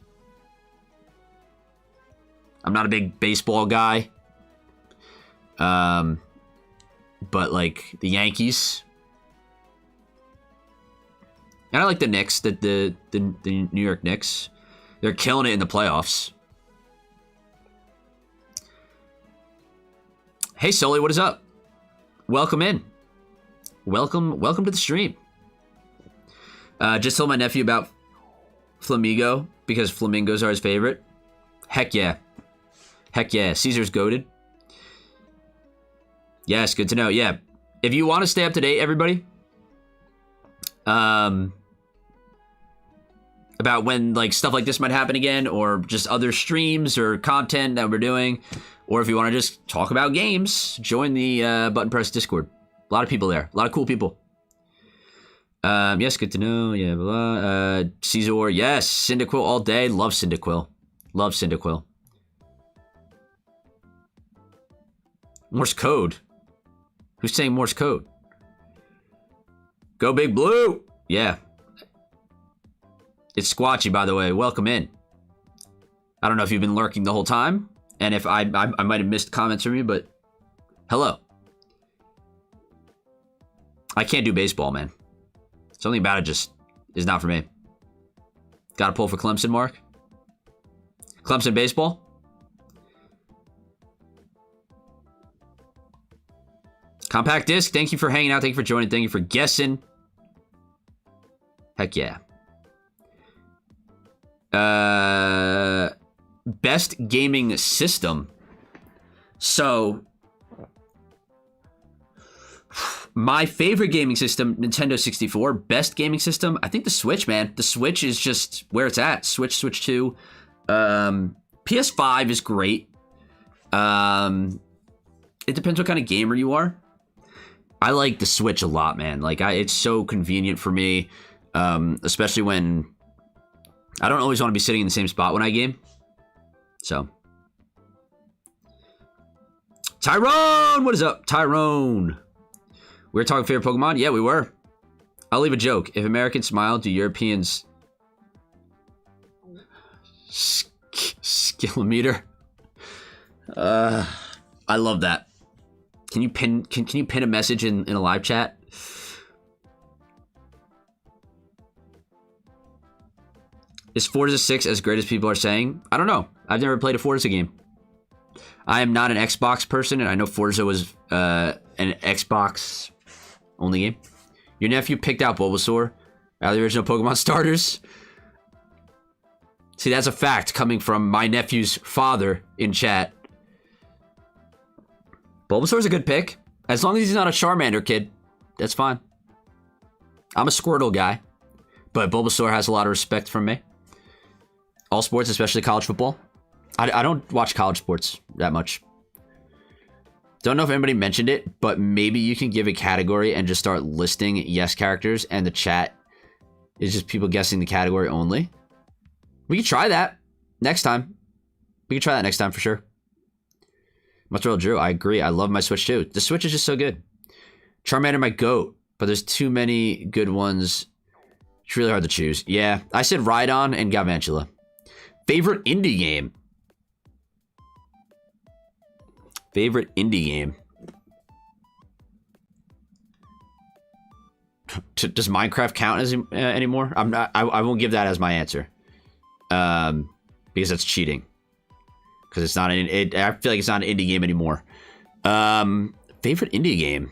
I'm not a big baseball guy. But like the Yankees. And I like the Knicks, the New York Knicks. They're killing it in the playoffs. Hey Sully, what is up? Welcome in. Welcome to the stream. Just told my nephew about Flamigo because flamingos are his favorite. Heck yeah. Heck yeah. Caesar's goated. Yes, good to know. Yeah. If you want to stay up to date, everybody, about when like stuff like this might happen again, or just other streams or content that we're doing, or if you want to just talk about games, join the Button Press Discord. A lot of people there. A lot of cool people. Yes, good to know. Yeah, blah. Caesar, yes. Cyndaquil all day. Love Cyndaquil. Love Cyndaquil. Morse code. Who's saying Morse code? Go Big Blue. Yeah. It's Squatchy, by the way. Welcome in. I don't know if you've been lurking the whole time, and if I might have missed comments from you, but hello. I can't do baseball, man. Something about it just is not for me. Got to pull for Clemson, Mark? Clemson baseball? Compact Disc, thank you for hanging out. Thank you for joining. Thank you for guessing. Heck yeah. Best gaming system. So, my favorite gaming system, Nintendo 64. Best gaming system, I think the Switch, man. The Switch is just where it's at. Switch 2. PS5 is great. It depends what kind of gamer you are. I like the Switch a lot, man. Like, it's so convenient for me, especially when I don't always want to be sitting in the same spot when I game. So, Tyrone, what is up, Tyrone? We were talking favorite Pokemon. Yeah, we were. I'll leave a joke. If Americans smile, do Europeans skillometer? I love that. Can you pin a message in a live chat? Is Forza 6 as great as people are saying? I don't know. I've never played a Forza game. I am not an Xbox person, and I know Forza was an Xbox only game. Your nephew picked out Bulbasaur out of the original Pokemon starters. See, that's a fact coming from my nephew's father in chat. Bulbasaur's a good pick. As long as he's not a Charmander kid, that's fine. I'm a Squirtle guy, but Bulbasaur has a lot of respect from me. All sports, especially college football. I don't watch college sports that much. Don't know if anybody mentioned it, but maybe you can give a category and just start listing yes characters, and the chat is just people guessing the category only. We could try that next time. We could try that next time for sure. Mozzarella Drew, I agree. I love my Switch too. The Switch is just so good. Charmander, my GOAT, but there's too many good ones. It's really hard to choose. Yeah, I said Rhydon and Galvantula. Favorite indie game? Favorite indie game? Does Minecraft count as anymore? I'm not. I won't give that as my answer. Because that's cheating. Because it's not. I feel like it's not an indie game anymore. Favorite indie game?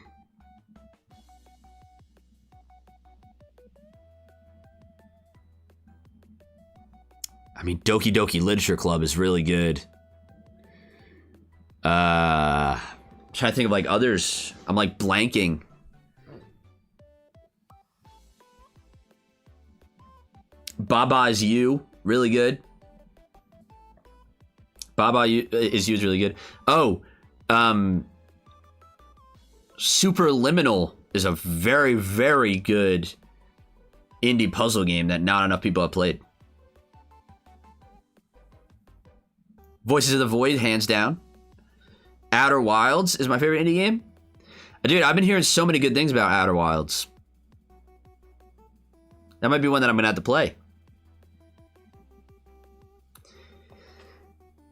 I mean, Doki Doki Literature Club is really good. I'm trying to think of like others. I'm like blanking. Baba Is You, really good. Baba Is You is really good. Oh, Superliminal is a very, very good indie puzzle game that not enough people have played. Voices of the Void, hands down. Outer Wilds is my favorite indie game. Dude, I've been hearing so many good things about Outer Wilds. That might be one that I'm going to have to play.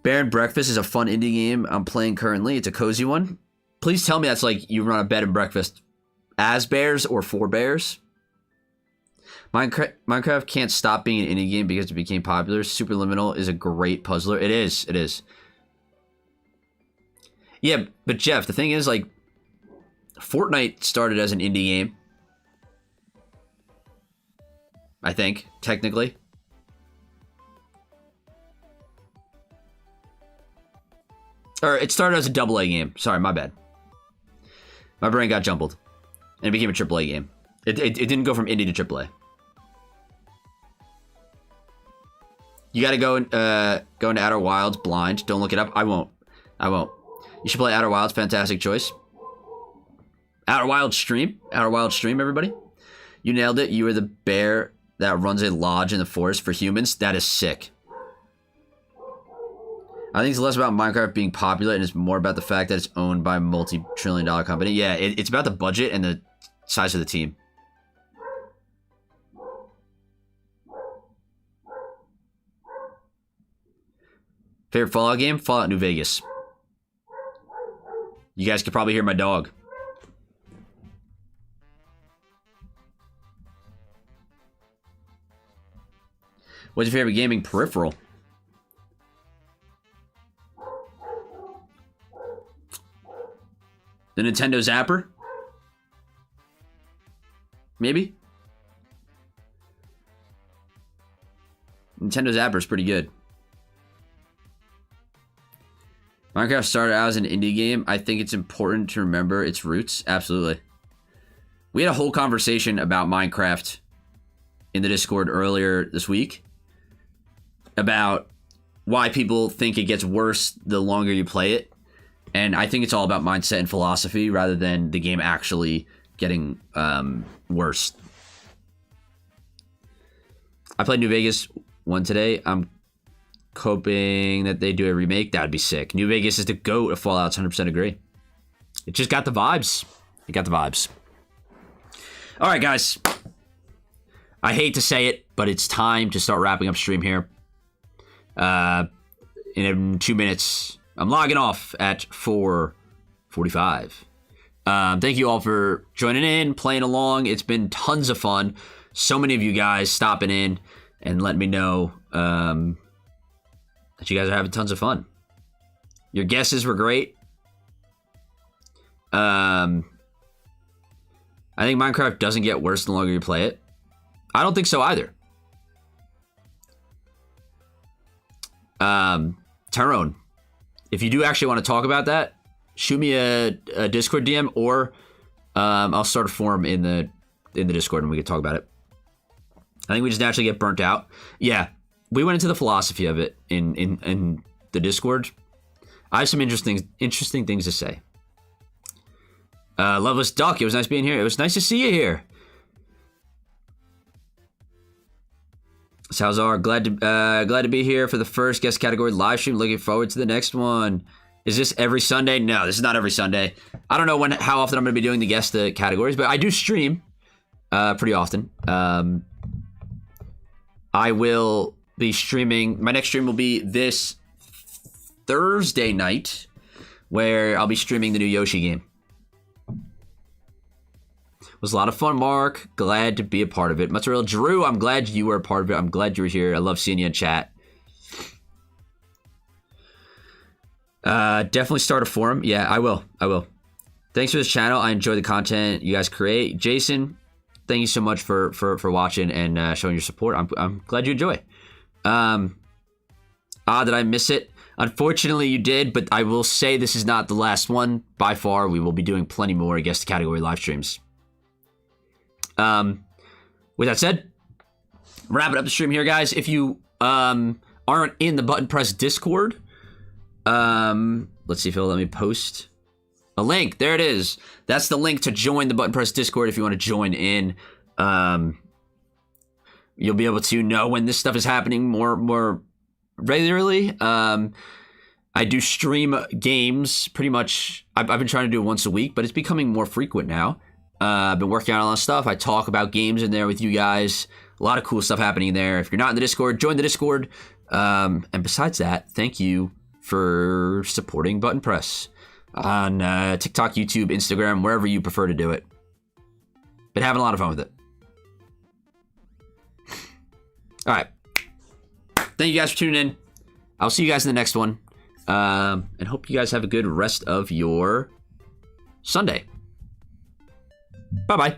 Bear and Breakfast is a fun indie game I'm playing currently. It's a cozy one. Please tell me that's like you run a bed and breakfast as bears or for bears. Minecraft can't stop being an indie game because it became popular. Superliminal is a great puzzler. It is. It is. Yeah, but Jeff, the thing is, like, Fortnite started as an indie game. I think, technically. Or it started as a AA game. Sorry, my bad. My brain got jumbled. And it became a AAA game. It didn't go from indie to AAA. You gotta go into Outer Wilds blind. Don't look it up. I won't. You should play Outer Wilds. Fantastic choice. Outer Wilds stream. Outer Wilds stream, everybody. You nailed it. You are the bear that runs a lodge in the forest for humans. That is sick. I think it's less about Minecraft being popular and it's more about the fact that it's owned by a multi-trillion-dollar company. Yeah, it's about the budget and the size of the team. Favorite Fallout game? Fallout New Vegas. You guys could probably hear my dog. What's your favorite gaming peripheral? The Nintendo Zapper? Maybe? Nintendo Zapper is pretty good. Minecraft started out as an indie game. I think it's important to remember its roots. Absolutely. We had a whole conversation about Minecraft in the Discord earlier this week about why people think it gets worse the longer you play it. And I think it's all about mindset and philosophy rather than the game actually getting worse. I played New Vegas 1 today. I'm hoping that they do a remake. That would be sick. New Vegas is the GOAT of Fallout. 100% agree. It just got the vibes. It got the vibes. All right, guys. I hate to say it, but it's time to start wrapping up stream here. In 2 minutes, I'm logging off at 4:45. Thank you all for joining in, playing along. It's been tons of fun. So many of you guys stopping in and letting me know that you guys are having tons of fun. Your guesses were great. I think Minecraft doesn't get worse the longer you play it. I don't think so either. Tyrone, if you do actually want to talk about that, shoot me a Discord DM or I'll start a forum in the Discord and we can talk about it. I think we just naturally get burnt out. Yeah, we went into the philosophy of it in the Discord. I have some interesting things to say. Loveless Duck, it was nice being here. It was nice to see you here. Salazar, glad to be here for the first guest category live stream. Looking forward to the next one. Is this every Sunday? No, this is not every Sunday. I don't know how often I'm going to be doing the guest categories, but I do stream pretty often. I will be streaming. My next stream will be this Thursday night, where I'll be streaming the new Yoshi game. It was a lot of fun, Mark. Glad to be a part of it. Mozzarella Drew, I'm glad you were a part of it. I'm glad you were here. I love seeing you in chat. Definitely start a forum. Yeah, I will. Thanks for this channel. I enjoy the content you guys create. Jason, thank you so much for watching and showing your support. I'm glad you enjoy. Did I miss it? Unfortunately, you did, but I will say this is not the last one. By far, we will be doing plenty more guest category live streams. With that said, I'm wrapping up the stream here, guys. If you aren't in the Button Press Discord, let's see if it'll let me post a link. There it is. That's the link to join the Button Press Discord if you want to join in. You'll be able to know when this stuff is happening more regularly. I do stream games pretty much. I've been trying to do it once a week, but it's becoming more frequent now. I've been working on a lot of stuff. I talk about games in there with you guys. A lot of cool stuff happening there. If you're not in the Discord, join the Discord. And besides that, thank you for supporting Button Press on TikTok, YouTube, Instagram, wherever you prefer to do it. Been having a lot of fun with it. All right. Thank you guys for tuning in. I'll see you guys in the next one. And hope you guys have a good rest of your Sunday. Bye-bye.